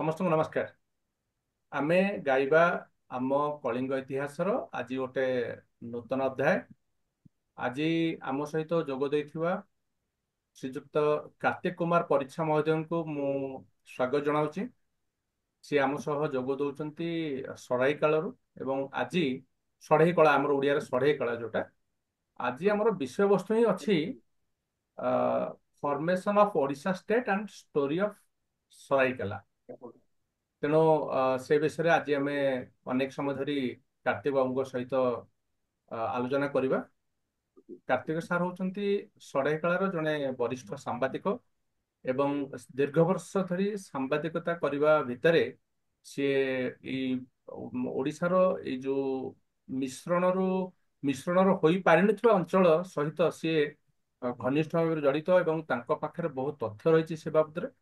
समस्त नमस्कार। आमे गाइबा आम कलिंग इतिहासर आज गोटे नूतन अध्याय। आज आम सहित जोग देइथिबा श्रीजुक्त कार्तिक कुमार परीक्षा महोदय को मु स्वागत जनाऊँची। सी आम सह जोग दौरान षढ़ई कालू एवं आज षढ़ई कला आम ओडिया षढ़ई कला जोटा आज आमर विषय वस्तु ही अच्छी formation of Odisha state and story of Saraikela. तेणु से विषय आज आम अनेक समय धरी कार्तिक बाबू सहित आलोचना करवा। कार्तिक सार होती षढ़ेकलार जड़े वरिष्ठ सांबादिक एवं दीर्घ वर्ष धरी सांबादिकता करने भितर सी ओडिशार ये जो मिश्रणर मिश्रणर हो पारि अंचल सहित सी घनिष्ठ भाव जड़ित एवं तांको पाखरे बहुत तथ्य रही से बाबद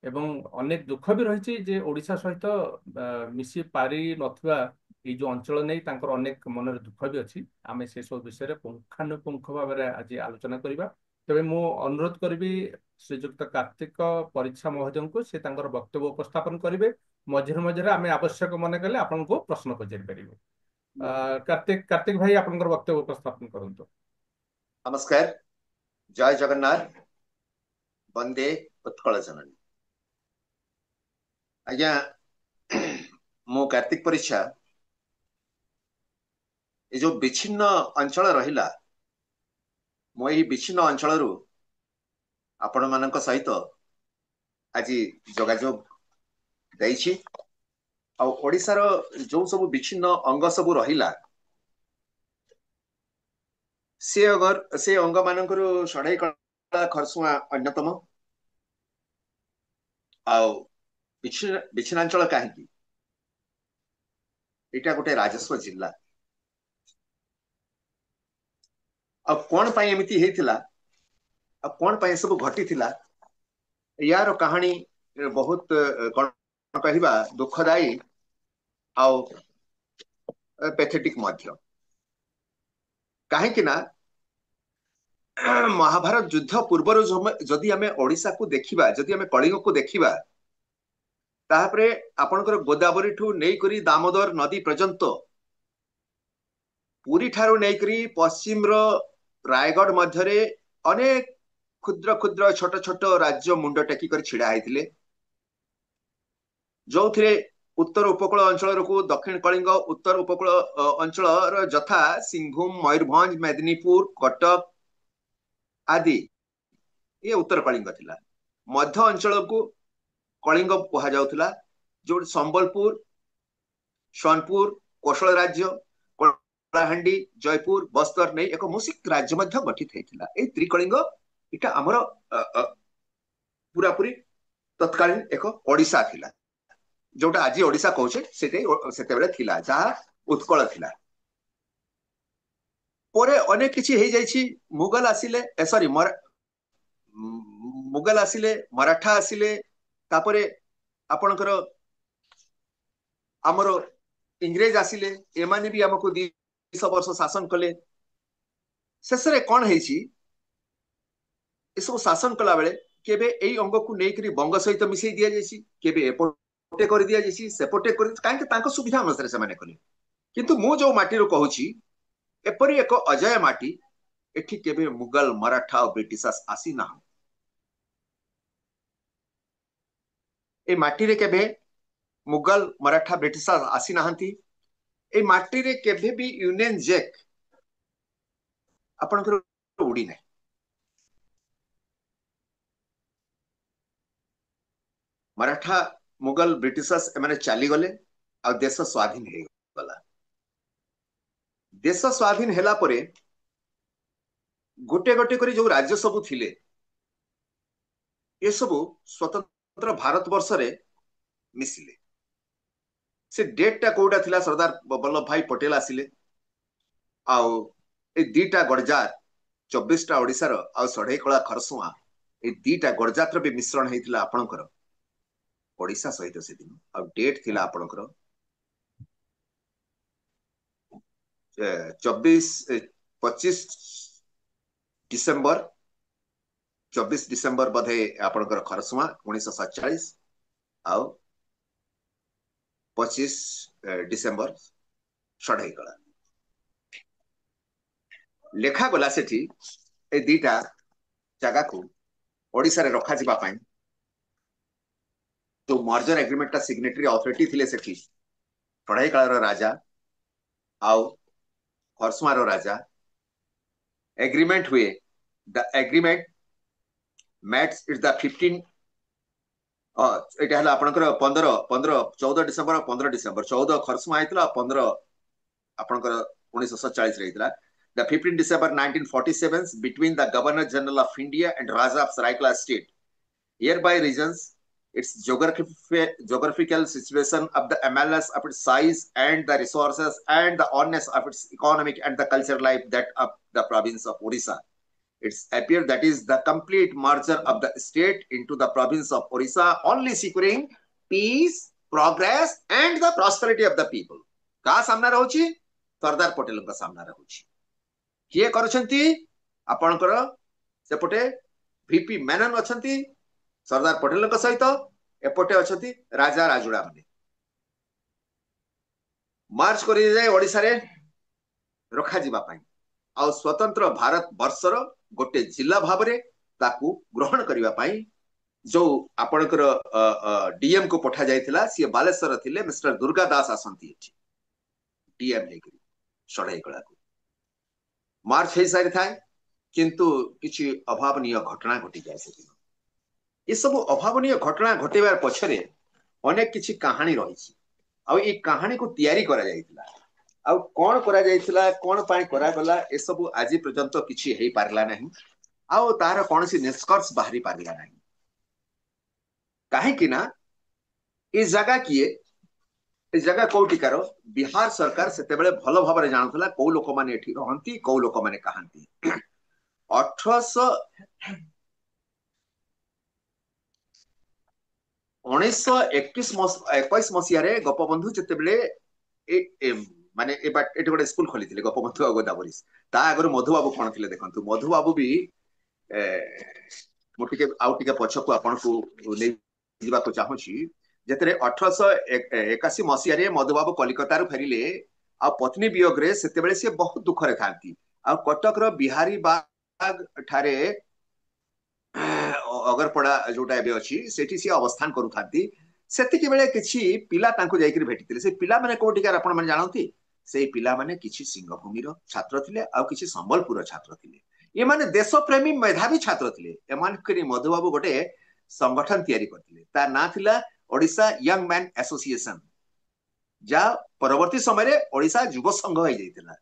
एवं अनेक दुख भी रही जे ओडिशा सहित मिसी पारि नथिबा ये जो अंचल नहीं तांकर अनेक मनर दुख भी अच्छी। आम से सब विषय पुंखानुपुंख भाव में आज आलोचना करवा। तेज मु अनुरोध करी श्रीजुक्त कार्तिक परीक्षा महोदय को से वक्तव्य उपस्थापन करेंगे। मझे मझे आम आवश्यक मन कले आपन को प्रश्न पचारि पारे। कार्तिक कार्तिक भाई आप वक्तव्य उपस्थापन करूँ। नमस्कार। जय जगन्नाथ। वंदे उत्कल जननी। आज्ञा मु कार्तिक परीक्षा ये जो विच्छिन्न अंचल रहिला मु यही विच्छिन्न अंचल आपण मानक सहित आज जोगाजोग देइछि। आ ओडिशार जो सब विच्छिन्न अंग सब रहिला से अंग मानकर षढ़ई कला खरसुआ अन्यतम। आउ विच्छिन्नांचल कहीं इटा गोटे राजस्व जिला। अब कौन पाई एमिति हेतिला, अब कौन पाई सब घटी थिला, यार कहानी बहुत कौन कहबा दुखदायी आउ पैथेटिक मध्य। कहीं ना महाभारत युद्ध पूर्वर जदि आमे ओडिशा को देखिबा, जदि आमे कलिंग को देखिबा, तापरे आपनकर गोदावरी ठू नहीं करी दामोदर नदी पर्यंत पुरी ठारू नहीं करी पश्चिम रो रायगढ़ मध्यरे अनेक क्षुद्र क्षुद्र छोट छोट राज्य मुंड टेकी कर छिड़ा होते, जो थे उत्तर उपकूल अंचल को दक्षिण कलिंग, उत्तर उपकूल अंचल जथा सिंहभूम, मयूरभंज, मेदिनीपुर, कटक आदि ये उत्तर कलिंग थिला। मध्य अंचल को कलिंग कहा जाउथला, जो संबलपुर, सोनपुर, कोशल राज्य, कलाहांडी, जयपुर, बस्तर नहीं एक मुसिक राज्य मध्य गठित होता। ये त्रिकलिंग इटा आमर पूरा पूरी तत्कालीन एक ओडिशा थिला, जोटा आज ओडिशा कहूचे सेते थिला, जहा उत्कल थिला। परे अनेक किछि हे जाइछि। मुगल आसिले सॉरी मुगल आसिले, मराठा आसिले, तापरे आपणकर आमर इंग्रेज आसिले, एमाने भी हमको 200 वर्ष शासन कले। शेषरे कौन है सब शासन कला बेले केबे एई अंग को नहीं करी बंग सहित मिसई दिया जाइछि, केबे एपोटे कर दिया जाइछि, सेपोटे कर काहे के तांको सुविधा अनुसार से माने कले। किंतु मु जो माटी रो कहूछि एपरी एक अजय माटी एठी केबे मुगल, मराठा और ब्रिटिश आसी ना। ए माटी रे केबे मुगल, मराठा, ब्रिटिश आसी नाहंती। ए माटी रे केबे भी यूनियन जैक आपनकर उड़ी नै। मराठा, मुगल, ब्रिटिश एमाने चली गले आ देश स्वाधीन हे गला। देश स्वाधीन हेला परे गोटे गोटे करी जो राज्य सब थिले ये सब स्वतंत्र भारत वर्ष रे मिसिले। से डेट टा कोटा थिला सरदार वल्लभ भाई पटेल आसिले आउ ए दीटा गड़जार 24 टा ओडिसा रो आ षढ़ई कला खरसुआ ए दीटा गड़जात्र भी मिश्रण हेतिला आपनकर ओडिशा सहित से दिन। आ डेट थिला आपनकर 25 डिसेंबर 24 डिसेंबर बधे आपनकर खरसुआ 1947 आउ 25 डिसेम्बर षढ़ईकला लेखा गला सेठी ए दीटा जगह को ओडिसा रे रखा जिबा पई जो मर्जर एग्रीमेंट का सिग्नेटरी अथॉरिटी थिले सेठी षढ़ईकला रो राजा आउ खरसुआ रो राजा एग्रीमेंट हुए the agreement mats is the 15 एटा हला आपनकर 15 14 14 डिसेम्बर 15 डिसेम्बर 14 खरसुआ आइतला 15 आपनकर 1947 रे आइतला the 15 December 1947 between the Governor General of India and Raja of Saraikela State hereby regions its geographical situation of the MLS of its size and the resources and the honest of its economic and the cultural life that of the province of Odisha. It's appear that is the complete merger of the state into the province of Odisha, only securing peace, progress, and the prosperity of the people. का सामना रहउची सरदार पटेल का सामना रहउची किए करछंती आपनकर सेपटे VP Menon अछंती Sardar Patel का सहित एपटे अछंती राजा राजुड़ा माने मार्च करि जाय ओडिसा रे रखा जिबा पई आ स्वतंत्र भारत वर्षर गोटे जिला भाबरे ताकू ग्रहण करिवा पई जो आपनकर डीएम को पठा जायतिला सी बालेश्वर थिले मिस्टर दुर्गा दास आसंती एठी डीएम लेकरी षढ़ईकला को मार्च हे सारी थाए किंतु किछि अभावनीय घटना घटी जाय सेदिन ये सब अभावनीय घटना घटेबार पछरे अनेक किछि कहानी रहिछि आ ई कहानी को तयारी करा जायतिला आ कोन करा जायतिला कोन पाई करा गला ए सब आज पर्यंत किछि हेई पारला नाही आ तार कोनसी निष्कर्ष बाहरी पारला नाही काहे कि ना ई जगह किए ए जगह कोटिकार बिहार सरकार सेते बेले भलो भाबरे जानथला को लोक माने एठी रहंती को लोक माने कहांती 1921 मसीह गोपबंधु जिते माने एटी गोटे स्कूल खोली गोपबंधु गोदावरी ता आगर मधुबाबू कौन थे देखो मधुबाबू भी मुझे आउ टे पछकू आपन को चाहूँगी जेतरे 1881 मसीह मधुबाबू कलिकता फेरिले आ पत्नी वियोग से सी बहुत दुखरे था कटक बिहारी बाग ठारे अगरपड़ा जोटा एबे अछि सेठी सी अवस्थान करूथांती सेतिके बेले किछि पिला तांको जाईकरी भेटितिले से पिला माने कोटिकार आपण माने जानंती से पिला माने किछि सिंहभूमिर छात्र थिले आ किछि संबलपुर छात्र थिले ये माने देशप्रेमी मेधावी छात्र थिले एमान करी मधुबाबू गोटे संगठन तयारी करथिले ता ना थिला ओडिसा यंग मैन एसोसिएशन जा परवर्ती समय रे ओडिसा युव संघ होई जाइतिला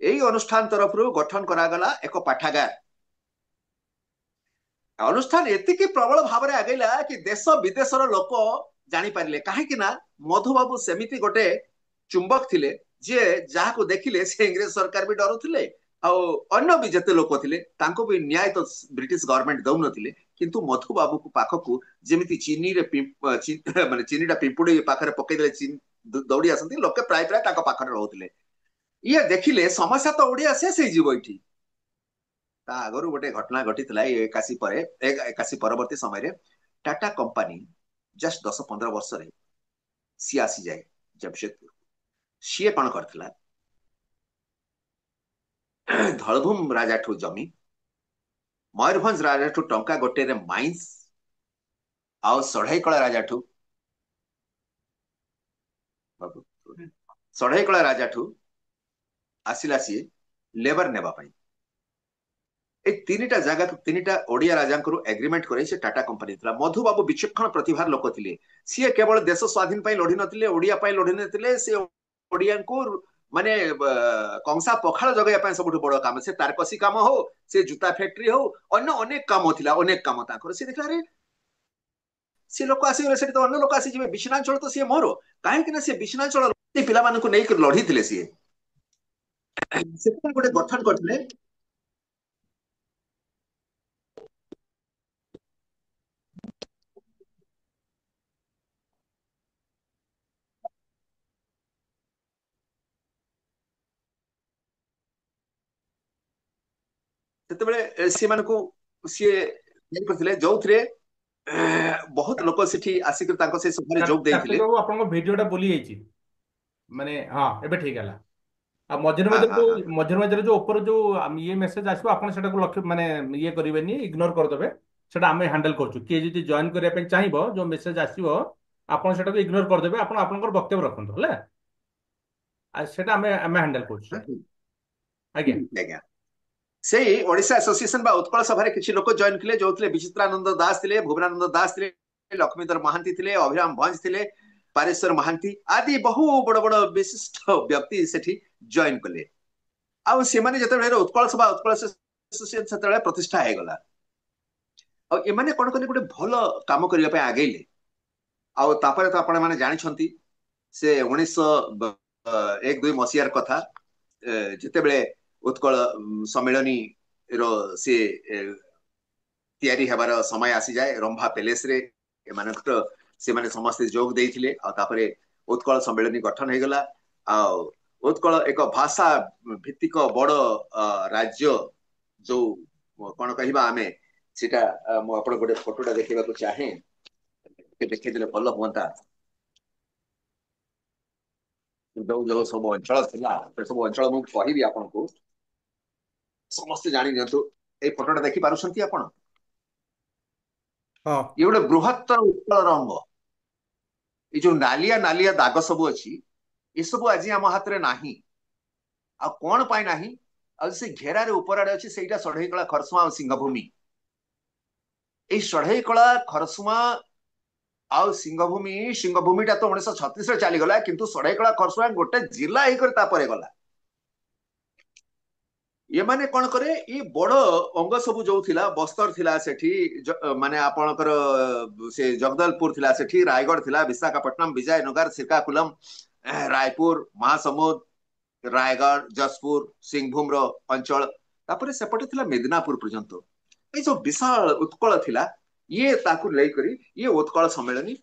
एई अनुष्ठान तरफ रु गठन करा गला एक पाठागार अनुष्ठान एतिकी प्रबल भाव में आगेला कि देश विदेशर लोक जानी पारिले कहीं मधुबाबू सेमिति गोटे चुंबक थिले जे जहाँ को देखिले से इंग्रेज सरकार भी डरुथिले अन्य भी जेते लोक थिले तांको भी न्याय तो ब्रिटिश गवर्नमेंट दउ नथिले किंतु मधुबाबू को पाखकू जेमिति चीनी रे माने चीनीटा पिंपुड़ी पाखरे पकई देले चीन दौड़ी आसंती लोके प्राय प्राय ताको पाखरे रहउथिले ये देखिले समस्या तो ओडिया शेष हे जीवो इठी आगु गोटे घटना घटी 81 परवर्ती समय टाटा कंपनी जस्ट 10-15 वर्ष सी आसी जाए जमशेदपुर सी कौन कर धलभूम राजा ठू जमी मयूरभंज राजा ठू टंका गोटे माइंस आउ षढ़ईकला राजा ठू षढ़ईकला राजा ठू आसिला सी लेबर नेबा पाई तीनटा जगह तीनटा ओडिया राजा एग्रीमेंट करे से टाटा कंपनी थिला मधुबाबू विचक्षण प्रतिभार लोक थिले सी केवल देश स्वाधीन पाई लढी नथिले ओडिया पाई लढी नथिले से ओडिया को माने कंसा पखाल जगया पाई सबुठ बड़ काम से तारकसी काम हो से जूता फैक्ट्री हो अन्य अनेक काम थिला अनेक काम ताकर से देखला रे से लोक आसी रे से तो अन्य लोक आसी जिवे विश्वनाचल तो से मोर काहे कि ना से विश्वनाचल पिला मानन को नै लढी थिले से गोटे गठन करथिले सेतेबेले सी मानकू सी करथिले जोथरे ବହୁତ ଲୋକ ସେଠି ଆସିକି ତାଙ୍କ ସେ ସଭାରେ ଯୋଗ ଦେଇଥିଲେ। କାର୍ତ୍ତିକ ବାବୁ ଆପଣଙ୍କ ଭିଡିଓ ଟା ବୁଲି ଯାଇଛି, ମାନେ ହଁ ଏବେ ଠିକ ହେଲା। ଆଉ ମଝିରେ ହଁ ମଝିରେ ହଁ ହଁ ଯୋଉ ମଝିରେ ମଝିରେ ଯୋଉ ଉପର ଯୋଉ ଇଏ ମେସେଜ ଆସିବ ଆପଣ ସେଟାକୁ ଲକ୍ଷ୍ୟ ମାନେ ଇଏ କରିବେନି, ଇଗ୍ନୋର କରିଦେବେ। ସେଟା ଆମେ ହ୍ୟାଣ୍ଡେଲ କରୁଛୁ। କିଏ ଯଦି ଜଏନ୍ କରିବା ପାଇଁ ଚାହିଁବ ଯୋଉ ମେସେଜ ଆସିବ ଆପଣ ସେଟାକୁ ଇଗ୍ନୋର କରିଦେବେ, ଆପଣ ଆପଣଙ୍କର ବକ୍ତବ୍ୟ ରଖନ୍ତୁ ହେଲା। ଆଉ ସେଟା ଆମେ ହ୍ୟାଣ୍ଡେଲ କରୁଛୁ ହଁ, ସେଟା। ଆଜ୍ଞା। ଆଜ୍ଞା। ସେଇ ଓଡିଶା ଆସୋସିଏସନ ବା ଉତ୍କଳ ସଭାରେ କିଛି ଲୋକ ଜଏନ ଥିଲେ, ଯୋଉଥିଲେ ବିଚିତ୍ରାନନ୍ଦ ଦାସ ଥିଲେ, ଭୁବନାନନ୍ଦ ଦାସ ଥିଲେ, ଲକ୍ଷ୍ମୀଧର ମହାନ୍ତି ଥିଲେ, ଅଭିରାମ ଭଞ୍ଜ ଥିଲେ, ପାରେଶ୍ୱର ମହାନ୍ତି ଆଦି ବହୁ ବଡ ବଡ ବିଶିଷ୍ଟ ବ୍ୟକ୍ତି ସେଠି ଜଏନ କଲେ। ଆଉ ସେମାନେ ଯେତେବେଳେ ଉତ୍କଳ ସଭା ଉତ୍କଳ ଆସୋସିଏସନ ସେତେବେଳେ ପ୍ରତିଷ୍ଠା ହେଇଗଲା। ଆଉ ଏମାନେ କଣ କଲେ, ଗୋଟେ ଭଲ କାମ କରିବା ପାଇଁ ଆଗେଇଲେ। ଆଉ ତାପରେ ତ ଆପଣ ମାନେ ଜାଣିଛନ୍ତି ସେ 1901-2 କଥା, ଯେତେବେଳେ ଉତ୍କଳ ସମ୍ମିଳନୀ ର ସେ ତିଆରି ହେବାର ସମୟ ଆସିଯାଏ ରମ୍ଭା ପ୍ୟାଲେସ ରେ, ଏମାନଙ୍କର ସେମାନେ ସମସ୍ତେ ଯୋଗ ଦେଇଥିଲେ। ଆଉ ତାପରେ ଉତ୍କଳ ସମ୍ମିଳନୀ ଗଠନ ହେଇଗଲା। ଆଉ ଉତ୍କଳ ଏକ ଭାଷା ଭିତ୍ତିକ ବଡ ରାଜ୍ୟ, ଯୋଉ କଣ କହିବା ଆମେ ସେଟା, ମୁଁ ଆପଣ ଗୋଟେ ଫଟୋଟା ଦେଖିବାକୁ ଚାହେଁ, ଦେଖେଇଦେଲେ ଭଲ ହୁଅନ୍ତା। ଯୋଉ ଯୋଉ ସବୁ ଅଞ୍ଚଳ ଥିଲା ସେ ସବୁ ଅଞ୍ଚଳ ମୁଁ କହିବି ଆପଣଙ୍କୁ, ସମସ୍ତେ ଜାଣି ନିଅନ୍ତୁ। ଏଇ ଫଟୋଟା ଦେଖି ପାରୁଛନ୍ତି ଆପଣ? ହଁ ଇଏ ଗୋଟେ ବୃହତ୍ତର ଉତ୍କଳର ଅଙ୍ଗ। ଏଇ ଯୋଉ ନାଲିଆ ନାଲିଆ ଦାଗ ସବୁ ଅଛି, ଏସବୁ ଆଜି ଆମ ହାତରେ ନାହିଁ। ଆଉ କଣ ପାଇଁ ନାହିଁ? ଆଉ ସେ ଘେରାରେ ଉପର ଆଡେ ଅଛି, ସେଇଟା ଷଢେଇକଳା, ଖରସୁଆଁ ଆଉ ସିଂହଭୂମି। ଏଇ ଷଢେଇକଳା, ଖରସୁଆଁ ଆଉ ସିଂହଭୂମି ଟା ତ 1936ରେ ଚାଲିଗଲା, କିନ୍ତୁ ଷଢେଇକଳା ଖରସୁଆଁ ଗୋଟେ ଜିଲ୍ଲା ହେଇକରି ତାପରେ ଗଲା। ଏମାନେ କଣ କରେ, ଏଇ ବଡ ଅଙ୍ଗ ସବୁ ଯୋଉ ଥିଲା, ବସ୍ତର ଥିଲା ସେଠି, ମାନେ ଆପଣଙ୍କର ସେ ଜଗଦଲପୁର ଥିଲା ସେଠି, ରାୟଗଡ ଥିଲା, ବିଶାଖାପଟ୍ଟନମ, ବିଜୟନଗର, ଶ୍ରୀକାକୁଲମ, ରାୟପୁର, ମହାସମୁଦ, ରାୟଗଡ, ଯଶପୁର, ସିଂଭୂମର ଅଞ୍ଚଳ, ତାପରେ ସେପଟେ ଥିଲା ମେଦିନାପୁର ପର୍ଯ୍ୟନ୍ତ। ଏଇ ଯୋଉ ବିଶାଳ ଉତ୍କଳ ଥିଲା, ଇଏ ତାକୁ ନେଇକରି ଇଏ ଉତ୍କଳ ସମ୍ମିଳନୀ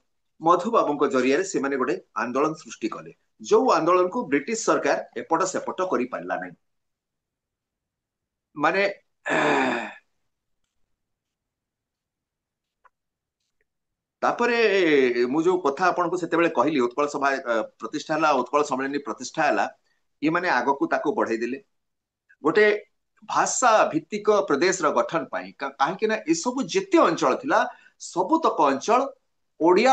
ମଧୁବାବୁଙ୍କ ଜରିଆରେ ସେମାନେ ଗୋଟେ ଆନ୍ଦୋଳନ ସୃଷ୍ଟି କଲେ। ଯୋଉ ଆନ୍ଦୋଳନକୁ ବ୍ରିଟିଶ ସରକାର ଏପଟ ସେପଟ କରିପାରିଲା ନାହିଁ। ମାନେ ତାପରେ ମୁଁ ଯୋଉ କଥା ଆପଣଙ୍କୁ ସେତେବେଳେ କହିଲି, ଉତ୍କଳ ସଭା ପ୍ରତିଷ୍ଠା ହେଲା, ଉତ୍କଳ ସମ୍ମିଳନୀ ପ୍ରତିଷ୍ଠା ହେଲା, ଏମାନେ ଆଗକୁ ତାକୁ ବଢେଇ ଦେଲେ ଗୋଟେ ଭାଷା ଭିତ୍ତିକ ପ୍ରଦେଶର ଗଠନ ପାଇଁ। କାହିଁକି ନା ଏସବୁ ଯେତେ ଅଞ୍ଚଳ ଥିଲା, ସବୁତକ ଅଞ୍ଚଳ ଓଡିଆ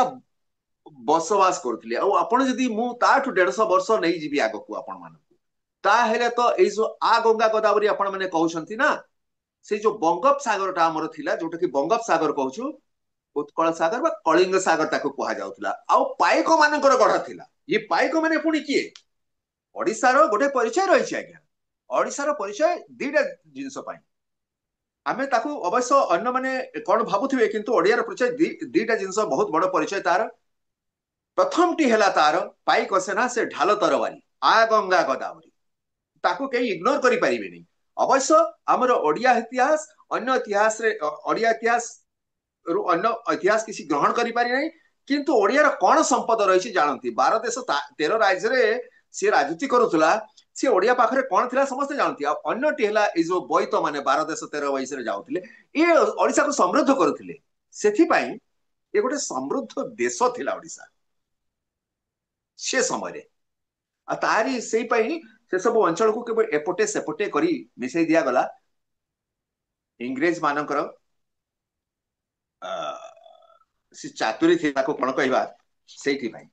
ବସବାସ କରୁଥିଲେ। ଆଉ ଆପଣ ଯଦି ମୁଁ ତାଠୁ 150 ବର୍ଷ ନେଇଯିବି ଆଗକୁ ଆପଣ ମାନଙ୍କୁ, ତାହେଲେ ତ ଏଇ ଯୋଉ ଗଙ୍ଗା ଗୋଦାବରୀ ଆପଣ ମାନେ କହୁଛନ୍ତି ନା, ସେଇ ଯୋଉ ବଙ୍ଗୋପସାଗରଟା ଆମର ଥିଲା, ଯୋଉଟା କି ବଙ୍ଗୋପସାଗର କହୁଛୁ, ଉତ୍କଳ ସାଗର ବା କଳିଙ୍ଗ ସାଗର ତାକୁ କୁହାଯାଉଥିଲା। ଆଉ ପାଇକ ମାନଙ୍କର ଗଢ ଥିଲା। ଇଏ ପାଇକ ମାନେ ପୁଣି କିଏ? ଓଡିଶାର ଗୋଟେ ପରିଚୟ ରହିଛି ଆଜ୍ଞା। ଓଡିଶାର ପରିଚୟ ଦିଟା ଜିନିଷ ପାଇଁ। ଆମେ ତାକୁ ଅବଶ୍ୟ ଅନ୍ୟମାନେ କଣ ଭାବୁଥିବେ, କିନ୍ତୁ ଓଡିଆର ପରିଚୟ ଦିଟା ଜିନିଷ ବହୁତ ବଡ ପରିଚୟ ତାର। ପ୍ରଥମଟି ହେଲା ତାର ପାଇକ ସେନା, ସେ ଢାଲ ତରବାରୀ, ଗଙ୍ଗା ଗୋଦାବରୀ, ତାକୁ କେହି ଇଗ୍ନୋର କରିପାରିବେନି। ଅବଶ୍ୟ ଆମର ଓଡିଆ ଇତିହାସ ଅନ୍ୟ ଇତିହାସରେ, ଓଡିଆ ଇତିହାସ ରୁ ଅନ୍ୟ ଇତିହାସ କିଛି ଗ୍ରହଣ କରିପାରି ନାହିଁ। କିନ୍ତୁ ଓଡିଆର କଣ ସମ୍ପଦ ରହିଛି ଜାଣନ୍ତି। 12 ଦେଶ 13 ରାଜ୍ୟରେ ସିଏ ରାଜୁତି କରୁଥିଲା, ସିଏ ଓଡିଆ ପାଖରେ କଣ ଥିଲା ସମସ୍ତେ ଜାଣନ୍ତି। ଆଉ ଅନ୍ୟଟି ହେଲା ଏଇ ଯୋଉ ବୈତ ମାନେ 12 ଦେଶ 13 ବୟସରେ ଯାଉଥିଲେ, ଇଏ ଓଡିଶାକୁ ସମୃଦ୍ଧ କରୁଥିଲେ। ସେଥିପାଇଁ ଏ ଗୋଟେ ସମୃଦ୍ଧ ଦେଶ ଥିଲା ଓଡିଶା ସେ ସମୟରେ। ଆଉ ତାରି ସେଇ ପାଇଁ ସେ ସବୁ ଅଞ୍ଚଳକୁ କେବଳ ଏପଟେ ସେପଟେ କରି ମିଶେଇ ଦିଆଗଲା ଇଂରେଜ ମାନଙ୍କର ସେ ଚାତୁରୀ ଥିବାକୁ କଣ କହିବା, ସେଇଥିପାଇଁ।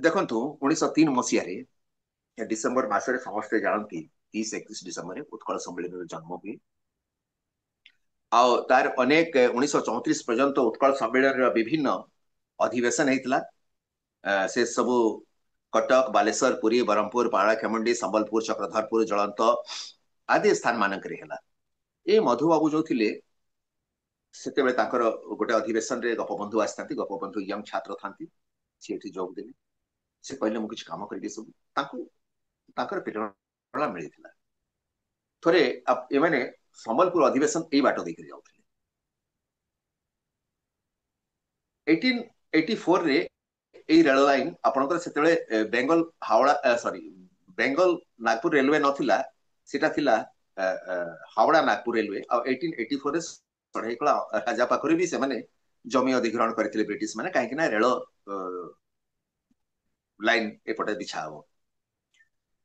ଦେଖନ୍ତୁ 1903 ମସିହାରେ ଡିସେମ୍ବର ମାସରେ ସମସ୍ତେ ଜାଣନ୍ତି, 30-31 ଡିସେମ୍ବରରେ ଉତ୍କଳ ସମ୍ମିଳନୀର ଜନ୍ମ ହୁଏ। ଆଉ ତାର ଅନେକ 1934 ପର୍ଯ୍ୟନ୍ତ ଉତ୍କଳ ସମ୍ମିଳନୀର ବିଭିନ୍ନ ଅଧିବେଶନ ହେଇଥିଲା। ସେ ସବୁ କଟକ, ବାଲେଶ୍ୱର, ପୁରୀ, ବ୍ରହ୍ମପୁର, ପାରଳାଖେମୁଣ୍ଡି, ସମ୍ବଲପୁର, ଚକ୍ରଧରପୁର, ଜଳନ୍ତ ଆଦି ସ୍ଥାନ ମାନଙ୍କରେ ହେଲା। ଏ ମଧୁବାବୁ ଯୋଉ ଥିଲେ, ସେତେବେଳେ ତାଙ୍କର ଗୋଟେ ଅଧିବେଶନରେ ଗୋପବନ୍ଧୁ ଆସିଥାନ୍ତି। ଗୋପବନ୍ଧୁ ୟଙ୍ଗ ଛାତ୍ର ଥାନ୍ତି, ସିଏ ଏଠି ଯୋଗ ଦେଲେ। ସେ କହିଲେ ମୁଁ କିଛି କାମ କରିବି ସବୁ। ତାଙ୍କୁ ତାଙ୍କର ପ୍ରେରଣା ମିଳିଥିଲା। ଥରେ ଏମାନେ ସମ୍ବଲପୁର ଅଧିବେଶନ ଏଇ ବାଟ ଦେଇକରି ଯାଉଥିଲେ। 1884ରେ ଏଇ ରେଳ ଲାଇନ ଆପଣଙ୍କର, ସେତେବେଳେ ବେଙ୍ଗଲ ହାওড়ା, ସରି, ବେଙ୍ଗଲ ନାଗପୁର ରେଲୱେ ନଥିଲା, ସେଟା ଥିଲା हावड़ा नागपुर रेलवे आ 1884 रे षढ़ेकला राजा पाखरे भी से माने जमी अधिग्रहण करथिले ब्रिटिश माने काहे कि ना रेल लाइन एपटे बिछा हो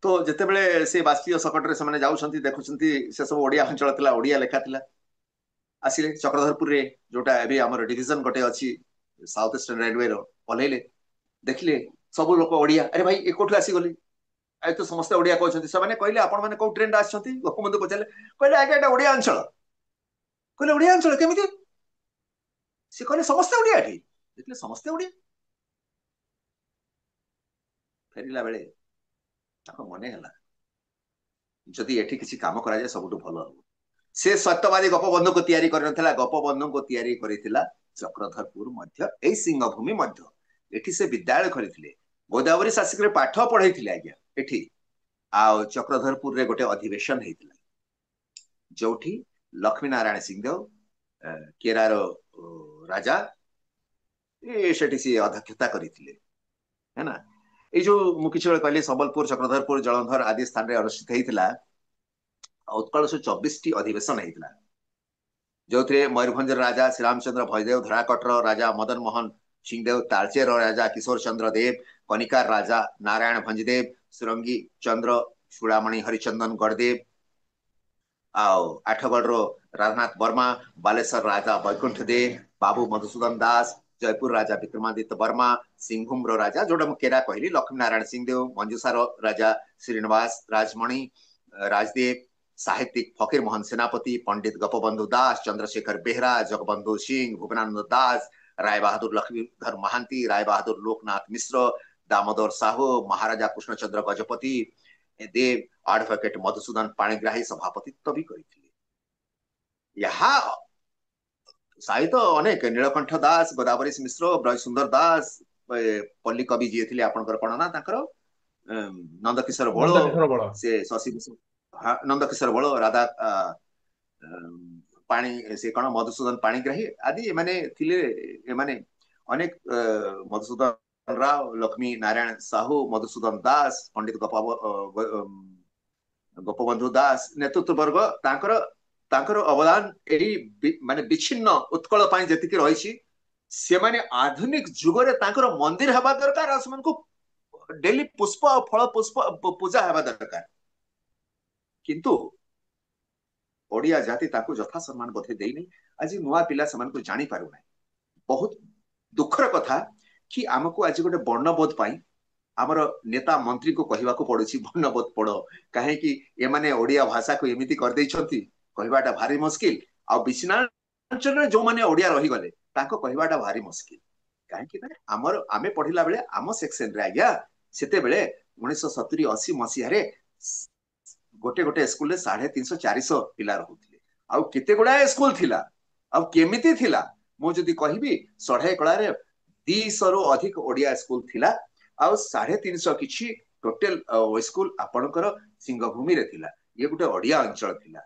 तो जेतेबेले से बाष्पीय सकट रे से जाउछंती देखुछंती से सब ओडिया अंचल थिला ओडिया लेखा थिला आसिले चक्रधरपुर रे जोटा एबे हमर डिवीजन गोटे अछि साउथ ईस्टर्न रेलवे रो ओलेले देखिले सब लोक ओडिया अरे भाई एकोठु आसी गली आई तो समस्त ओडिया कहछंती से माने कहले आपण माने को ट्रेन रे आछंती गोपबंधु पचाले कहले आगे एटा ओडिया अंचल कहले ओडिया अंचल केमिति से कहले समस्त ओडिया एठी देखले समस्त ओडिया फेरिला बेले ताको मने हला जदि एठी किसी काम करा जाय सबटु भलो हो से सत्यवादी गोपबंधु को तैयारी करनथला गोपबंधु को तैयारी करिथिला चक्रधरपुर मध्य ए सिंहभूमि मध्य एठी से विद्यालय खरीथिले गोदावरी शासक रे पाठ पढाइथिले आज्ञा एठी आ चक्रधरपुर रे गोटे अधिवेशन हेतिला जोठी लक्ष्मी नारायण सिंहदेव केरार राजा ए सेठी से अध्यक्षता करिथिले है ना ए जो मु किछ कहले संबलपुर चक्रधरपुर जलंधर आदि स्थान रे अनुष्ठित हेतिला उत्कल 24 टी अधिवेशन हेतिला जो थे मयूरभंज राजा श्री रामचंद्र भयदेव धराकटर राजा मदन मोहन सिंहदेव तालचेर राजा किशोर चंद्र देव कनिकार राजा नारायण भंजदेव सुरंगी चंद्र चूड़ामणि हरिचंदन गढ़देव आओ आठगढ़ रो राजनाथ वर्मा बालेश्वर राजा वैकुंठ देव बाबू मधुसूदन दास जयपुर राजा विक्रमादित्य वर्मा सिंहभूम रो राजा जोटा मु केरा कहली लक्ष्मी नारायण सिंहदेव मंजूसार राजा श्रीनिवास राजमणि राजदेव साहित्यिक फकीर मोहन सेनापति पंडित गोपबंधु दास चंद्रशेखर बेहरा जगबंधु सिंह भुवनानंद दास राय बहादुर लक्ष्मीधर महांती राय बहादुर लोकनाथ मिश्र दामोदर साहू महाराजा कृष्णचंद्र गजपति देव एडवोकेट मधुसूदन पाणिग्राही सभापतित्व भी करथिले यहाँ साहित्य अनेक नीलकंठ दास गोदावरी मिश्र ब्रज सुंदर दास पल्ली कवि जी थे आपंकर कौन ना नंदकिशोर बल से शशि नंदकिशोर बल राधा पाणी से कौन मधुसूदन पाणिग्राही आदि माने थिले माने अनेक मधुसूदन राव लक्ष्मी नारायण साहू मधुसूदन दास पंडित गोपबंधु दास नेतृत्व वर्ग तांकर तांकर अवदान एही माने विच्छिन्न उत्कल पाई जतिक रहिछि से माने आधुनिक जुग रे तांकर मंदिर हबा दरकार असमन को डेली पुष्प फल पुष्प पूजा हबा दरकार किंतु ओडिया जाति ताको यथा सम्मान बधे देई नै आज नुवा पिला समान को जानि पारु नै बहुत दुखर कथा कि हमको आज गोटे वर्णबोध पाई आमर नेता मंत्री को कहवा को पड़ुछि वर्णबोध पड़ो काहे कि ए माने ओडिया भाषा को एमिति कर दैछंती कहवाटा भारी मुश्किल आ विश्वनांचल रे जो माने ओडिया रही गले ताको कहवाटा भारी मुश्किल काहे कि ना हमर आमे पढिला बेले आम सेक्शन रे आज्ञा सेते बेले 1970 80 मसिया रे गोटे गोटे स्कूल रे 350 400 पिला रहउथिले आ केते गुडा स्कूल थिला आ केमिति थिला मो जदी कहिबी सढे कळा रे 200 रो अधिक ओडिया स्कूल थिला आ 350 किछि टोटल स्कूल आपनकर सिंहभूमि रे थिला ये गोटे ओडिया अंचल थिला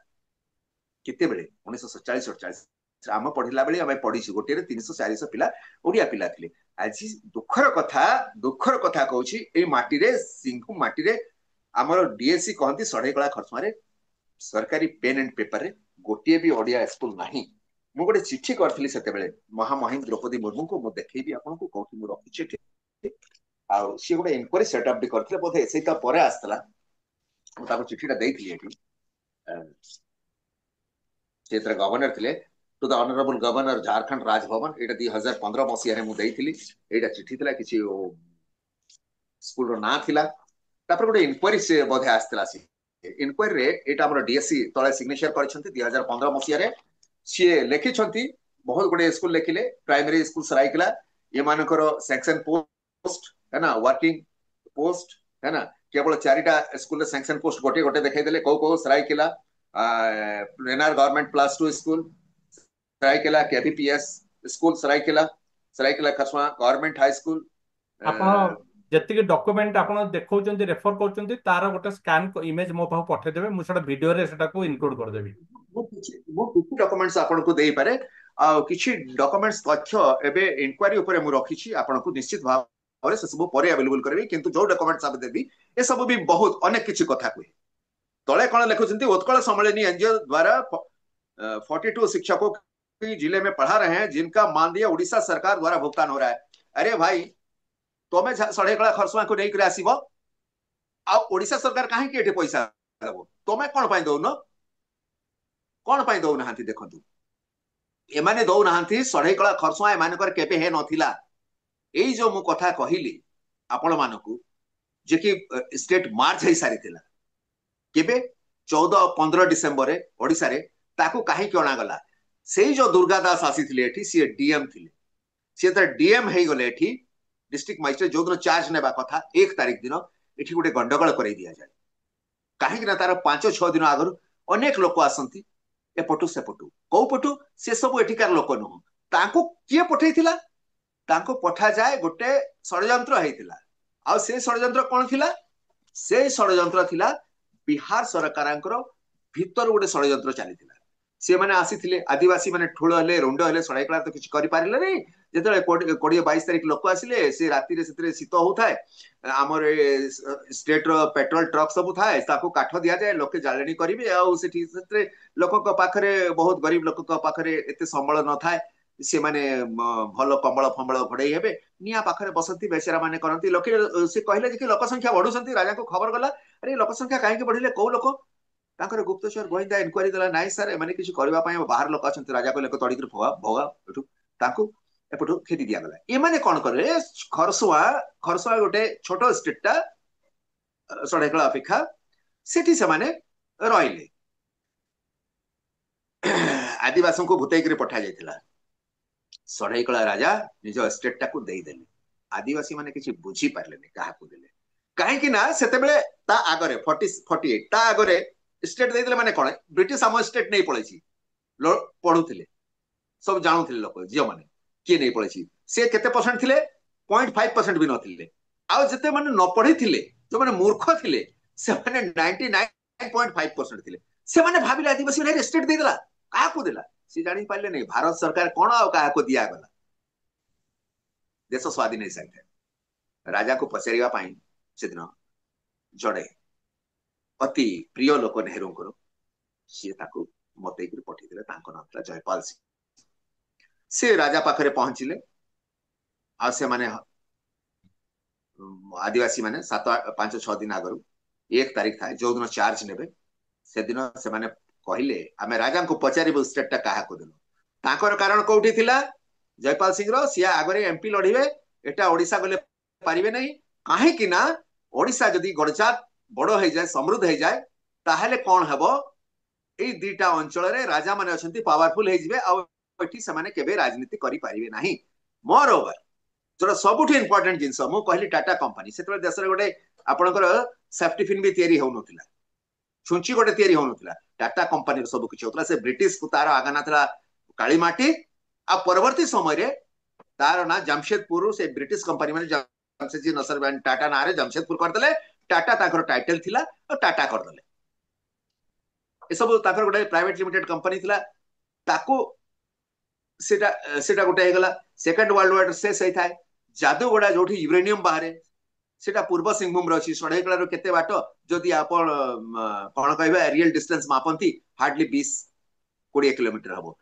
केते बेले 1947 48 आम पढ़िला बेले आम पढ़ी गोटे 300 400 पिला ओडिया पिला थिले आज दुखर कथा कहूछि ए माटी रे सिंहभूम माटी रे आमर डीएससी कहती सढ़े कला खरसुआ सरकारी पेन एंड पेपर रे गोटे भी ओडिया स्कूल नाही मु गोटे चिट्ठी करथली सेते बेले महामहिम द्रौपदी मुर्मू को मु देखैबी आपन को कहूँ मु रखी चिट्ठी आ सी गोटे इनक्वारी सेटअप भी करथले बोधे एसैता परे आस्तला मु ताको चिट्ठीटा देइथली एठी क्षेत्र गवर्नर थिले to the honourable governor Jharkhand Raj Bhavan एटा 2015 मसिया रे मु देइथली एटा चिट्ठी थिला किछि स्कूल रो ना थिला तापर गोटे इनक्वारी से बोधे आस्तला सी इनक्वारी रे एटा हमर डीएससी तळे सिग्नेचर करछंती 2015 मसिया रे सी लेखिछंती बहुत गोटे स्कूल लेखिले प्राइमरी स्कूल सराइकला ये मानकर सैंक्शन पोस्ट है ना वर्किंग पोस्ट है ना केवल 4टा स्कूल सैंक्शन पोस्ट गोटे गोटे देखाई देले को सराइकला रेनार government +2 school Saraikela KBPS school Saraikela Kharsawan government high school आपण जति डॉक्यूमेंट आपण देखौचंती रेफर करचंती तार गोटे स्कैन इमेज मो पाखु पठे देबे मु सेटा वीडियो रे सेटा को इनक्लूड कर देबी मु किछि डॉक्यूमेंट्स आपण को देई पारे आ किछि डॉक्यूमेंट्स तथ्य एबे इंक्वायरी ऊपर मु रखिछि आपण को निश्चित भाव से सब परे अवेलेबल करबी किंतु जो डॉक्यूमेंट्स आप देबी ए सब भी बहुत अनेक किछि कथा कोइ तले कौन लिखुंट उत्कल सम्मेलनी एनजीओ द्वारा 42 शिक्षकों की जिले में पढ़ा रहे हैं जिनका मानदेय उड़ीसा सरकार द्वारा भुगतान हो रहा है। अरे भाई तुम्हें सड़ेकला खरसुआ को नहीं आसब आशा सरकार कहीं पैसा दब तुम्हें कौन पाई दौन कौन पाई दौना देखु एमाने दौना सड़ेकला खरसुआ एमानकर केबे हे नथिला एई जो मु कथा कहली आपण मानकू जे कि स्टेट मार्च हो सारी केबे 14-15 डिसेम्बर ओडिशा रे ताकू कहीं अणागला से जो दुर्गा दास आसी सी डीएम थे सी डीएम हो गले डिस्ट्रिक्ट मजिस्ट्रेट जो दिन चार्ज नेबा कथा 1 तारिख दिन ये गोटे गंडगोल कर दि जाए कहीं तार 5-6 दिन आगु अनेक लोक आसती एपटू सेपटू कौ पटू से सब एठिकार लोक नुह तांको किए पठेइथिला तांको पठा जाए गोटे षड्यंत्र होइथिला आ से षड्यंत्र कौन थिला से षड्यंत्र थिला बिहार सरकारंकर भीतर गोटे षड्यंत्र चली से माने आसी आदिवासी माने ठूल हेले रुंड हेले सड़ाईकला तो किसी करि पारिले नहीं जेते 20-22 तारिख लोक आसिले से राति रे सेतरे शीत होउथाय हमर स्टेट रो पेट्रोल ट्रक सब थाए ताको काठ दिया जाए लोके जालेनी करिवे आ सेठी सेतरे लोकक पाखरे बहुत गरीब लोकक पाखरे एते संबळ न थाए से माने भल कंबल फंबल घोड़े हेबे निया पाखरे बसंती बेचारा माने करंती लोके से कहले जे कि लोक संख्या बढ़ुसंती राजा को खबर गला अरे लोक संख्या काहे के बढ़िले को लोक ताकर गुप्तचर गोइंदा इनक्वारी दला नाइ सर एमाने किछि करबा पय बाहर लोक अछंती राजा को लेक तड़ी कर भोगा भोगा एठु ताकू एपटु खेदी दिया गला एमाने कोन करे खरसुआ खरसुआ गोटे छोटो स्टेटटा सड़ेकला अपेक्षा सेठी से माने रहिले आदिवासी को भूतई कर पठा जाइथिला सड़ेकला राजा निज स्टेट टाकू देई देले आदिवासी माने किछि बुझी पारलेनी काहाकू देले काहे कि ना सेते बेले ता आगरे 48 ता आगरे स्टेट देइले माने कोन ब्रिटिश हम स्टेट नहीं पळैछि पढुथिले सब जानुथिले लोक जियो माने के नहीं पळैछि से केते परसेंट थिले 0.5% भी नथिले आ जते माने न पढिथिले जो माने मूर्ख थिले से माने 99.5% थिले से माने भाबिले आदिवासी ने स्टेट दे देला काहाकू देला से जानि पाइले नहीं भारत सरकार कोन आ काहाकू दिया गला देश स्वाधीन है साइड राजा को पचारिबा पई से दिन जड़े अति प्रिय लोक नेहरू सी मत पठे नाम जयपाल सिंह से राजा पाखे पहुंचले आ से माने आदिवासी माने 5-6 दिन आगु 1 तारिख था जो दिन चार्ज ने से दिन से माने कहले आम राजा को पचारू स्टेट टा क्या देल ताकर कारण कौटी थिला जयपाल सिंह सी आगे एमपी लड़े एटा ओडिशा गले पारिबे नहीं कहीं ना ओडिशा जदि गड़जात बड़ हो जाए समृद्ध हो जाए ताहले कौन हेबो ए दीटा अंचल रे राजा माने अछंती पावरफुल हो जिवे आ एठी से माने केबे राजनीति करि पारिबे नाही मोर ओवर जोटा सबुठ इंपोर्टेंट जिनस मु कहली टाटा कंपनी सेतबे देश रे गोटे आपनकर सेफ्टी फिन भी तयारी हो नथिला छुंची गोटे तयारी हो नथिला टाटा कंपनी सब किछ होतला से ब्रिटिश को तार आगाना थला काली माटी आ परवर्ती समय रे तार ना जमशेदपुर से ब्रिटिश कंपनी माने जमशेदजी नसर बैन टाटा ना रे जमशेदपुर कर देले टाटा ताकर टाइटल थिला और टाटा कर देले ए सब ताकर गोटे प्राइवेट लिमिटेड कंपनी थिला ताको सेटा सेटा गोटे हे गला सेकंड वर्ल्ड वार से सही थाए जादूगोड़ा जोठी यूरेनियम बाहरे सेटा पूर्व सिंहभूम रछि सड़ेकला रो केते बाट जदि आपण कोन कहबे रियल डिस्टेंस मापंती हार्डली 20-20 किलोमीटर हबो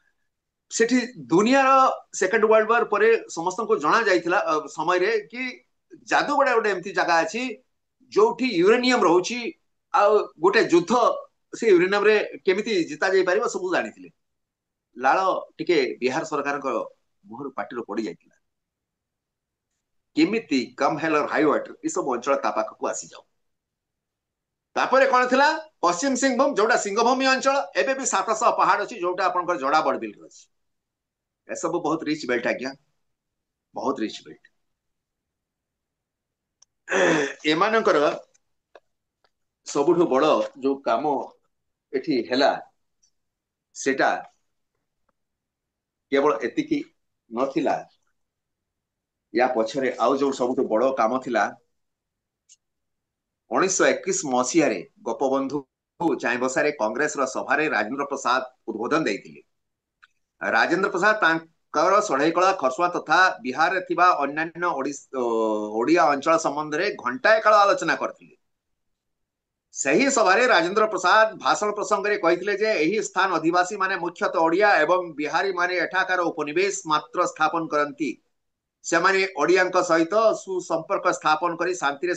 सेठी दुनिया रो सेकंड वर्ल्ड वार परे समस्त को जणा जाइथिला समय रे कि जादूगोड़ा गोटे एमती जगह अछि जोठी यूरेनियम रहउछि आ गोटे युद्ध से यूरेनियम रे केमिति जिता जाई परिबो सब जानिथिले लाल टिके बिहार सरकार को मुहर पाटिरो पड़ी जाइथिला केमिति कम हेलर हाई वाटर ई सब अंचल तापाक को आसी जाऊ तापरे कोन थिला पश्चिम सिंहभूम जोटा सिंहभूमि अंचल एबे भी 700 पहाड़ अछि जोटा आपनकर जोड़ा बड़ बिल अछि ए सब बहुत रिच बेल्ट आज्ञा बहुत रिच बेल्ट एमानकर सबुठु बड़ जो काम एठी हेला सेटा केवल एतिकी नथिला या पछरे आउ जो सबुठु बड़ काम थिला 1921 मसीह रे गोपबंधु चाइबसारे कांग्रेस रो सभा रे राजेंद्र प्रसाद उद्बोधन देइथिले राजेंद्र प्रसाद तांकर सड़ेकला खरसुआ तथा बिहार रे थिबा अन्यान्य ओडिया अंचल संबंध रे घंटाए काल आलोचना करथिले ସେହି ସଭାରେ ରାଜେନ୍ଦ୍ର ପ୍ରସାଦ ଭାଷଣ ପ୍ରସଙ୍ଗରେ କହିଥିଲେ ଯେ ଏହି ସ୍ଥାନ ଅଧିବାସୀ ମାନେ ମୁଖ୍ୟତଃ ଓଡ଼ିଆ ଏବଂ ବିହାରୀ ମାନେ ଏଠାକାର ଉପନିବେଶ ମାତ୍ର ସ୍ଥାପନ କରନ୍ତି। ସେମାନେ ଓଡ଼ିଆଙ୍କ ସହିତ ସୁସମ୍ପର୍କ ସ୍ଥାପନ କରି ଶାନ୍ତିରେ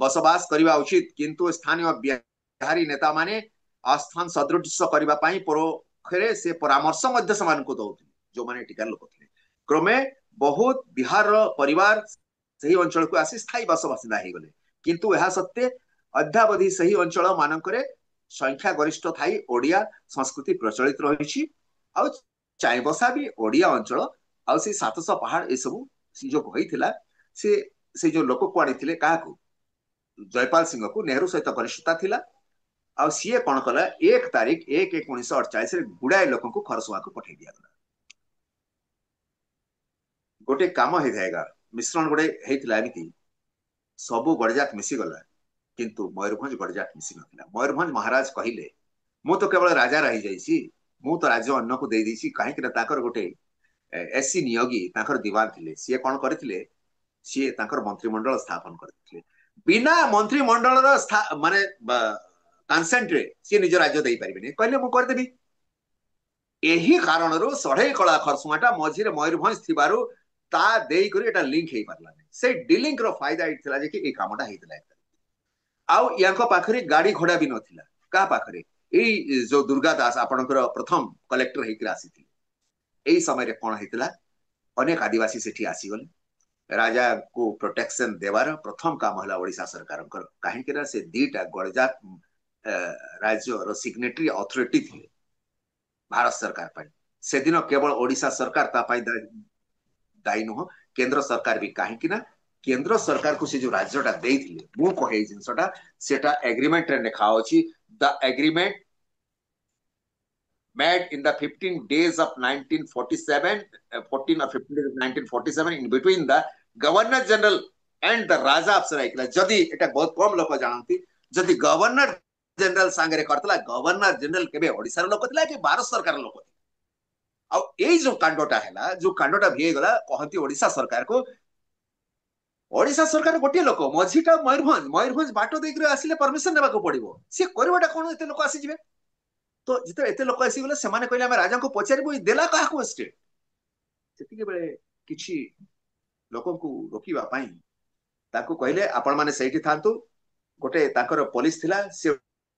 ବସବାସ କରିବା ଉଚିତ, କିନ୍ତୁ ସ୍ଥାନୀୟ ବିହାରୀ ନେତା ମାନେ ଆସ୍ଥାନ ସଦୃଶ କରିବା ପାଇଁ ପରୋକ୍ଷରେ ସେ ପରାମର୍ଶ ମଧ୍ୟ ସେମାନଙ୍କୁ ଦଉଥିଲେ, ଯୋଉମାନେ ଏଠିକାର ଲୋକ ଥିଲେ। କ୍ରମେ ବହୁତ ବିହାରର ପରିବାର ସେହି ଅଞ୍ଚଳକୁ ଆସି ସ୍ଥାୟୀ ବାସବାସିନ୍ଦା ହେଇଗଲେ, କିନ୍ତୁ ଏହା ସତ୍ତ୍ୱେ ଅଦ୍ୟାବଧି ସେହି ଅଞ୍ଚଳ ମାନଙ୍କରେ ସଂଖ୍ୟା ଗରିଷ୍ଠ ଥାଇ ଓଡ଼ିଆ ସଂସ୍କୃତି ପ୍ରଚଳିତ ରହିଛି। ଆଉ ଚାଇବସା ବି ଓଡ଼ିଆ ଅଞ୍ଚଳ, ଆଉ ସେ 700 ପାହାଡ ଏସବୁ ସେ ଯୋଉ କହିଥିଲା, ସେ ଯୋଉ ଲୋକକୁ ଆଣିଥିଲେ କାହାକୁ, ଜୟପାଲ ସିଂହକୁ, ନେହେରୁ ସହିତ ଘନିଷ୍ଠତା ଥିଲା। ଆଉ ସିଏ କଣ କଲା, 1 ତାରିଖ 1/1/1948 ଗୁଡାଏ ଲୋକଙ୍କୁ ଖରସୁଆକୁ ପଠେଇ ଦିଆଗଲା। ଗୋଟେ କାମ ହେଇଥାଏ, ମିଶ୍ରଣ ଗୋଟେ ହେଇଥିଲା, ଏମିତି ସବୁ ଗଡଜାତ ମିଶିଗଲା, କିନ୍ତୁ ମୟୂରଭଞ୍ଜ ଗଡଜାତ ମିଶି ନଥିଲା। ମୟୂରଭଞ୍ଜ ମହାରାଜ କହିଲେ ମୁଁ ତ କେବଳ ରାଜା ରହିଯାଇଛି, ମୁଁ ତ ରାଜ୍ୟ ଅନ୍ୟକୁ ଦେଇଦେଇଛି, କାହିଁକି ନା ତାଙ୍କର ଗୋଟେ ଏସି ନିୟୋଗୀ ତାଙ୍କର ଦିୱାନ ଥିଲେ, ସିଏ କଣ କରିଥିଲେ, ସିଏ ତାଙ୍କର ମନ୍ତ୍ରିମଣ୍ଡଳ ସ୍ଥାପନ କରିଥିଲେ। ବିନା ମନ୍ତ୍ରିମଣ୍ଡଳର ମାନେ କନସେଣ୍ଟରେ ସିଏ ନିଜ ରାଜ୍ୟ ଦେଇପାରିବେନି, କହିଲେ ମୁଁ କରିଦେବି। ଏହି କାରଣରୁ ଷଢ଼େଇ କଳା ଖରସୁଆଟା ମଝିରେ ମୟୂରଭଞ୍ଜ ଥିବାରୁ ତା ଦେଇକରି ଏଟା ଲିଙ୍କ ହେଇପାରିଲାନି। ସେ ଡିଲିଙ୍କର ଫାଇଦା ଏଇଥିଲା ଯେ କି ଏଇ କାମଟା ହେଇଥିଲା। ଆଉ ୟାଙ୍କ ପାଖରେ ଗାଡି ଘୋଡା ବି ନଥିଲା। କାହା ପାଖରେ? ଏଇ ଯୋଉ ଦୁର୍ଗା ଦାସ ଆପଣଙ୍କର ପ୍ରଥମ କଲେକ୍ଟର ହେଇକି ଆସିଥିଲେ, ଏଇ ସମୟରେ କଣ ହେଇଥିଲା, ଅନେକ ଆଦିବାସୀ ସେଠି ଆସିଗଲେ। ରାଜାକୁ ପ୍ରୋଟେକ୍ସନ ଦେବାର ପ୍ରଥମ କାମ ହେଲା ଓଡିଶା ସରକାରଙ୍କର, କାହିଁକି ନା ସେ ଦିଟା ଗଡଜାତ ରାଜ୍ୟର ସିଗ୍ନେଟରୀ ଅଥରିଟି ଥିଲେ ଭାରତ ସରକାର ପାଇଁ। ସେଦିନ କେବଳ ଓଡିଶା ସରକାର ତା ପାଇଁ ଦାୟୀ ନୁହଁ, କେନ୍ଦ୍ର ସରକାର ବି। କାହିଁକି ନା କେନ୍ଦ୍ର ସରକାରକୁ ସେ ଯୋଉ ରାଜ୍ୟଟା ଦେଇଥିଲେ, ମୁଁ କହେ ଏଇ ଜିନିଷଟା, ସେଟା ଏଗ୍ରିମେଣ୍ଟରେ ଲେଖା ଅଛି, ଦ agreement made in the 15 days of 1947, 14 or 15 days of 1947 in between the Governor General and the Raja of Saraikela। जदि एटा बहुत कम लोक जानती, जदि गवर्नर जनरल सांगरे करतला, गवर्नर जनरल केबे ओडिसा रो लोक थिला कि भारत सरकार लोक थिला। आ एई जो कांडटा हैला, जो कांडटा भिए गला, कहंती ओडिसा सरकार को, ओडिसा सरकार गोटे लोक मझीटा मयूरभंज बाटो देकरे आसिले परमिशन नेबाको पड़िबो, से करबाटा कोन एते लोक आसी जिवे। तो जिते एते लोक आसीगले, सेमाने कहले आमे राजा को पचारिबो देला काहाको स्टेट। सेतिके बेले किछि लोकंकु रोकिबा पई ताको कहले आपण माने सेठी थांतु। गोटे ताकर पुलिस थिला, से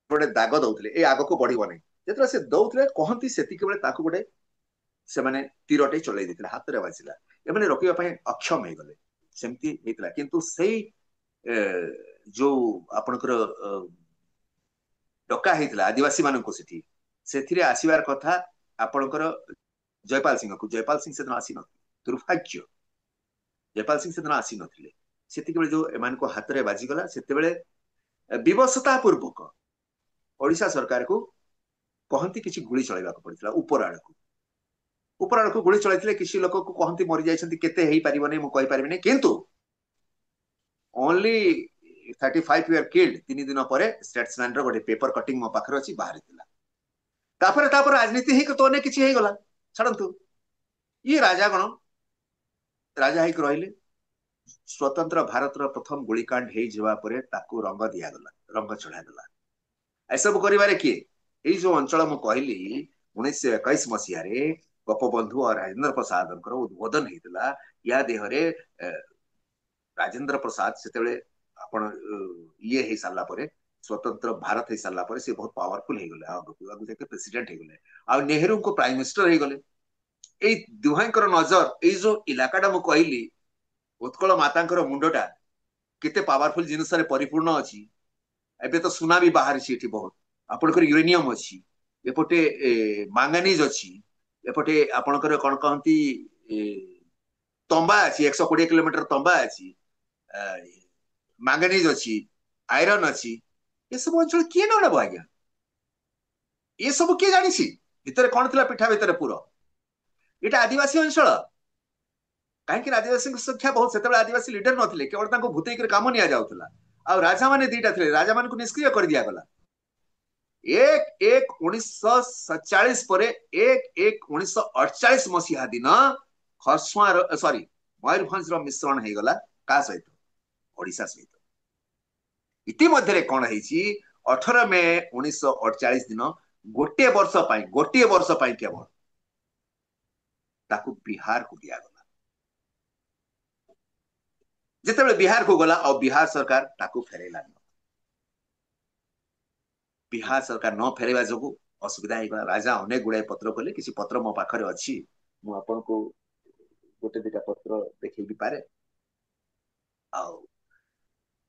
गोटे दाग दउतले, ए आगो को बढ़िबो नै। जेतरा से दउतले कहंती, सेतिके बेले ताको गोटे से माने तीरटे चलै दितले, हातरे बाजिला, एमाने रोकिबा पई अक्षम हे गले। सेमती हेतला, किंतु सेई जो आपनकर डका हेतला आदिवासी माननको सेठी, ସେଥିରେ ଆସିବାର କଥା ଆପଣଙ୍କର ଜୟପାଲ ସିଂହକୁ। ଜୟପାଲ ସିଂହ ସେଦିନ ଆସି ନଥିଲେ, ଦୁର୍ଭାଗ୍ୟ, ଜୟପାଲ ସିଂହ ସେଦିନ ଆସି ନଥିଲେ। ସେତିକିବେଳେ ଯୋଉ ଏମାନଙ୍କ ହାତରେ ବାଜିଗଲା, ସେତେବେଳେ ବିବଶତା ପୂର୍ବକ ଓଡିଶା ସରକାରକୁ କହନ୍ତି କିଛି ଗୁଳି ଚଳେଇବାକୁ ପଡିଥିଲା। ଉପର ଆଡକୁ ଗୁଳି ଚଳାଇଥିଲେ, କିଛି ଲୋକକୁ କହନ୍ତି ମରି ଯାଇଛନ୍ତି, କେତେ ହେଇପାରିବନି ମୁଁ କହିପାରିବିନି, କିନ୍ତୁ ଓନ୍ଲି 35 were killed। 3 ଦିନ ପରେ ଷ୍ଟେଟ୍ସମ୍ୟାନ ର ଗୋଟେ पेपर कटिंग ମୋ ପାଖରେ ଅଛି, ବାହାରିଥିଲା। तापर राजनीति ही तो अनेक किसी गला, छाड़ू। ये राजागण राजा ही रहिले। स्वतंत्र भारत प्रथम गुलिकांड हो रंग दिगला, रंग चढ़ागला। एसबू कर किए जो अंचल मु कहली 1921 मसीह गोपबंधु और राजेंद्र प्रसाद उद्बोधन होता। या देहरे राजेंद्र प्रसाद से आपण ये हो सारा स्वतंत्र भारत हो सारा पर से बहुत पावरफुल हो गले, प्रेसिडेंट हो गले, आ नेहरू को प्राइम मिनिस्टर हो गले। ए दुहांकर नजर ए जो इलाकाटा मु कहली, उत्कल मातांकर मुंडटा केते पावरफुल जिनस रे परिपूर्ण अछि। एबे तो सुना भी बाहर छी, बहुत आपनकर यूरेनियम अछि, एपटे मांगानीज अछि, एपटे आपनकर कोन कहंती तंबा अछि, 120 किलोमीटर तंबा अछि, मांगानीज अछि, आयरन अछि। ये सब अंचल किए न नब आज्ञा, ये सब किए जानी भितर कौन थिला पिठा भितर पूरा एटा आदिवासी अंचल। कहीं आदिवासी संख्या बहुत, से आदिवासी लीडर नथिले, केवल भूतईक काम निया जाउथला। आ राजा माने दीटा थिले, राजा मान को निष्क्रिय कर दिया गला। 1/1/1947 पर 1/1/1948 मसीहा दिन खरसुआ सॉरी मयूरभंज मिश्रण हो गला का सहित, ओडिशा सहित। ଇତିମଧ୍ୟରେ କଣ ହେଇଛି 18 ମେ 1948 ଦିନ ଗୋଟିଏ ବର୍ଷ ପାଇଁ କେବଳ ତାକୁ ବିହାରକୁ ଦିଆଗଲା। ଯେତେବେଳେ ବିହାରକୁ ଗଲା ଆଉ ବିହାର ସରକାର ତାକୁ ଫେରେଇଲାନି। ବିହାର ସରକାର ନ ଫେରାଇବା ଯୋଗୁ ଅସୁବିଧା ହେଇଗଲା। ରାଜା ଅନେକ ଗୁଡାଏ ପତ୍ର କଲେ, କିଛି ପତ୍ର ମୋ ପାଖରେ ଅଛି, ମୁଁ ଆପଣଙ୍କୁ ଗୋଟେ ଦିଟା ପତ୍ର ଦେଖେଇବି ପାରେ। ଆଉ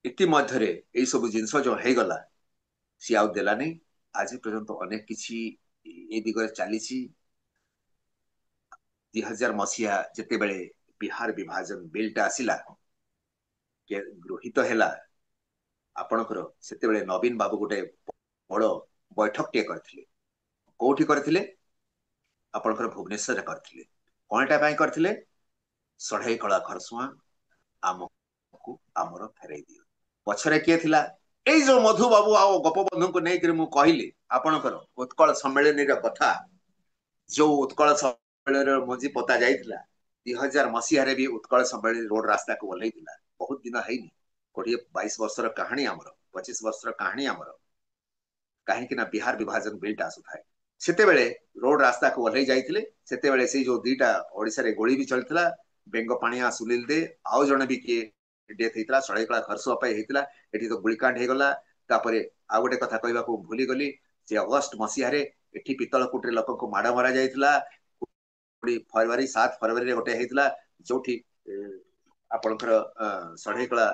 ଇତିମଧ୍ୟରେ ଏଇ ସବୁ ଜିନିଷ ଯୋଉ ହେଇଗଲା ସିଏ ଆଉ ଦେଲାନି। ଆଜି ପର୍ଯ୍ୟନ୍ତ ଅନେକ କିଛି ଏ ଦିଗରେ ଚାଲିଛି। 2000 ମସିହା ଯେତେବେଳେ ବିହାର ବିଭାଜନ ବିଲଟା ଆସିଲା, ଗୃହୀତ ହେଲା ଆପଣଙ୍କର, ସେତେବେଳେ ନବୀନ ବାବୁ ଗୋଟେ ବଡ ବୈଠକଟିଏ କରିଥିଲେ। କୋଉଠି କରିଥିଲେ? ଆପଣଙ୍କର ଭୁବନେଶ୍ୱରରେ କରିଥିଲେ। କଣଟା ପାଇଁ କରିଥିଲେ? ଷଢ଼େଇ କଳା ଖରସୁଆଁ ଆମକୁ ଆମର ଫେରେଇ ଦିଅ। ପଛରେ କିଏ ଥିଲା? ଏଇ ଯୋଉ ମଧୁ ବାବୁ ଆଉ ଗୋପବନ୍ଧୁଙ୍କୁ ନେଇକରି ମୁଁ କହିଲି ଆପଣଙ୍କର ଉତ୍କଳ ସମ୍ମିଳନୀର କଥା, ଯୋଉ ଉତ୍କଳ ସମ୍ମିଳନୀର ମଞ୍ଜି ପୋତା ଯାଇଥିଲା 2000 ମସିହାରେ ବି ଉତ୍କଳ ସମ୍ମିଳନୀ ରୋଡ ରାସ୍ତାକୁ ଓହ୍ଲେଇଥିଲା। ବହୁତ ଦିନ ହେଇନି, 22 ବର୍ଷର କାହାଣୀ ଆମର, 25 ବର୍ଷର କାହାଣୀ ଆମର। କାହିଁକି ନା ବିହାର ବିଭାଜନ ବିଲଟା ଆସୁଥାଏ, ସେତେବେଳେ ରୋଡ ରାସ୍ତାକୁ ଓହ୍ଲେଇ ଯାଇଥିଲେ। ସେତେବେଳେ ସେଇ ଯୋଉ ଦିଟା ଓଡିଶାରେ ଗୋଳି ବି ଚଳିଥିଲା, ବେଙ୍ଗପାଣିଆ ସୁନିଲ ଦେ, ଆଉ ଜଣେ ବି କିଏ ଡେଥ ହେଇଥିଲା, ଷଢ଼େଇକଳା ଖରସୁଆ ପାଇଁ ହେଇଥିଲା। ଏଠି ତ ଗୁଳିକାଣ୍ଡ ହେଇଗଲା। ତାପରେ ଆଉ ଗୋଟେ କଥା କହିବାକୁ ଭୁଲିଗଲି, ସେ ଅଗଷ୍ଟ 7 ମସିହାରେ ଏଠି ପିତଳକୁଟରେ ଲୋକଙ୍କୁ ମାଡ ମରା ଯାଇଥିଲା। ଫେବୃଆରୀ 7 ଫେବୃଆରୀରେ ଗୋଟେ ହେଇଥିଲା, ଯୋଉଠି ଆପଣଙ୍କର ଷଢ଼େଇକଳା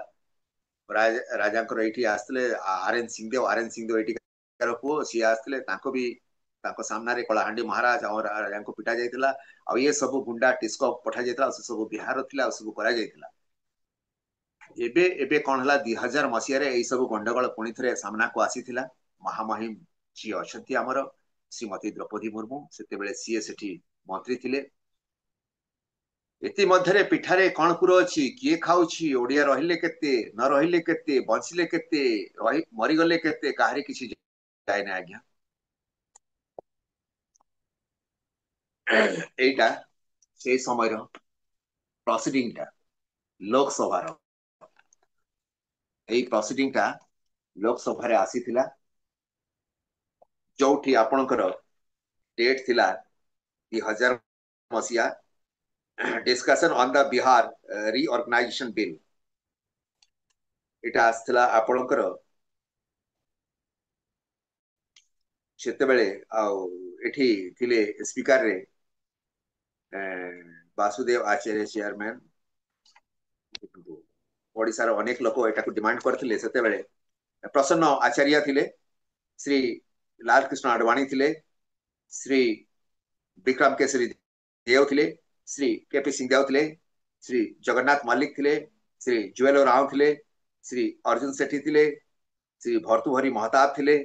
ରାଜାଙ୍କର ଏଇଠି ଆସିଥିଲେ ଆର୍ଏନ୍ ସିଂଦେଓ। ଆର୍ଏନ୍ ସିଂଦେଓ ଏଇଠିକାର ପୁଅ, ସିଏ ଆସିଥିଲେ, ତାଙ୍କୁ ବି ତାଙ୍କ ସାମ୍ନାରେ କଳାହାଣ୍ଡି ମହାରାଜ ଆଉ ରାଜାଙ୍କୁ ପିଟା ଯାଇଥିଲା। ଆଉ ଇଏ ସବୁ ଗୁଣ୍ଡା ଟିସ୍କ ପଠା ଯାଇଥିଲା, ସେ ସବୁ ବିହାର ଥିଲା, ଆଉ ସବୁ କରାଯାଇଥିଲା। ଏବେ ଏବେ କଣ ହେଲା, 2000 ମସିହାରେ ଏଇ ସବୁ ଗଣ୍ଡଗୋଳ ପୁଣି ଥରେ ସାମ୍ନାକୁ ଆସିଥିଲା। ମହାମହିମ ଯିଏ ଅଛନ୍ତି ଆମର ଶ୍ରୀମତୀ ଦ୍ରୌପଦୀ ମୁର୍ମୁ, ସେତେବେଳେ ସିଏ ସେଠି ମନ୍ତ୍ରୀ ଥିଲେ। ଇତିମଧ୍ୟରେ ପିଠାରେ କଣ ପୁର ଅଛି, କିଏ ଖାଉଛି, ଓଡିଆ ରହିଲେ କେତେ, ନ ରହିଲେ କେତେ, ବଞ୍ଚିଲେ କେତେ, ମରିଗଲେ କେତେ, କାହାରି କିଛି ଯାଏନା ଆଜ୍ଞା। এইটা সেই ସମୟର ପ୍ରସିଡିଂଟା ଲୋକସଭାର, ଏଇ ପ୍ରସିଡିଂଟା ଲୋକସଭାରେ ଆସିଥିଲା, ଯୋଉଠି ଆପଣଙ୍କର ଡେଟ୍ ଥିଲା 2000 ମସିହା, discussion on the Bihar reorganisation bill. এটা ଆସିଥିଲା ଆପଣଙ୍କର ସେତେବେଳେ। ଆଉ ଏଠି ଥିଲେ ସ୍ପିକରରେ ବାସୁଦେବ ଆଚାର୍ଯ୍ୟ ଚେୟାରମ୍ୟାନ। ଓଡିଶାର ଅନେକ ଲୋକ ଏଟାକୁ ଡିମାଣ୍ଡ କରିଥିଲେ। ସେତେବେଳେ ପ୍ରସନ୍ନ ଆଚାର୍ଯ୍ୟ ଥିଲେ, ଶ୍ରୀ ଲାଲକୃଷ୍ଣ ଆଡବାଣୀ ଥିଲେ, ଶ୍ରୀ ବିକ୍ରମ କେଶରୀ ଦେଓ ଥିଲେ, ଶ୍ରୀ କେପି ସିଂହଦେଓ ଥିଲେ, ଶ୍ରୀ ଜଗନ୍ନାଥ ମଲ୍ଲିକ ଥିଲେ, ଶ୍ରୀ ଜୁଏଲ ରାଓ ଥିଲେ, ଶ୍ରୀ ଅର୍ଜୁନ ସେଠୀ ଥିଲେ, ଶ୍ରୀ ଭର୍ତ୍ତୃହରି ମହତାବ ଥିଲେ,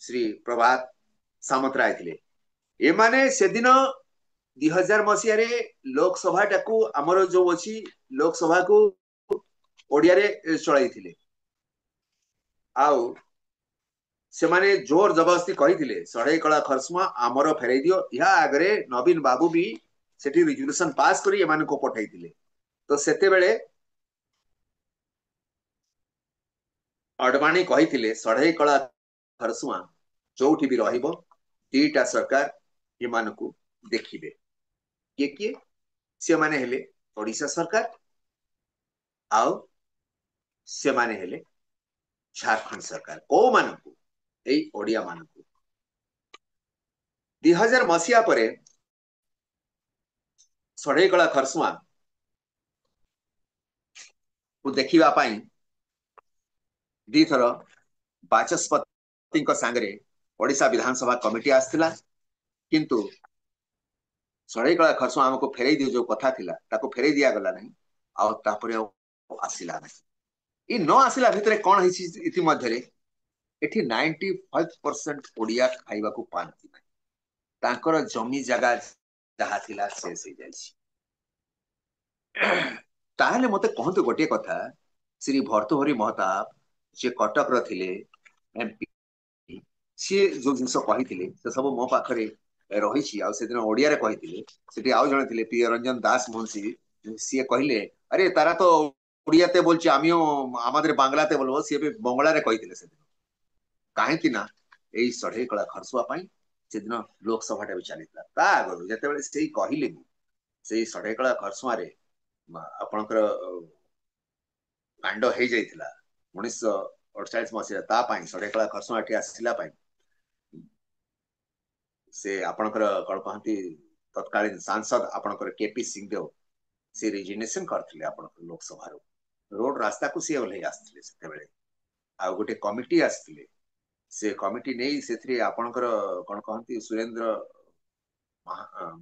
ଶ୍ରୀ ପ୍ରଭାତ ସାମନ୍ତରାୟ ଥିଲେ। ଏମାନେ ସେଦିନ 2000 ମସିହାରେ ଲୋକସଭାଟାକୁ, ଆମର ଯୋଉ ଅଛି ଲୋକସଭାକୁ ଓଡିଆରେ ଚଳାଇଥିଲେ। ଆଉ ସେମାନେ ଜୋର ଜବରଦସ୍ତି କହିଥିଲେ ଷଢ଼େଇ କଳା ଖରସୁଆଁ ଆମର ଫେରେଇ ଦିଅ। ଏହା ଆଗରେ ନବୀନ ବାବୁ ବି ସେଠି ରିଜୁଲେସନ ପାସ୍ କରି ଏମାନଙ୍କୁ ପଠାଇଥିଲେ। ତ ସେତେବେଳେ ଅଡବାଣୀ କହିଥିଲେ ଷଢ଼େଇ କଳା ଖରସୁଆଁ ଯୋଉଠି ବି ରହିବ, ଦିଟା ସରକାର ଏମାନଙ୍କୁ ଦେଖିବେ। କିଏ କିଏ? ସେମାନେ ହେଲେ ଓଡିଶା ସରକାର, ଆଉ ସେମାନେ ହେଲେ ଝାରଖଣ୍ଡ ସରକାର। କୋଉମାନଙ୍କୁ? ଏଇ ଓଡିଆ ମାନଙ୍କୁ। 2000 ମସିହା ପରେ ଷଢ଼େଇ କଳା ଖରସୁଆଁ କୁ ଦେଖିବା ପାଇଁ ଦିଥର ବାଚସ୍ପତିଙ୍କ ସାଙ୍ଗରେ ଓଡିଶା ବିଧାନସଭା କମିଟି ଆସିଥିଲା, କିନ୍ତୁ ଷଢ଼େଇ କଳା ଖରସୁଆଁ ଆମକୁ ଫେରେଇ ଦିଅ ଯୋଉ କଥା ଥିଲା, ତାକୁ ଫେରେଇ ଦିଆଗଲା ନାହିଁ। ଆଉ ତାପରେ ଆଉ ଆସିଲା ନାହିଁ। ଇ ନ ଆସିଲା ଭିତରେ କଣ ହେଇଛି, ଇତିମଧ୍ୟରେ ଏଠି 95% ଓଡିଆ ଖାଇବାକୁ ପାଆନ୍ତି ନାହିଁ। ତାଙ୍କର ଜମି ଜାଗା ଯାହା ଥିଲା ଶେଷ ହେଇଯାଇଛି। ତାହେଲେ ମତେ କହନ୍ତୁ ଗୋଟିଏ କଥା, ଶ୍ରୀ ଭର୍ତ୍ତୃହରି ମହତାବ ଯିଏ କଟକର ଥିଲେ ଏମପି, ସିଏ ଯୋଉ ଜିନିଷ କହିଥିଲେ ସେ ସବୁ ମୋ ପାଖରେ ରହିଛି। ଆଉ ସେଦିନ ଓଡିଆରେ କହିଥିଲେ। ସେଠି ଆଉ ଜଣେ ଥିଲେ ପ୍ରିୟ ରଞ୍ଜନ ଦାସ ମୁନ୍ସି, ସିଏ କହିଲେ ଆରେ ତାରା ତ ওড়িয়াতে বলছি, আমিও আমাদের বাংলাতে বলবো, ସିଏ ବି ବଙ୍ଗଳାରେ କହିଥିଲେ ସେଦିନ। କାହିଁକି ନା ଏଇ ଷଢ଼େଇ କଳା ଖରସୁଆ ପାଇଁ ସେଦିନ ଲୋକସଭାଟା ବି ଚାଲିଥିଲା। ତା ଆଗରୁ ଯେତେବେଳେ ସେଇ କହିଲେ ମୁଁ ସେଇ ଷଢ଼େଇ କଳା ଖରସୁଆରେ ଆପଣଙ୍କର କାଣ୍ଡ ହେଇଯାଇଥିଲା 1948 ତା ପାଇଁ ଷଢ଼େଇ କଳା ଖରସୁଆ ଏଠି ଆସିଲା ପାଇଁ ସେ ଆପଣଙ୍କର କଣ କହନ୍ତି ତତ୍କାଳୀନ ସାଂସଦ ଆପଣଙ୍କର କେପି ସିଂହଦେଓ ସେ ରିଜିଗ୍ନେସନ କରିଥିଲେ ଆପଣଙ୍କର ଲୋକସଭାରୁ। ରୋଡ ରାସ୍ତାକୁ ସିଏ ଓହ୍ଲେଇ ଆସିଥିଲେ ସେତେବେଳେ। ଆଉ ଗୋଟେ କମିଟି ଆସିଥିଲେ, ସେ କମିଟି ନେଇ ସେଥିରେ ଆପଣଙ୍କର କଣ କହନ୍ତି ସୁରେନ୍ଦ୍ର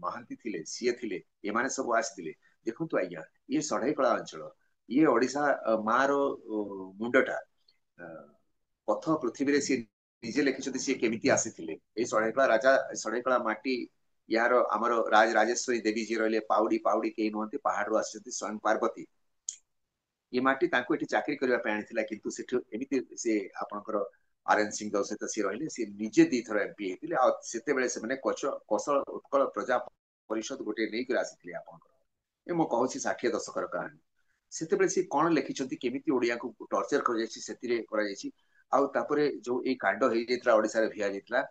ମହାନ୍ତି ଥିଲେ, ସିଏ ଥିଲେ, ଏମାନେ ସବୁ ଆସିଥିଲେ। ଦେଖନ୍ତୁ ଆଜ୍ଞା, ଇଏ ଷଢ଼େଇକଳା ଅଞ୍ଚଳ, ଇଏ ଓଡିଶା ମାର ମୁଣ୍ଡଟା ପଥ ପୃଥିବୀରେ ସିଏ ନିଜେ ଲେଖିଛନ୍ତି ସିଏ କେମିତି ଆସିଥିଲେ। ଏଇ ଷଢ଼େଇକଳା ରାଜା, ଷଢ଼େଇକଳା ମାଟି, ୟାର ଆମର ରାଜେଶ୍ୱରୀ ଦେବୀ ଯିଏ ରହିଲେ, ପାଉଡି ପାଉଡି କେହି ନୁହନ୍ତି, ପାହାଡରୁ ଆସିଛନ୍ତି ସ୍ୱୟଂ ପାର୍ବତୀ। ଏ ମାଟି ତାଙ୍କୁ ଏଠି ଚାକିରି କରିବା ପାଇଁ ଆଣିଥିଲା, କିନ୍ତୁ ସେଠୁ ଏମିତି ସେ ଆପଣଙ୍କର ଆର୍ଏନ ସିଂହଦେଓ ସହିତ ସିଏ ରହିଲେ, ସିଏ ନିଜେ ଦିଥର ଏମପି ହେଇଥିଲେ। ଆଉ ସେତେବେଳେ ସେମାନେ କୌଶଳ ଉତ୍କଳ ପ୍ରଜା ପରିଷଦ ଗୋଟେ ନେଇକରି ଆସିଥିଲେ ଆପଣଙ୍କର। ଏ ମୁଁ କହୁଛି 60 ଦଶକର କାହାଣୀ। ସେତେବେଳେ ସିଏ କଣ ଲେଖିଛନ୍ତି, କେମିତି ଓଡିଆକୁ ଟର୍ଚର କରାଯାଇଛି ସେଥିରେ କରାଯାଇଛି। ଆଉ ତାପରେ ଯୋଉ ଏଇ କାଣ୍ଡ ହେଇଯାଇଥିଲା ଓଡିଶାରେ ଭିଆ ଯାଇଥିଲା,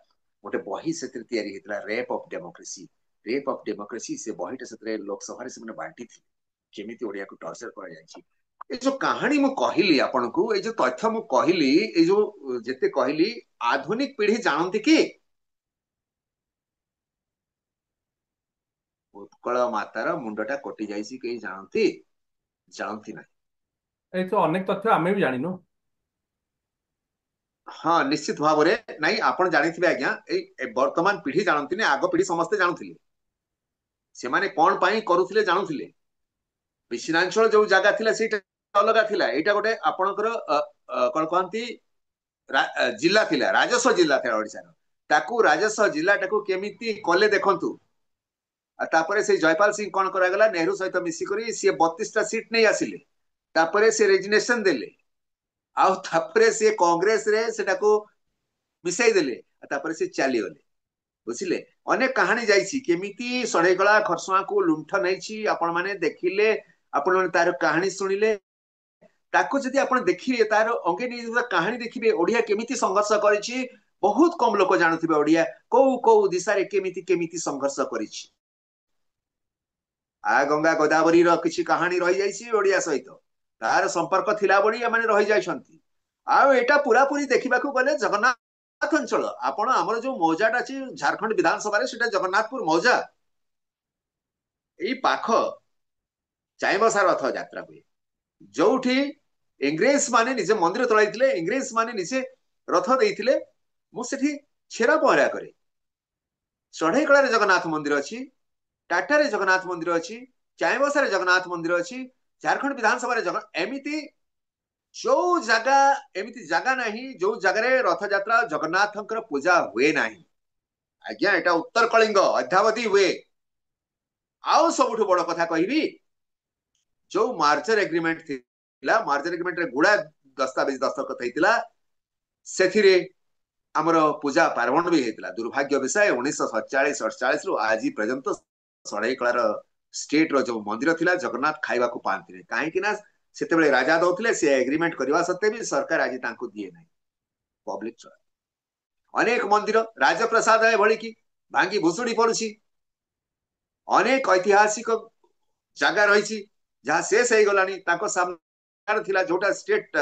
ଗୋଟେ ବହି ସେଥିରେ ତିଆରି ହେଇଥିଲା, rape of democracy. Rape of democracy, ସେ ବହିଟା ସେଥିରେ ଲୋକସଭାରେ ସେମାନେ ବାଣ୍ଟିଥିଲେ, କେମିତି ଓଡିଆକୁ ଟର୍ଚର କରାଯାଇଛି। এই ଯୋଉ କାହାଣୀ ମୁଁ କହିଲି ଆପଣଙ୍କୁ, ଏଇ ଯୋଉ ତଥ୍ୟ ମୁଁ କହିଲି, ଏଇ ଯୋଉ ଯେତେ କହିଲି, ଆଧୁନିକ ପିଢି ଜାଣନ୍ତି କି ଉତ୍କଳ ମାତାର ମୁଣ୍ଡଟା କଟି ଯାଇଛି? କେହି ଜାଣନ୍ତି? ଜାଣନ୍ତି ନାହିଁ। ଏଇ ତ ଅନେକ ତଥ୍ୟ ଆମେ ବି ଜାଣିନୁ। ହଁ ନିଶ୍ଚିତ ଭାବରେ ନାଇଁ, ଆପଣ ଜାଣିଥିବେ ଆଜ୍ଞା, ଏଇ ବର୍ତ୍ତମାନ ପିଢି ଜାଣନ୍ତିନି, ଆଗ ପିଢି ସମସ୍ତେ ଜାଣୁଥିଲେ। ସେମାନେ କଣ ପାଇଁ କରୁଥିଲେ ଜାଣୁଥିଲେ। ବିଶ୍ଵାଞ୍ଚଳ ଯୋଉ ଜାଗା ଥିଲା ସେଇଟା ଅଲଗା ଥିଲା, ଏଇଟା ଗୋଟେ ଆପଣଙ୍କର କଣ କହନ୍ତି ଜିଲ୍ଲା ଥିଲା, ରାଜସ୍ୱ ଜିଲ୍ଲା ଥିଲା ଓଡିଶାର। ତାକୁ ରାଜସ୍ୱ ଜିଲ୍ଲାଟାକୁ କେମିତି କଲେ ଦେଖନ୍ତୁ। ଆଉ ତାପରେ ସେଇ ଜୟପାଲ ସିଂହ କଣ କରାଗଲା, ନେହେରୁ ସହିତ ମିଶିକରି ସିଏ 32ଟା ସିଟ୍ ନେଇ ଆସିଲେ। ତାପରେ ସେ ରେଜିଗ୍ନେସନ ଦେଲେ, ଆଉ ତାପରେ ସେ କଂଗ୍ରେସ ରେ ସେଟାକୁ ମିଶାଇ ଦେଲେ, ତାପରେ ସେ ଚାଲିଗଲେ। ବୁଝିଲେ, ଅନେକ କାହାଣୀ ଯାଇଛି କେମିତି ଷଢ଼େଇକଳା ଖରସୁଆଁକୁ ଲୁଣ୍ଠ ନେଇଛି। ଆପଣ ମାନେ ଦେଖିଲେ, ଆପଣ ମାନେ ତାର କାହାଣୀ ଶୁଣିଲେ, ତାକୁ ଯଦି ଆପଣ ଦେଖିବେ, ତାର ଅଙ୍ଗେ ନିଭା କାହାଣୀ ଦେଖିବେ, ଓଡିଆ କେମିତି ସଂଘର୍ଷ କରିଛି। ବହୁତ କମ ଲୋକ ଜାଣୁଥିବେ ଓଡିଆ କୋଉ କୋଉ ଦିଶାରେ କେମିତି କେମିତି ସଂଘର୍ଷ କରିଛି। ଆ ଗଙ୍ଗା ଗୋଦାବରୀର କିଛି କାହାଣୀ ରହିଯାଇଛି ଓଡିଆ ସହିତ, ତାର ସମ୍ପର୍କ ଥିଲା ଭଳି ଏମାନେ ରହିଯାଇଛନ୍ତି। ଆଉ ଏଇଟା ପୁରାପୁରି ଦେଖିବାକୁ ଗଲେ ଜଗନ୍ନାଥ ଅଞ୍ଚଳ। ଆପଣ ଆମର ଯୋଉ ମୌଜାଟା ଅଛି ଝାରଖଣ୍ଡ ବିଧାନସଭାରେ, ସେଟା ଜଗନ୍ନାଥପୁର ମୌଜା। ଏଇ ପାଖ ଚାଇବସା ରଥ ଯାତ୍ରା ହୁଏ, ଯୋଉଠି ଇଂରେଜ ମାନେ ନିଜେ ମନ୍ଦିର ତୋଳାଇଥିଲେ, ଇଂରେଜ ମାନେ ନିଜେ ରଥ ଦେଇଥିଲେ। ମୁଁ ସେଠି ଛେରା ପହଁରା କରେ। ଷଢ଼େଇକଳାରେ ଜଗନ୍ନାଥ ମନ୍ଦିର ଅଛି, ଟାଟାରେ ଜଗନ୍ନାଥ ମନ୍ଦିର ଅଛି, ଚାଇବସାରେ ଜଗନ୍ନାଥ ମନ୍ଦିର ଅଛି, ଝାରଖଣ୍ଡ ବିଧାନସଭାରେ ଏମିତି ଯୋଉ ଜାଗା, ଏମିତି ଜାଗା ନାହିଁ ଯୋଉ ଜାଗାରେ ରଥଯାତ୍ରା ଜଗନ୍ନାଥଙ୍କର ପୂଜା ହୁଏ ନାହିଁ। ଆଜ୍ଞା, ଏଟା ଉତ୍ତର କଳିଙ୍ଗ ଅଦ୍ୟାବଧି ହୁଏ। ଆଉ ସବୁଠୁ ବଡ କଥା କହିବି, ଯୋଉ ମାର୍ଜର ଏଗ୍ରିମେଣ୍ଟ ଥିଲା, ମାର୍ଜର ଏଗ୍ରିମେଣ୍ଟରେ ଗୁଡା ଦସ୍ତାବେଜ ଦସ୍ତଖତ ହେଇଥିଲା, ସେଥିରେ ଆମର ପୂଜା ପାର୍ବଣ ବି ହେଇଥିଲା। ଦୁର୍ଭାଗ୍ୟ ବିଷୟ, 1947-48 ରୁ ଆଜି ପର୍ଯ୍ୟନ୍ତ ଷଢ଼େଇକଳାର ଷ୍ଟେଟ ର ଯୋଉ ମନ୍ଦିର ଥିଲା, ଜଗନ୍ନାଥ ଖାଇବାକୁ ପାଆନ୍ତିନି। କାହିଁକି ନା ସେତେବେଳେ ରାଜା ଦଉଥିଲେ, ସେ ଏଗ୍ରିମେଣ୍ଟ କରିବା ସତ୍ତ୍ୱେ ବି ସରକାର ଆଜି ତାଙ୍କୁ ଦିଏ ନାହିଁ। ପବ୍ଲିକ ଚଳା ଅନେକ ମନ୍ଦିର ରାଜପ୍ରସାଦ ଭଳି କି ଭାଙ୍ଗି ଭୁଷୁଡି ପଡୁଛି। ଅନେକ ଐତିହାସିକ ଜାଗା ରହିଛି ଯାହା ଶେଷ ହେଇଗଲାଣି। ତାଙ୍କ ସାମ୍ନାରେ ଥିଲା ଯୋଉଟା ଷ୍ଟେଟ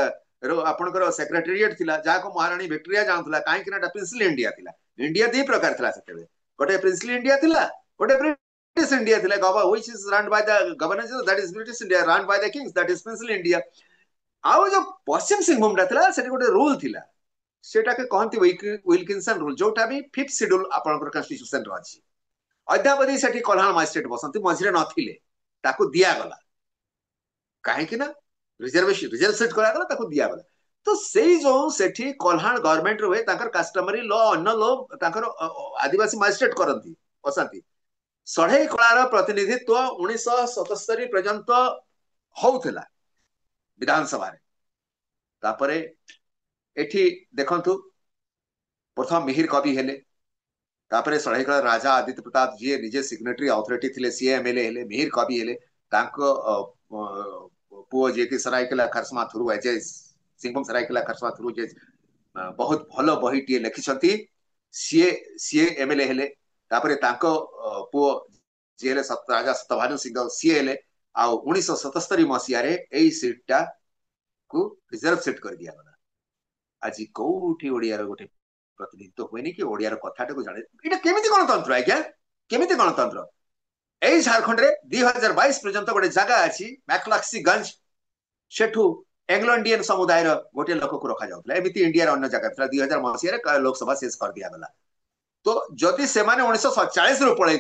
ଆପଣଙ୍କର ସେକ୍ରେଟେରିଏଟ ଥିଲା, ଯାହାକୁ ମହାରାଣୀ ଭିକ୍ଟୋରିଆ ଜାଣୁଥିଲା, କାହିଁକି ନା ପ୍ରିନ୍ସଲି ଇଣ୍ଡିଆ ଥିଲା। ଇଣ୍ଡିଆ ଦି ପ୍ରକାର ଥିଲା ସେତେବେଳେ, ଗୋଟେ ପ୍ରିନ୍ସଲି ଇଣ୍ଡିଆ ଥିଲା, ଗୋଟେ ବ୍ରିଟିଶ ଇଣ୍ଡିଆ ଥିଲା। which is run by the governors, that is British India, run by the kings, that is princely India। ଆଉ ଯୋଉ ପଶ୍ଚିମ ସିଂଭୂମଟା ଥିଲା, ସେଠି ଗୋଟେ ରୁଲ ଥିଲା, ସେଟାকে କହନ୍ତି ୱିଲକିନସନ ରୁଲ, ଯୋଉଟା ବି 5th ଶିଡ୍ୟୁଲ ଆପଣଙ୍କର କନଷ୍ଟିଟ୍ୟୁସନରେ ଅଛି। ଅଦ୍ୟାବଧି ସେଠି କଲ୍ହାଣ ମାଜିଷ୍ଟ୍ରେଟ ବସନ୍ତି, ମଝିରେ ନଥିଲେ, ତାକୁ ଦିଆଗଲା। କାହିଁକି ନା ରିଜର୍ଭ ସିଟ୍ କରାଗଲା, ତାକୁ ଦିଆଗଲା। ତ ସେଇ ଯୋଉ ସେଠି କଲ୍ହାଣ ଗଭର୍ଣ୍ଣମେଣ୍ଟ ରୁହେ, ତାଙ୍କର କାଷ୍ଟମରୀ ଲ, ଅନ୍ୟ ଲ, ତାଙ୍କର ଆଦିବାସୀ ମାଜିଷ୍ଟ୍ରେଟ କରନ୍ତି, ବସାନ୍ତି। ଷଢ଼େଇକଳାର ପ୍ରତିନିଧିତ୍ୱ 1977 ପର୍ଯ୍ୟନ୍ତ ହଉଥିଲା ବିଧାନସଭାରେ। ତାପରେ ଏଠି ଦେଖନ୍ତୁ, ପ୍ରଥମ ମିହିର କବି ହେଲେ, ତାପରେ ଷଢ଼େଇକଳା ରାଜା ଆଦିତ୍ୟ ପ୍ରତାପ ଯିଏ ନିଜେ ସିଗ୍ନେଟରୀ ଅଥରିଟି ଥିଲେ, ସିଏ ଏମଏଲଏ ହେଲେ, ମିହିର କବି ହେଲେ। ତାଙ୍କ पुओ जे कि सरायकेला खरसमा थ्रू अजय सिंहम सरायकेला खरसमा थ्रू जे बहुत भल बहीटे लिखिं सीए सीए एमएलए हेले तापर पुओ जी हेले राजा सत्यभानु सिंह सीए हेले आ 1977 मसीह सीटा को रिजर्व सीट कर दिया गला आज कौटी ओडियार गोटे प्रतिनिधित्व हुए कि ओडियार कथाटा को जाने ये केमिति गणतंत्र आज्ञा केमिति गणतंत्र यही झारखंड रे 2022 पर्यंत गोटे जगह अच्छी मैक्लाक्सीगंज सेठू एंग्लो इंडियन समुदाय गोटे लोक को रखा जाऊला एमती इंडिया अन्य जगह 2000 मसीह लोकसभा शेष कर दिया गला तो जदि से 1947 रु पड़े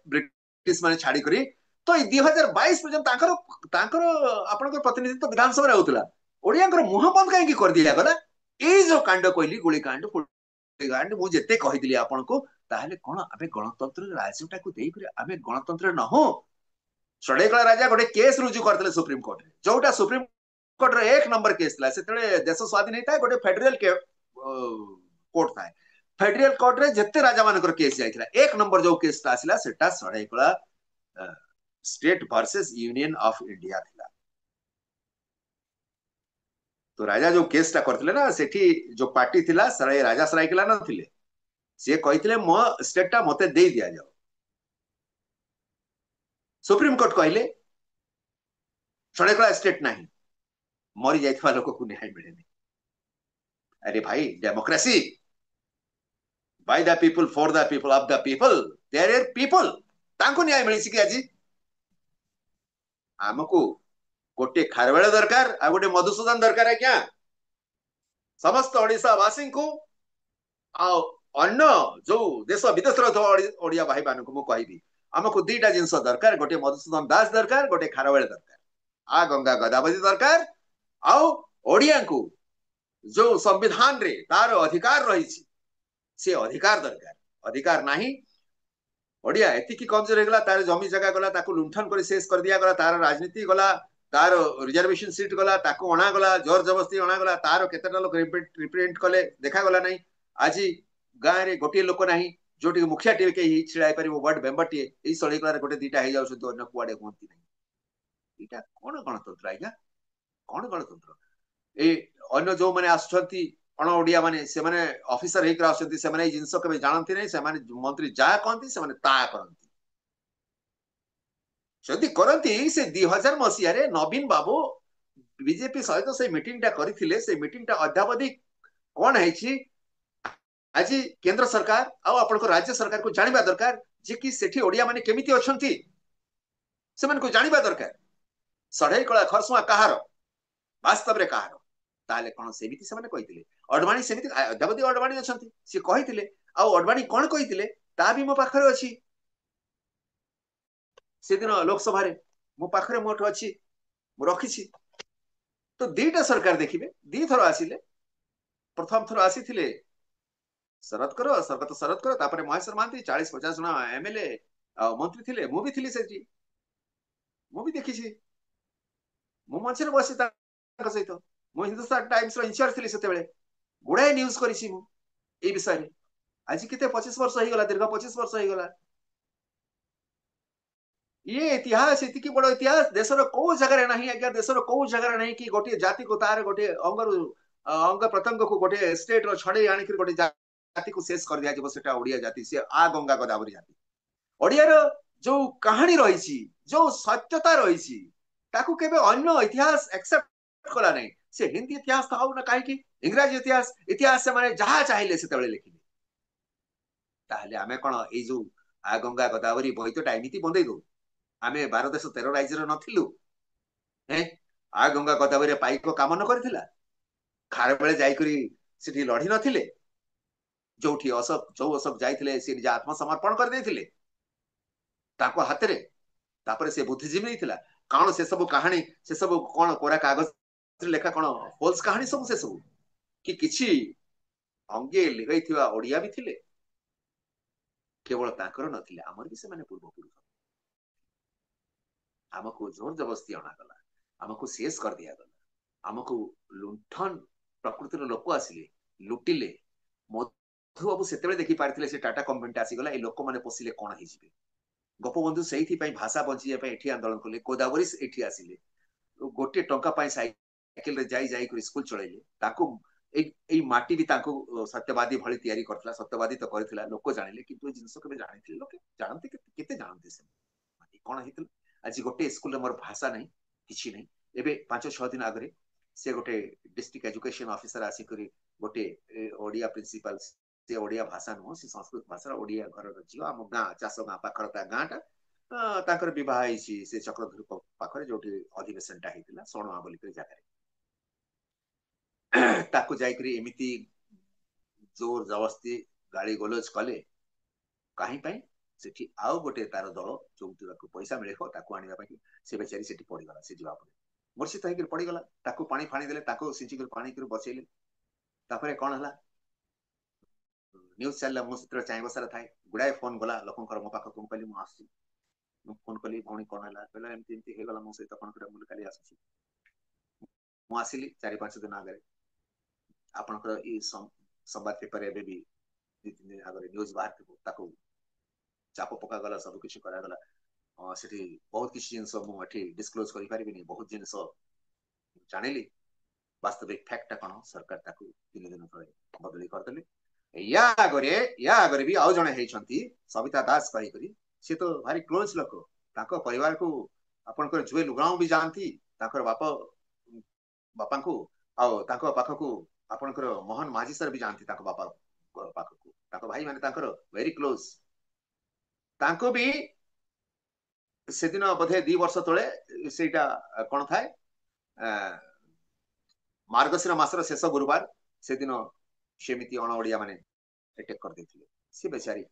ब्रिटिश माने छाड़ी करी तो 2022 पर्यंत आपनकर प्रतिनिधित्व विधानसभा होता ओडिया मुह बंद कहीं कर दिया गला ये जो कांड कहली गुलिकांड कांड मुझे कही आपण को ताहले कौन आमे गणतंत्र राज्यटा को देकर आमे गणतंत्र न हो षडेकला राजा गोटे केस रुजु करते सुप्रीम कोर्ट रे जोटा सुप्रीम कोर्ट रे 1 नंबर केस था से देश स्वाधीन होता है गोटे फेडरल कोर्ट था फेडरल कोर्ट रे जिते राजा मानकर केस जाइथिला 1 नंबर जो केस आसिला सेटा Saraikela state versus union of India थिला तो राजा जो केसटा करथिले ना सेठी जो पार्टी थिला सराय राजा सरायकेला न थिले से कही मो स्टेटा मते दे दिया जाओ सुप्रीम कोर्ट कहले षडेकला स्टेट नहीं मरी जाइथवा लोक को न्याय मिलेनी अरे भाई democracy by the people for the people of the people there are people तांको न्याय मिली कि आज आमको गोटे खारवेल दरकार आ गोटे मधुसूदन दरकार है क्या समस्त ओडिशा वासी को अन्य जो देश विदेश ओडिया भाई मान को कहबी आमको दीटा जिनस दरकार गोटे मधुसूदन दास दरकार गोटे खारवेल दरकार आ गंगा गदावती दरकार आओ ओडिया को जो संविधान रे तार अधिकार रही से अधिकार दरकार अधिकार नहीं ओडिया एतिकी कमजोर हो गला तार जमी जगह गला ताको लुंठन कर शेष कर दिया गला तार राजनीति गला तार रिजर्वेशन सीट गला ताको अणा गला जोर जबरदस्ती अणा गला तार केतेटा लोक रिप्रेजेंट कले देखा गला नहीं आज गाँव रे गोटे लोक नहीं जोटी मुखिया टे कहीं छिड़ा पारिबो वार्ड मेंबर टे एई सळीकला गोटे दीटा हे जाउ अन्य कुआडे होंती नहीं इटा कोन गणतंत्र आज्ञा कोन गणतंत्र ए अन्य जो माने आछंती अण ओडिया माने से माने ऑफिसर हेकर आछंती से माने जिंस केबे जानंती नहीं से माने मंत्री जा कहंती से माने ता करंती जदि करंती से 2000 मसीह रे नवीन बाबू बीजेपी सहित से मीटिंग टा करिथिले से मीटिंग टा अध्यावधि कोन हैछि आज केंद्र सरकार आपण राज्य सरकार को जानिबा दरकार जे कि सेठी ओडिया माने केमिति अछंती से मन को जानिबा दरकार षडेकला खरसुआ कहार वास्तव रे कहार ताले कोन सेमिति से माने कहिथिले अडवाणी सेमिति अद्यावधि अडवाणी अछंती से कहिथिले आ अडवाणी कोन कहिथिले ता भी मो पाखरे अछि से दिन लोकसभा रे मो पाखरे मोठ अछि मो रखिछि तो दीटा सरकार देखिबे दी थरो आसिले प्रथम थरो आसीथिले शरद करो स्वर्गत शरद करो तापरे महेश्वर महांती 40-50 जन एमएलए मंत्री थिले मु भी थिली सेठी मु भी देखिछि मु मंचरे बसी तांका सहित मु हिंदुस्तान टाइम्स रो इंचार्ज थिली सेते बेले गुडाए न्यूज करिछि मु ए विषय रे आज केते 25 वर्ष हो गला दीर्घ 25 वर्ष हो गला ये इतिहास इतिकी बड़ इतिहास देशर को जगह नहीं आज्ञा देशर को जगह नहीं कि गोटे जाति को तार गोटे अंग प्रत्यंग को गोटे स्टेट रो छड़े आनी गोटे जाति को शेष कर दिया जब सेटा ओडिया जाति से आ गंगा गोदावरी जाति ओडिया रो जो कहानी रही जो सत्यता रही ताकू केबे अन्य इतिहास एक्सेप्ट कला नहीं से हिंदी इतिहास था ना काहे कि इंग्रजी इतिहास से माने जहा चाहिले से तळे लिखिले ताहले आमे कोन ए जो आ गंगा गोदावरी बहितोटा एमिति बंदै दो आमे 12 देश 13 राज्य रो नथिलु हैं आ गंगा गोदावरी पाइको काम न करथिला खार बेले जाई करी सिटी लढी नथिले जोठी अशोक जाइथिले से निज आत्मसमर्पण कर देथिले ताको हातरे तापर से बुद्धिजीवी नैथिला काण से सब कहानी से सब कोन कोरा कागज लेखा कोन फॉल्स कहानी सब से सब कि किछि अंगे लिगैथिवा ओडिया भी थिले केवल ताकर नथिले हमर भी से माने पूर्व पुरुष हमको जोर जबरदस्ती अणा गला हमको शेष कर दिया गला हमको लुंठन प्रकृतिर लोक आसिले लुटिले मधु बाबू सेतेबे देखि पारथिले से टाटा कंपनी आसी गला ए लोक माने पोसिले कोन हि जिवे गोपबंधु सेही भाषा बंची एठी आंदोलन कले गोदावरी एठी आसिले गोटे टंका पाई साइकेल रे जाई जाई कर स्कूल चलेइले ताको एई माटी भी ताको सत्यवादी भली तैयारी करथला सत्यवादी तो करथिला लोक जानिले किंतु जिंस केबे जानिथिले लोक जानते केते जानते से माटी कोन हितल आज गोटे स्कूल रे मोर भाषा नहीं किछि नहीं एबे 5-6 दिन आगरे से गोटे डिस्ट्रिक्ट एजुकेशन ऑफिसर आसी करी गोटे ओडिया प्रिंसिपल से ओडिया भाषा नुह से संस्कृत भाषा ओडिया घर झील आम गाँ चाष गाँ पाखर गाँटा ताଙ୍କର ବିବାହ ହେଇଛି ସେ ଚକ୍ରଧର ପାଖରେ ଯୋଉଠି ଅଧିବେଶନଟା ହେଇଥିଲା ସଣୁଆ ବୋଲିକରି ଜାଗାରେ ତାକୁ ଯାଇକରି ଏମିତି ଜୋର ଜବରଦସ୍ତି ଗାଳି ଗୋଲଜ କଲେ କାହିଁ ପାଇଁ ସେଠି ଆଉ ଗୋଟେ ତାର ଦଳ ଯୋଉଥିବାକୁ ପଇସା ମିଳିବ ତାକୁ ଆଣିବା ପାଇଁ ସେ ବେଚାରୀ ସେଠି ପଡିଗଲା ସେ ଯିବା ପରେ ମୂର୍ଛିତ ହେଇକରି ପଡିଗଲା ତାକୁ ପାଣି ଫାଣି ଦେଲେ ତାକୁ ସିଞ୍ଚିକରି ପାଣି କରି ବସେଇଲେ ତାପରେ କଣ ହେଲା ନ୍ୟୁଜ ଚାଲିଲା ମୁଁ ସେତେବେଳେ ଚାହିଁ ବସାରେ ଥାଏ ଗୁଡାଏ ଫୋନ ଗଲା ଲୋକଙ୍କର ମୋ ପାଖକୁ ମୁଁ କହିଲି ମୁଁ ଆସୁଛି ମୁଁ ଫୋନ କଲି ଭଉଣୀ କଣ ହେଲା କହିଲା ଏମିତି ଏମିତି ହେଇଗଲା ମୋ ସହିତ କଣ କରିବା ମୁଁ କାଲି ଆସୁଛି ମୁଁ ଆସିଲି 4-5 ଦିନ ଆଗରେ ଆପଣଙ୍କର ଏଇ ସମ୍ବାଦ ପେପର ଏବେ ବି 2-3 ଦିନ ଆଗରେ ନ୍ୟୁଜ ବାହାରିଥିବ ତାକୁ ଚାପ ପକାଗଲା ସବୁ କିଛି କରାଗଲା ସେଠି ବହୁତ କିଛି ଜିନିଷ ମୁଁ ଏଠି ଡିସକ୍ଲୋଜ କରିପାରିବିନି ବହୁତ ଜିନିଷ ଜାଣିଲି ବାସ୍ତବିକ ଫ୍ୟାକ୍ଟଟା କଣ ସରକାର ତାକୁ 3 ଦିନ ତଳେ ବଦଳି କରିଦେଲେ ୟା ଆଗରେ ବି ଆଉ ଜଣେ ହେଇଛନ୍ତି ସବିତା ଦାସ କହିକରି ସେ ତ ଭାରି କ୍ଲୋଜ ଲୋକ ତାଙ୍କ ପରିବାରକୁ ଆପଣଙ୍କର ଜୁଏଲ ଉଗାଁ ବି ଯାଆନ୍ତି ତାଙ୍କର ବାପାଙ୍କୁ ଆଉ ତାଙ୍କ ପାଖକୁ ଆପଣଙ୍କର ମୋହନ ମାଝୀ ସାର୍ ବି ଯାଆନ୍ତି ତାଙ୍କ ବାପା ପାଖକୁ ତାଙ୍କ ଭାଇ ମାନେ ତାଙ୍କର ଭେରି କ୍ଲୋଜ ତାଙ୍କୁ ବି ସେଦିନ ବୋଧେ 2 ବର୍ଷ ତଳେ ସେଇଟା କଣ ଥାଏ ମାର୍ଗଶିର ମାସର ଶେଷ ଗୁରୁବାର ସେଦିନ ସେମିତି ଅଣ ଓଡିଆ ମାନେ ଆଟାକ୍ କରିଦେଇଥିଲେ ସେ ବେଚାରୀ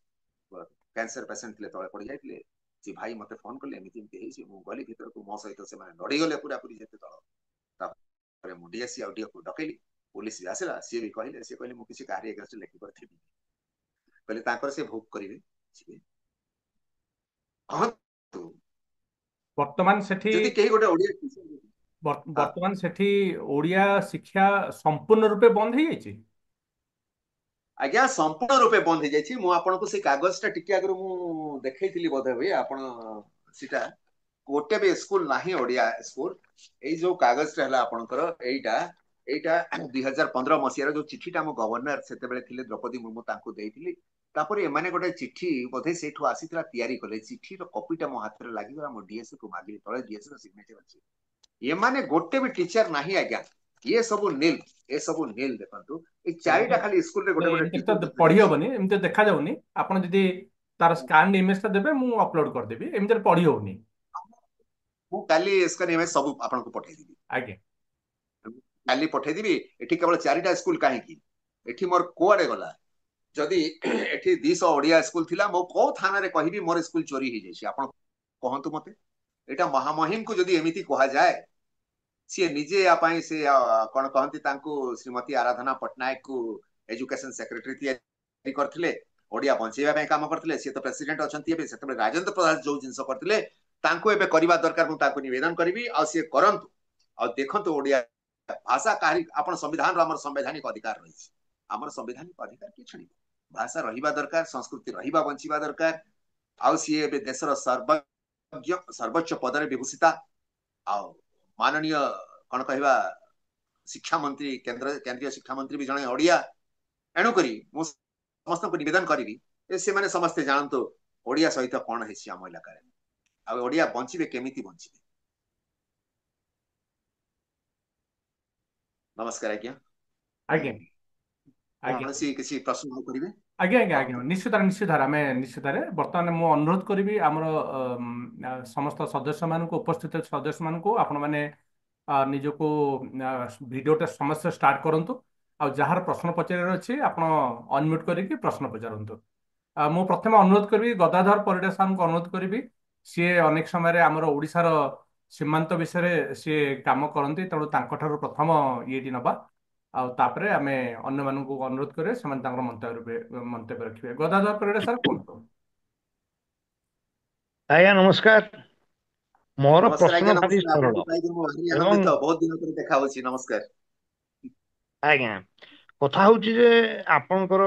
କ୍ୟାନ୍ସର ପେସେଣ୍ଟ ଥିଲେ ତଳେ ପଡି ଯାଇଥିଲେ ସେ ଭାଇ ମତେ ଫୋନ କଲେ ଏମିତି ଏମିତି ହେଇଛି ମୁଁ ଗଲି ଭିତରକୁ ମୋ ସହିତ ସେମାନେ ଲଢିଗଲେ ପୁରାପୁରି ଯେତେ ଦଳ ତାପରେ ମୁଁ ଡିଏସି ଆଉ ଡିଓକୁ ଡକେଇଲି पुलिस भी आसला सी भी कहले सी कहले मु किसी कार्य एगेंस्ट लेखि करथिबि कहले ताकर से भोग करिवे कहतु ବର୍ତ୍ତମାନ ସେଠି ଯଦି କେହି ଗୋଟେ ओडिया हाँ ବର୍ତ୍ତମାନ ସେଠି ଓଡିଆ ଶିକ୍ଷା ସମ୍ପୂର୍ଣ୍ଣ ରୂପେ ବନ୍ଦ ହେଇଯାଇଛି। आज्ञा संपूर्ण रूपे बंद हो जाइए मु आपनको से कागज टा टिके आगु मु देखैथिली बोधे भाई आपण सीटा गोटे भी स्कूल नाही ओडिया स्कूल एई जो कागज टा हला आपणकर एईटा एईटा 2015 मसियार जो चिठीटा मो गवर्नर सेते बेले थिले द्रौपदी मुर्मू तांको देइथिली तापर एमाने गोटे चिठी बोधे सेठु आसीथिला तयारी कले चिठी रो कॉपीटा मो हाथ रे लागि गला मो डीएस को मागिली तळे डीएस रो सिग्नेचर अछि एमाने गोटे भी टीचर नाही आज्ञा ये सब नील ए सब नील देखंतु ए चारिटा खाली स्कूल रे गोटे गोटे ଏମିତି टीचर ତ देखा ପଢି जाउछि ହବନି ଏମିତି ଦେଖା ଯାଉନି ଆପଣ ଯଦି ତାର ସ୍କାନ ଇମେଜ ଟା ଦେବେ ମୁଁ ଅପଲୋଡ କରିଦେବି ଏମିତିରେ ପଢି ହଉନି। ମୁଁ କାଲି ସ୍କାନ ଇମେଜ ସବୁ ଆପଣଙ୍କୁ ପଠେଇଦେବି ଆଜ୍ଞା କାଲି ପଠେଇଦେବି ଏଠି କେବଳ 4ଟା ସ୍କୁଲ କାହିଁକି ଏଠି ମୋର କୁଆଡେ गला जदि एठी 200 ओडिया स्कूल थिला मो को थाना रे कहिबी मोर स्कूल चोरी हो जाइछि आपण कहंतु मते एटा महामहिम को जदि एमिति कहा जाए सी निजे या पाई से कोन कहंती तांको श्रीमती आराधना पटनायक को एजुकेशन सेक्रेटरी तयारी करथिले ओडिया बंचेबा ପାଇଁ काम करथिले सी तो प्रेसिडेंट अछंती एबे सेतबे राजेंद्र प्रसाद जो जिंस करथिले तांको एबे करबा दरकार मु तांको निवेदन करबी आ सी करंतु आ देखंतु ओडिया भाषा काही आपण संविधान हमर संवैधानिक अधिकार रही हमर संवैधानिक अधिकार कि छणी भाषा रहिबा दरकार संस्कृति रहिबा बंचिबा दरकार आ सी एबे देशर सर्वज्ञ सर्वोच्च पदरे विभूषिता आ माननीय कौन कहवा शिक्षा मंत्री केंद्रीय शिक्षा मंत्री भी जड़े ओडिया एणुकरी मु समस्त को निवेदन करी से माने समस्ते जानतु ओडिया सहित कौन है आम इलाका आ ओडिया बंचिबे केमिति बंचिबे नमस्कार आज्ञा ଆଜ୍ଞା ଆଜ୍ଞା कौन सी किसी प्रश्न करेंगे ଆଜ୍ଞା ଆଜ୍ଞା ଆଜ୍ଞା कहतु ନିଶ୍ଚିତରେ ଆମେ ନିଶ୍ଚିତରେ ବର୍ତ୍ତମାନ ମୁଁ ଅନୁରୋଧ କରିବି ଆମର ସମସ୍ତ ସଦସ୍ୟମାନଙ୍କୁ ଉପସ୍ଥିତ ସଦସ୍ୟମାନଙ୍କୁ ଆପଣମାନେ ନିଜକୁ ଭିଡ଼ିଓଟା ସମସ୍ତେ ଷ୍ଟାର୍ଟ କରନ୍ତୁ ଆଉ ଯାହାର ପ୍ରଶ୍ନ ପଚାରିବାର ଅଛି ଆପଣ ଅନମ୍ୟୁଟ୍ କରିକି ପ୍ରଶ୍ନ ପଚାରନ୍ତୁ। ମୁଁ ପ୍ରଥମେ ଅନୁରୋଧ କରିବି ଗଦାଧର ପରିଡ଼ା ସାର୍ଙ୍କୁ ଅନୁରୋଧ କରିବି ସିଏ ଅନେକ ସମୟରେ ଆମର ଓଡ଼ିଶାର ସୀମାନ୍ତ ବିଷୟରେ ସିଏ କାମ କରନ୍ତି ତେଣୁ ତାଙ୍କଠାରୁ ପ୍ରଥମ ଇଏଟି ନେବା ଆଉ ତାପରେ ଆମେ ଅନ୍ୟମାନଙ୍କୁ ଅନୁରୋଧ କରିବେ ସେମାନେ ତାଙ୍କର ମନ୍ତବ୍ୟ ରଖିବେ। ଗଦାଧର ପରିଡ଼ା ସାର୍ କୁହନ୍ତୁ। ଆଜ୍ଞା ନମସ୍କାର। ମୋର नमस्कार ପ୍ରଶ୍ନ आज्ञा ଭାରି नमस्कार ସରଳ आपको पाई मु भारी ଏବଂ आनंदित बहुत दिन पर देखा होछि नमस्कार ଆଜ୍ଞା କଥା ହଉଛି ଯେ ଆପଣଙ୍କର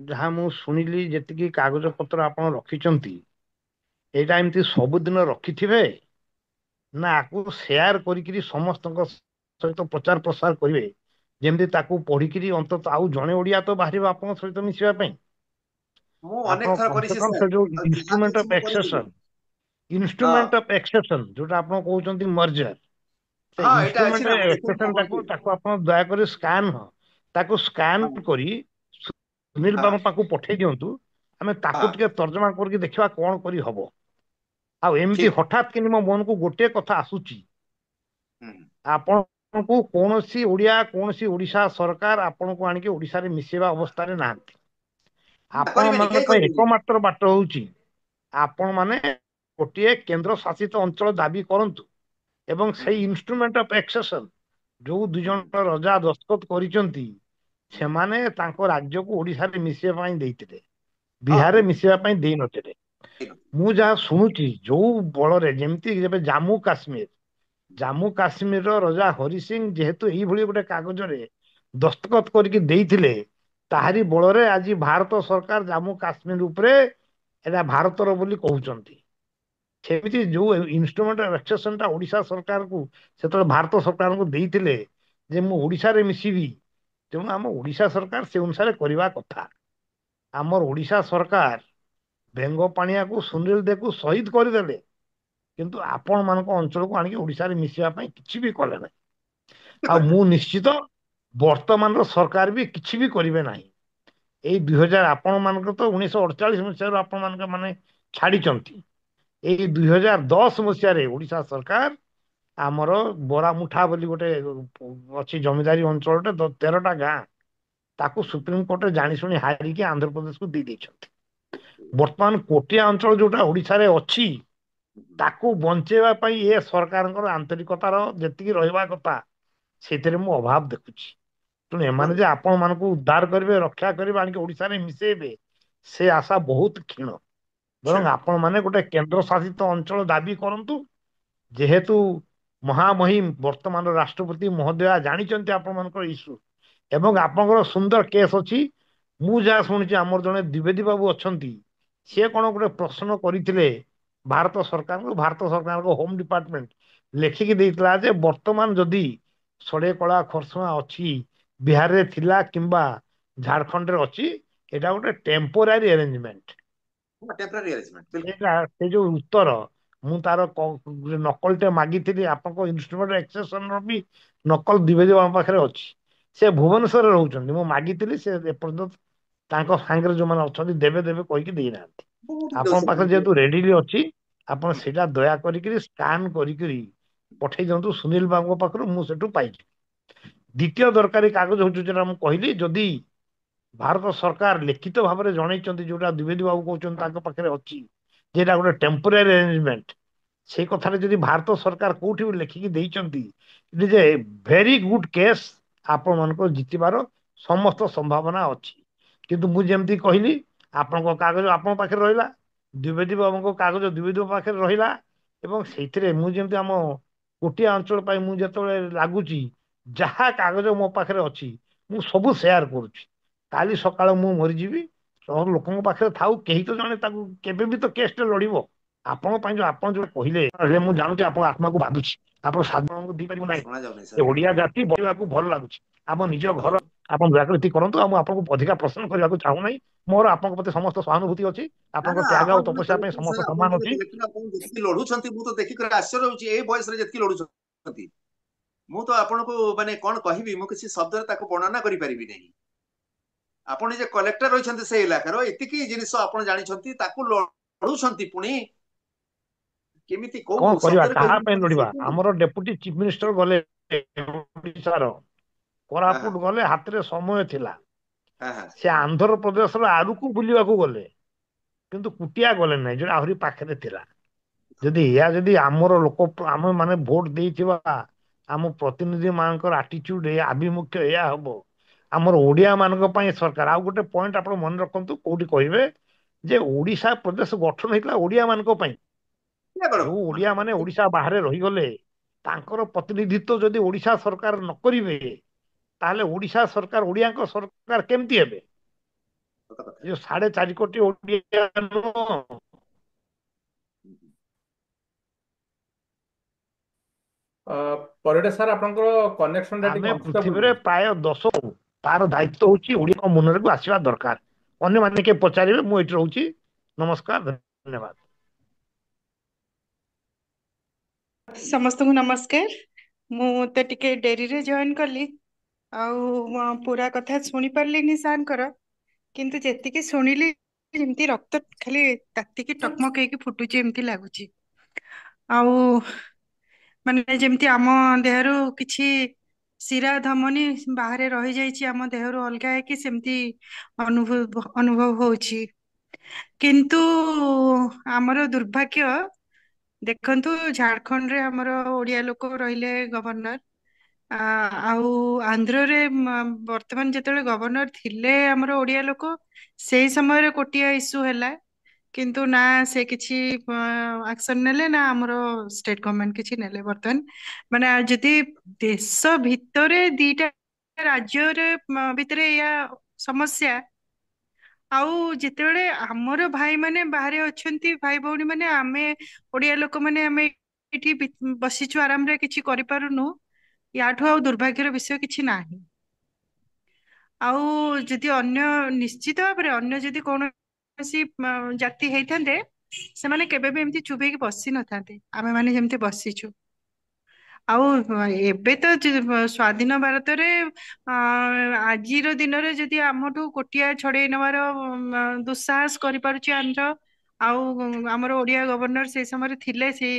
ଯାହା ମୁଁ ଶୁଣିଲି ଯେତିକି କାଗଜ ପତ୍ର ଆପଣ ରଖିଛନ୍ତି ଏଇଟା ଏମିତି ସବୁଦିନ ରଖିଥିବେ ନା ଆକୁ ସେୟାର କରିକିରି ସମସ୍ତଙ୍କ ସହିତ ପ୍ରଚାର ପ୍ରସାର କରିବେ, ଯେମିତି ତାକୁ ପଢିକିରି ଅନ୍ତତଃ ଆଉ ଜଣେ ଓଡିଆ ତ ବାହାରିବ ଆପଣଙ୍କ ସହିତ ମିଶିବା ପାଇଁ। ମୁଁ ଅନେକ ଆପଣ ଥର କମ ସେ କରିଛି କମ ସାର୍, ସେ ଯୋଉ ଆଉ ଯାହା ଇନଷ୍ଟ୍ରୁମେଣ୍ଟ କିଛି ଅଫ ମୁଁ କରିଥିଲି। ଏକ୍ସେସନ, ହଁ ଯୋଉଟା ଆପଣ କହୁଛନ୍ତି ମର୍ଜର, ସେ ହଁ ଏଇଟା ଅଛି ଇନଷ୍ଟ୍ରୁମେଣ୍ଟ ନା, ମୁଁ ଦେଖେଇବି ଏକ୍ସେସନ ଟାକୁ ଆପଣଙ୍କୁ। ତାକୁ ଆପଣ ଦୟାକରି ତାକୁ ସ୍କାନ ହଁ କରି ସୁନୀଲ ହଁ ବାବୁ ପାଖକୁ ପଠେଇ ଦିଅନ୍ତୁ। ଆମେ ତାକୁ ହଁ ଟିକେ ତର୍ଜମା କରିକି ଦେଖିବା କଣ କରି ହବ। ଆଉ ଏମିତି ଠିକ। ହଠାତ୍ କିନି ମୋ ମନକୁ ଗୋଟିଏ କଥା ଆସୁଛି, ହୁଁ ଆପଣଙ୍କୁ କୌଣସି ଓଡିଶା ସରକାର ଆପଣଙ୍କୁ ଆଣିକି ଓଡିଶାରେ ମିଶେଇବା ଅବସ୍ଥାରେ ନାହାନ୍ତି। ନା ଆପଣ କରିବେନି, ମାନଙ୍କ କେହି ପାଇଁ କରିବେନି। ଏକମାତ୍ର ବାଟ ହଉଛି ଆପଣ ମାନେ ଗୋଟିଏ କେନ୍ଦ୍ର ଶାସିତ ଅଞ୍ଚଳ ଦାବି କରନ୍ତୁ, ଏବଂ ହୁଁ ସେଇ ଇନଷ୍ଟ୍ରୁମେଣ୍ଟ ଅଫ ଏକ୍ସେସନ ଯୋଉ ଦୁଇ ହୁଁ ଜଣ ରଜା ଦସ୍ତଖତ କରିଛନ୍ତି, ହୁଁ ସେମାନେ ତାଙ୍କ ରାଜ୍ୟକୁ ଓଡିଶାରେ ମିଶିବା ପାଇଁ ଦେଇଥିଲେ, ହଁ ବିହାରରେ ମିଶିବା ପାଇଁ ଦେଇନଥିଲେ। ଠିକ। ମୁଁ ଯାହା ଶୁଣୁଛି ଯୋଉ ବଳରେ, ଯେମିତି ଏବେ ଜାମ୍ମୁ କାଶ୍ମୀରର ରଜା ହରି ସିଂ ଯେହେତୁ ଏଇଭଳି ଗୋଟେ କାଗଜରେ ଦସ୍ତଖତ କରିକି ଦେଇଥିଲେ, ତାହାରି ବଳରେ ଆଜି ଭାରତ ସରକାର ଜାମ୍ମୁ କାଶ୍ମୀର ଉପରେ ଏଟା ଭାରତର ବୋଲି କହୁଛନ୍ତି। ସେମିତି ଯୋଉ ଇନଷ୍ଟ୍ରୁମେଣ୍ଟ ଏକ୍ସେସନ ଟା ଓଡିଶା ସରକାରକୁ ସେତେବେଳେ ଭାରତ ସରକାରଙ୍କୁ ଦେଇଥିଲେ ଯେ ମୁଁ ଓଡିଶାରେ ମିଶିବି, ତେଣୁ ଆମ ଓଡିଶା ସରକାର ସେ ଅନୁସାରେ କରିବା କଥା। ଆମର ଓଡିଶା ସରକାର ବେଙ୍ଗ ପାଣିଆକୁ ସୁନୀଲ ଦେକୁ ଶହୀଦ କରିଦେଲେ, କିନ୍ତୁ ଆପଣ ମାନଙ୍କ ଅଞ୍ଚଳକୁ ଆଣିକି ଓଡିଶାରେ ମିଶିବା ପାଇଁ କିଛି ବି କଲେ ନାହିଁ। ଆଉ କଥା। ମୁଁ ନିଶ୍ଚିତ ବର୍ତ୍ତମାନର ସରକାର ବି କିଛି ବି କରିବେ ନାହିଁ। ଏଇ 2000 ଆପଣ ମାନଙ୍କର ତ 1948 ଆପଣ ମାନଙ୍କ ମାନେ ଛାଡିଛନ୍ତି। ଏଇ 2010 ଓଡିଶା ସରକାର ଆମର ବରାମୁଠା ବୋଲି ଗୋଟେ ଅଛି ଜମିଦାରି ଅଞ୍ଚଳଟେ, 13ଟା ଗାଁ, ତାକୁ ସୁପ୍ରିମକୋର୍ଟରେ ଜାଣି ଶୁଣି ହାରିକି ଆନ୍ଧ୍ରପ୍ରଦେଶକୁ ଦେଇ ଦେଇଛନ୍ତି। ବର୍ତ୍ତମାନ କୋଟିଆ ଅଞ୍ଚଳ ଯୋଉଟା ଓଡିଶାରେ ଅଛି, ତାକୁ ବଞ୍ଚେଇବା ପାଇଁ ଏ ସରକାରଙ୍କର ଆନ୍ତରିକତାର ଯେତିକି ରହିବା କଥା, ସେଥିରେ ମୁଁ ଅଭାବ ଦେଖୁଛି। ତେଣୁ ଏମାନେ ଯେ ଆପଣ ମାନଙ୍କୁ ଉଦ୍ଧାର କରିବେ, ରକ୍ଷା କରିବେ, ଆଣିକି ଓଡିଶାରେ ମିଶେଇବେ, ସେ ଆଶା ବହୁତ କ୍ଷୀଣ। ବରଂ କ୍ଷୀଣ। ଆପଣ ମାନେ ଗୋଟେ କେନ୍ଦ୍ର ଶାସିତ ଅଞ୍ଚଳ ଦାବି କରନ୍ତୁ। ଯେହେତୁ ମହାମହିମ ବର୍ତ୍ତମାନର ରାଷ୍ଟ୍ରପତି ମହୋଦୟା ଜାଣିଛନ୍ତି ଆପଣ ମାନଙ୍କର ଇସ୍ୟୁ, ଏବଂ ଆପଣଙ୍କର ସୁନ୍ଦର କେସ୍ ଅଛି। ମୁଁ ଯାହା ଶୁଣିଛି ଆମର ଜଣେ ଦ୍ୱିବେଦୀ ବାବୁ ଅଛନ୍ତି, ସିଏ କଣ ଗୋଟେ ପ୍ରଶ୍ନ କରିଥିଲେ ଭାରତ ସରକାରଙ୍କୁ, ଭାରତ ସରକାରଙ୍କ ହୋମ ଡିପାର୍ଟମେଣ୍ଟ ଲେଖିକି ଦେଇଥିଲା ଯେ ବର୍ତ୍ତମାନ ଯଦି ସଡେ କଳା ଖରସୁଆଁ ଅଛି, ବିହାରରେ ଥିଲା କିମ୍ବା ଝାଡଖଣ୍ଡରେ ଅଛି, ଏଇଟା ଗୋଟେ ଟେମ୍ପୋରାରୀ ଆରେଞ୍ଜମେଣ୍ଟ। ଟେମ୍ପରାରୀ ଆରେଞ୍ଜମେଣ୍ଟ, ବିଲକୁଲ। ସେ ଯୋଉ ଉତ୍ତର ମୁଁ ତାର ନକଲଟେ ମାଗିଥିଲି, ଆପଣଙ୍କ ଇନଷ୍ଟ୍ରୁମେଣ୍ଟ ଏକ୍ସେସନ ର ବି ନକଲ ଦ୍ୱିବେଦୀ ବାବୁ ପାଖରେ ଅଛି। ସେ ଭୁବନେଶ୍ୱରରେ ରହୁଛନ୍ତି, ମୁଁ ମାଗିଥିଲି, ସେ ଏପର୍ଯ୍ୟନ୍ତ ତାଙ୍କ ସାଙ୍ଗରେ ଯୋଉମାନେ ଅଛନ୍ତି ଦେବେ ଦେବେ କହିକି ଦେଇନାହାନ୍ତି। ମୁଁ ଟିକେ ଦଉଛି ଆପଣଙ୍କ ସାର୍ ପାଖରେ ତାଙ୍କୁ। ଯେହେତୁ ରେଡିଲି ଅଛି, ଆପଣ ସେଇଟା ଦୟା କରିକିରି ସ୍କାନ କରିକିରି ପଠେଇ ଦିଅନ୍ତୁ ସୁନୀଲ ବାବୁଙ୍କ ପାଖରୁ, ମୁଁ ସେଠୁ ପାଇଛି। ଦ୍ୱିତୀୟ ଦରକାରୀ କାଗଜ ହଉଛି ଯୋଉଟା ମୁଁ କହିଲି, ଯଦି ଭାରତ ସରକାର ଲିଖିତ ଭାବରେ ଜଣେଇଛନ୍ତି, ଯୋଉଟା ଦ୍ୱିବେଦୀ ବାବୁ କହୁଛନ୍ତି ତାଙ୍କ ପାଖରେ ଅଛି, ଯେଟା ଗୋଟେ ଟେମ୍ପୋରାରୀ ଆରେଞ୍ଜମେଣ୍ଟ, ସେଇ କଥାରେ ଯଦି ଭାରତ ସରକାର କୋଉଠି ଲେଖିକି ଦେଇଛନ୍ତି, ଇଟ୍ is a very good case, ଆପଣ ମାନଙ୍କର ଜିତିବାର ସମସ୍ତ ସମ୍ଭାବନା ଅଛି। କିନ୍ତୁ ମୁଁ ଯେମିତି କହିଲି, ଆପଣଙ୍କ କାଗଜ ଆପଣଙ୍କ ପାଖରେ ରହିଲା, ଦ୍ୱିବେଦୀ ବାବୁଙ୍କ କାଗଜ ଦ୍ୱିବେଦୀ ବାବୁ ପାଖରେ ରହିଲା, ଏବଂ ସେଇଥିରେ ମୁଁ ଯେମିତି ଆମ କୋଟିଆ ଅଞ୍ଚଳ ପାଇଁ ମୁଁ ଯେତେବେଳେ ଲାଗୁଛି, ଯାହା କାଗଜ ମୋ ପାଖରେ ଅଛି ମୁଁ ସବୁ ସେୟାର କରୁଛି। କାଲି ସକାଳ ମୁଁ ମରିଯିବି, ସବୁ ଲୋକଙ୍କ ପାଖରେ ଥାଉ, କେହି ତ ଜଣେ ତାକୁ କେବେ ବି ତ କେସ୍ ଟେ ଲଢିବ। ଆପଣଙ୍କ ପାଇଁ ଯୋଉ ଆପଣ ଯୋଉ କହିଲେ, ମୁଁ ଜାଣୁଛି ଆପଣଙ୍କ ଆତ୍ମାକୁ ବାଧୁଛି, ଆପଣ ସାଧାରଣଙ୍କୁ ଦେଇପାରିବ ନାହିଁ। ଶୁଣା ଯାଉନି ଏ ସାର୍। ଓଡିଆ ଜାତି ବଢିବାକୁ ଭଲ ଲାଗୁଛି, ଆମ ନିଜ ଭଲ ଘର, ଲାଗୁନି। ଆପଣ ଦୟାକରି କରନ୍ତୁ। ଆଉ ମୁଁ ଆପଣଙ୍କୁ ଅଧିକା ପ୍ରଶ୍ନ କରିବାକୁ ଚାହୁଁନାହିଁ। ମୋର ଆପଣଙ୍କ ପ୍ରତି ସମସ୍ତ ସହାନୁଭୂତି ଅଛି, ନା ଆପଣଙ୍କ ନା ତ୍ୟାଗ ଆଉ ଆପଣ ଯୋଉ ତପସ୍ୟା ପାଇଁ କହୁଛନ୍ତି ସମସ୍ତ ସାର୍, ଆପଣ ସମ୍ମାନ ଯୋଉ ଅଛି। କଲେକ୍ଟର ଆପଣ ଯେତିକି ଲଢୁଛନ୍ତି, ମୁଁ ତ ଦେଖିକରି ଆଶ୍ଚର୍ୟ ହଉଛି, ଏଇ ବୟସରେ ଯେତିକି ଲଢୁଛନ୍ତି। ମୁଁ ତ ଆପଣଙ୍କୁ ମାନେ କଣ କହିବି, ମୁଁ କିଛି ଶବ୍ଦରେ ତାକୁ ବର୍ଣ୍ଣନା କରିପାରିବି ନାହିଁ। ଆପଣ ଯେ କଲେକ୍ଟର ରହିଛନ୍ତି ସେଇ ଇଲାକାର, ଏତିକି ଜିନିଷ ଆପଣ ଜାଣିଛନ୍ତି, ତାକୁ ଲଢୁଛନ୍ତି ପୁଣି, କେମିତି କୋଉ କଣ କରିବା, ଶବ୍ଦରେ କାହା କହିବି ପାଇଁ ମତେ ଲଢିବା? ଶିଖନ୍ତୁ। ଆମର ଡେପୁଟି ଚିଫ ମିନିଷ୍ଟର ଗଲେ ଓଡିଶାର, ହଁ ହଁ କୋରାପୁଟ ଗଲେ, ହାତରେ ସମୟ ଥିଲା। ହଁ ହଁ ସେ ଆନ୍ଧ୍ରପ୍ରଦେଶର ଆରୁକୁ ବୁଲିବାକୁ ଗଲେ, କିନ୍ତୁ କୁଟିଆ ଗଲେ ନାହିଁ, ଯୋଉଟା ଆହୁରି ପାଖରେ ଥିଲା। ଯଦି ଆମର ଲୋକ, ଆମେ ମାନେ ଭୋଟ ଦେଇଥିବା ଆମ ପ୍ରତିନିଧି ମାନଙ୍କର ଆଟିଚ୍ୟୁଡ, ଆଭିମୁଖ୍ୟ ଏଇଆ ହବ, ଆମର ଓଡିଆ ମାନଙ୍କ ପାଇଁ ସରକାର। ଆଉ ଗୋଟେ ପଏଣ୍ଟ ଆପଣ ମନେ ରଖନ୍ତୁ, କୋଉଠି କହିବେ ଯେ ଓଡିଶା ପ୍ରଦେଶ ଗଠନ ହେଇଥିଲା ଓଡିଆ ମାନଙ୍କ ପାଇଁ। କିଏ କଣ? ଯୋଉ ଓଡିଆ ମାନେ ଓଡିଶା ବାହାରେ ରହିଗଲେ, ତାଙ୍କର ପ୍ରତିନିଧିତ୍ୱ ଯଦି ଓଡିଶା ସରକାର ନ କରିବେ, ତାହେଲେ ଓଡିଶା ସରକାର ଓଡିଆଙ୍କ ସରକାର କେମିତି ହେବେ? ସତ କଥା। ଯୋଉ 4.5 କୋଟି ଓଡିଆ ନୁହଁ, ପରିଡ଼ା ସାର୍ ଆପଣଙ୍କର କନେକ୍ସନ ଟା ଟିକେ ଆମେ ଅନଷ୍ଟେବଲ ପୃଥିବୀରେ ରହୁଛି। ପ୍ରାୟ 10, ତାର ଦାୟିତ୍ୱ ହଉଛି ଓଡ଼ିଆଙ୍କ ମନକୁ ଆସିବା ଦରକାର। ଅନ୍ୟମାନେ କିଏ ପଚାରିବେ, ମୁଁ ଏଇଠି ରହୁଛି। ନମସ୍କାର, ଧନ୍ୟବାଦ। ସମସ୍ତଙ୍କୁ ନମସ୍କାର। ମୁଁ ତ ଟିକେ ଡେରିରେ ଜଏନ୍ କଲି, ଆଉ ପୁରା କଥା ଶୁଣି ପାରିଲିନି ସାର୍ଙ୍କର, କିନ୍ତୁ ଯେତିକି ଶୁଣିଲି ଯେମିତି ରକ୍ତ ଖାଲି ତାତିକି ଟକମକ ହେଇକି ଫୁଟୁଛି ଏମିତି ଲାଗୁଛି। ଆଉ ମାନେ ଯେମିତି ଆମ ଦେହରୁ କିଛି ଶିରା ଧମନୀ ବାହାରେ ରହିଯାଇଛି, ଆମ ଦେହରୁ ଅଲଗା ହେଇକି ସେମିତି ଅନୁଭବ ହଉଛି। କିନ୍ତୁ ଆମର ଦୁର୍ଭାଗ୍ୟ, ଦେଖନ୍ତୁ ଝାଡଖଣ୍ଡରେ ଆମର ଓଡିଆ ଲୋକ ରହିଲେ ଗଭର୍ଣ୍ଣର, ଆଉ ଆନ୍ଧ୍ରରେ ବର୍ତ୍ତମାନ ଯେତେବେଳେ ଗଭର୍ଣ୍ଣର ଥିଲେ ଆମର ଓଡିଆ ଲୋକ, ସେଇ ସମୟରେ କୋଟିଆ ଇସ୍ୟୁ ହେଲା, କିନ୍ତୁ ନା ସେ କିଛି ଆକ୍ସନ ନେଲେ, ନା ଆମର ଷ୍ଟେଟ ଗଭର୍ଣମେଣ୍ଟ କିଛି ନେଲେ। ବର୍ତ୍ତମାନ ମାନେ ଯଦି ଦେଶ ଭିତରେ ଦିଟା ରାଜ୍ୟରେ ଭିତରେ ଏଇଆ ସମସ୍ୟା, ଆଉ ଯେତେବେଳେ ଆମର ଭାଇମାନେ ବାହାରେ ଅଛନ୍ତି, ଭାଇ ଭଉଣୀ ମାନେ, ଆମେ ଓଡିଆ ଲୋକମାନେ ଆମେ ଏଇଠି ବସିଛୁ ଆରାମରେ, କିଛି କରିପାରୁନୁ, ୟାଠୁ ଆଉ ଦୁର୍ଭାଗ୍ୟର ବିଷୟ କିଛି ନାହିଁ। ଆଉ ଯଦି ଅନ୍ୟ, ନିଶ୍ଚିତ ଭାବରେ ଅନ୍ୟ ଯଦି କୌଣସି ଜାତି ହେଇଥାନ୍ତେ, ସେମାନେ କେବେ ବି ଏମିତି ଚୁପ୍ ହେଇକି ବସି ନଥାନ୍ତେ, ଆମେ ମାନେ ଯେମିତି ବସିଛୁ। ଆଉ ଏବେ ତ ସ୍ଵାଧୀନ ଭାରତରେ ଆଜିର ଦିନରେ ଯଦି ଆମଠୁ କୋଟିଆ ଛଡେଇ ନେବାର ଦୁଃସାହସ କରିପାରୁଛି ଆନ୍ଧ୍ର, ଆଉ ଆମର ଓଡିଆ ଗଭର୍ଣ୍ଣର ସେଇ ସମୟରେ ଥିଲେ ସେଇ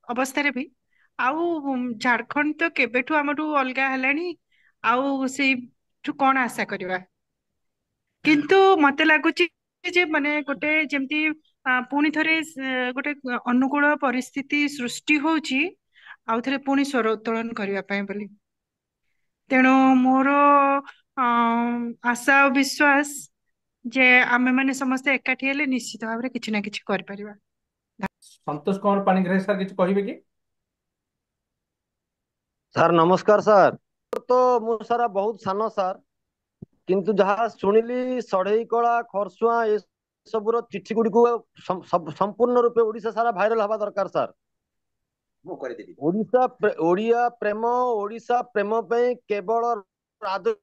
ଅବସ୍ଥାରେ ବି, ଆଉ ଝାଡଖଣ୍ଡ ତ କେବେଠୁ ଆମଠୁ ଅଲଗା ହେଲାଣି, ଆଉ ସେଇଠୁ କଣ ଆଶା କରିବା? କିନ୍ତୁ ମତେ ଲାଗୁଛି ଯେ ମାନେ ଗୋଟେ ଯେମିତି ପୁଣି ଥରେ ଗୋଟେ ଅନୁକୂଳ ପରିସ୍ଥିତି ସୃଷ୍ଟି ହଉଛି ଆଉ ଥରେ ପୁଣି ସ୍ୱର ଉତ୍ତୋଳନ କରିବା ପାଇଁ ବୋଲି। ତେଣୁ ମୋର ଆଶା ଆଉ ବିଶ୍ୱାସ ଯେ ଆମେମାନେ ସମସ୍ତେ ଏକାଠି ହେଲେ ନିଶ୍ଚିତ ଭାବରେ କିଛି ନା କିଛି କରିପାରିବା। ସନ୍ତୋଷ କୁମାର ପାଣିଗ୍ରାହୀ ସାର୍ କିଛି କହିବେ କି? ସାର୍ ନମସ୍କାର ସାର୍। ତ ମୁଁ ସାରା ବହୁତ ସାନ ସାର୍, କିନ୍ତୁ ଯାହା ଶୁଣିଲି ଷଢ଼େଇ କଳା, ଖରସୁଆଁ ଏ ସବୁର ଚିଠି ଗୁଡିକୁ ସମ୍ପୂର୍ଣ୍ଣ ରୂପେ ଓଡିଶା ସାରା ଭାଇରାଲ ହବା ଦରକାର ସାର୍। ମୁଁ କରିଦେବି। ଓଡିଆ ପ୍ରେମ, ଓଡିଶା ପ୍ରେମ ପାଇଁ କେବଳ ରାଜନୀତି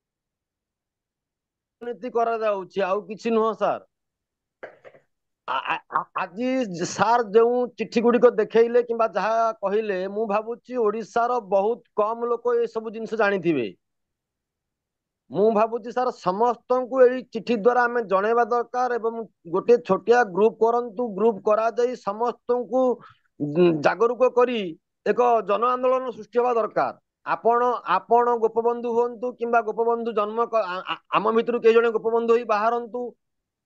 କରାଯାଉଛି, ଆଉ କିଛି ନୁହଁ ସାର୍। ଆଜି ସାର୍ ଯେଉଁ ଚିଠି ଗୁଡିକ ଦେଖେଇଲେ କିମ୍ବା ଯାହା କହିଲେ, ମୁଁ ଭାବୁଛି ଓଡିଶାର ବହୁତ କମ ଲୋକ ଏ ସବୁ ଜିନିଷ ଜାଣିଥିବେ। ମୁଁ ଭାବୁଛି ସାର୍ ସମସ୍ତଙ୍କୁ ଏଇ ଚିଠି ଦ୍ଵାରା ଆମେ ଜଣେଇବା ଦରକାର, ଏବଂ ଗୋଟେ ଛୋଟିଆ ଗ୍ରୁପ କରନ୍ତୁ, ଗ୍ରୁପ କରାଯାଇ ସମସ୍ତଙ୍କୁ ଜାଗରୁକ କରି ଏକ ଜନ ଆନ୍ଦୋଳନ ସୃଷ୍ଟି ହେବା ଦରକାର। ଆପଣ ଗୋପବନ୍ଧୁ ହୁଅନ୍ତୁ, କିମ୍ବା ଗୋପବନ୍ଧୁ ଜନ୍ମ ଆମ ଭିତରୁ କେହି ଜଣେ ଗୋପବନ୍ଧୁ ହେଇ ବାହାରନ୍ତୁ,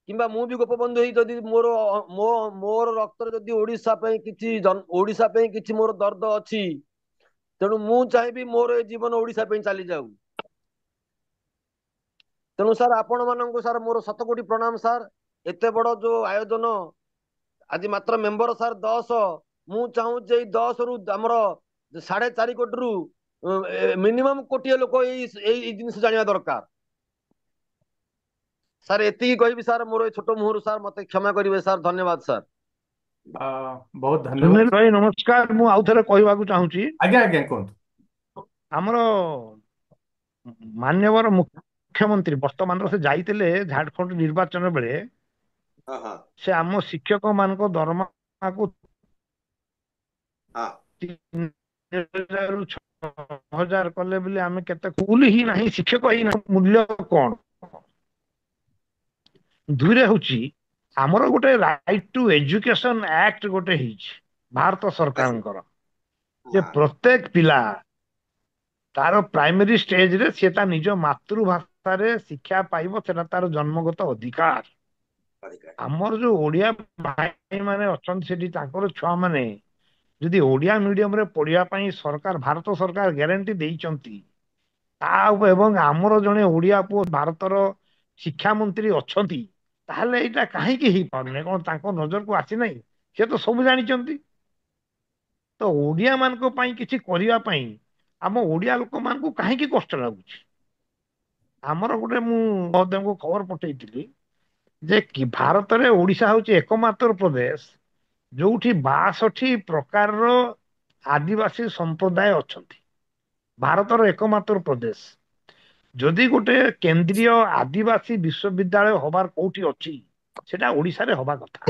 କିମ୍ବା ମୁଁ ବି ଗୋପବନ୍ଧୁ ହେଇ ଯଦି ମୋର ରକ୍ତରେ ଯଦି ଓଡିଶା ପାଇଁ କିଛି ମୋର ଦର୍ଦ ଅଛି, ତେଣୁ ମୁଁ ଚାହିଁବି ମୋର ଏ ଜୀବନ ଓଡିଶା ପାଇଁ ଚାଲିଯାଉ। ତେଣୁ ସାର୍ ଆପଣ ମାନଙ୍କୁ ସାର୍ ମୋର 7 କୋଟି ପ୍ରଣାମ ସାର୍। ଏତେ ବଡ ଯୋଉ ଆୟୋଜନ, ଆଜି ମାତ୍ର ମେମ୍ବର ସାର୍ 10, ମୁଁ ଚାହୁଁଛି ଏଇ 10 ରୁ ଆମର 4.5 କୋଟିରୁ ମିନିମମ୍ କୋଟିଏ ଲୋକ ଏଇ ଜିନିଷ ଜାଣିବା ଦରକାର। ସାର୍ ଏତିକି କହିବି ସାର୍, ମୋର ଏ ଛୋଟ ମୁହଁରୁ ସାର୍ ମତେ କ୍ଷମା କରିବେ ସାର୍। ଧନ୍ୟବାଦ ସାର୍। ବହୁତ ଧନ୍ୟବାଦ। ସୁନୀଲ ଭାଇ ନମସ୍କାର, ମୁଁ ଆଉ ଥରେ କହିବାକୁ ଚାହୁଁଛି, ଆଜ୍ଞା ଆଜ୍ଞା କୁହନ୍ତୁ। ଆମର ମାନ୍ୟବର ମୁଖ୍ୟମନ୍ତ୍ରୀ ବର୍ତ୍ତମାନର ସେ ଯାଇଥିଲେ ଝାଡଖଣ୍ଡ ନିର୍ବାଚନ ବେଳେ, ହଁ ହଁ ସେ ଆମ ଶିକ୍ଷକ ମାନଙ୍କ ଦରମାକୁ ହଁ 3,000 କଲେ ବୋଲି ଆମେ କେତେ କୁଲ ହିଁ ନାହିଁ, ଶିକ୍ଷକ ହିଁ ନାହିଁ, ମୂଲ୍ୟ କଣ? ଦୁଇରେ ହଉଛି ଆମର ଗୋଟେ ରାଇଟ ଟୁ ଏଜୁକେସନ ଆକ୍ଟ ଗୋଟେ ହେଇଛି ଭାରତ ଆଜ୍ଞା ସରକାରଙ୍କର, ଯେ ହଁ ପ୍ରତ୍ୟେକ ପିଲା ତାର ପ୍ରାଇମେରୀ ଷ୍ଟେଜରେ ସେ ତା ନିଜ ମାତୃଭାଷାରେ ଶିକ୍ଷା ପାଇବ, ସେଟା ତାର ଜନ୍ମଗତ ଅଧିକାର। ଅଧିକାର। ଆମର ଯୋଉ ଓଡିଆ ଭାଇ ମାନେ ଅଛନ୍ତି ସେଠି, ତାଙ୍କର ଛୁଆ ମାନେ ଯଦି ଓଡିଆ ମିଡିୟମରେ ପଢିବା ପାଇଁ ଭାରତ ସରକାର ଗ୍ୟାରେଣ୍ଟି ଦେଇଛନ୍ତି, ଏବଂ ଆମର ଜଣେ ଓଡିଆ ପୁଅ ଭାରତର ଶିକ୍ଷା ମନ୍ତ୍ରୀ ଅଛନ୍ତି, ତାହେଲେ ଏଇଟା କାହିଁକି ହେଇପାରୁନି? କଣ ତାଙ୍କ ନଜରକୁ ଆସିନାହିଁ? ସେ ତ ସବୁ ଜାଣିଛନ୍ତି। ତ ଓଡିଆ ମାନଙ୍କ ପାଇଁ କିଛି କରିବା ପାଇଁ ଆମ ଓଡିଆ ଲୋକମାନଙ୍କୁ କାହିଁକି କଷ୍ଟ ଲାଗୁଛି? ଆମର ଗୋଟେ, ମୁଁ ମହୋଦୟଙ୍କୁ ଖବର ପଠେଇଥିଲି ଯେ ଭାରତରେ ଓଡିଶା ହଉଛି ଏକମାତ୍ର ପ୍ରଦେଶ ଯୋଉଠି 62 ପ୍ରକାରର ଆଦିବାସୀ ସମ୍ପ୍ରଦାୟ ଅଛନ୍ତି। ଭାରତର ଏକମାତ୍ର ପ୍ରଦେଶ। ଯଦି ଗୋଟେ କେନ୍ଦ୍ରୀୟ ଆଦିବାସୀ ବିଶ୍ୱବିଦ୍ୟାଳୟ ହବାର କୋଉଠି ଅଛି, ସେଟା ଓଡିଶାରେ ହବା କଥା।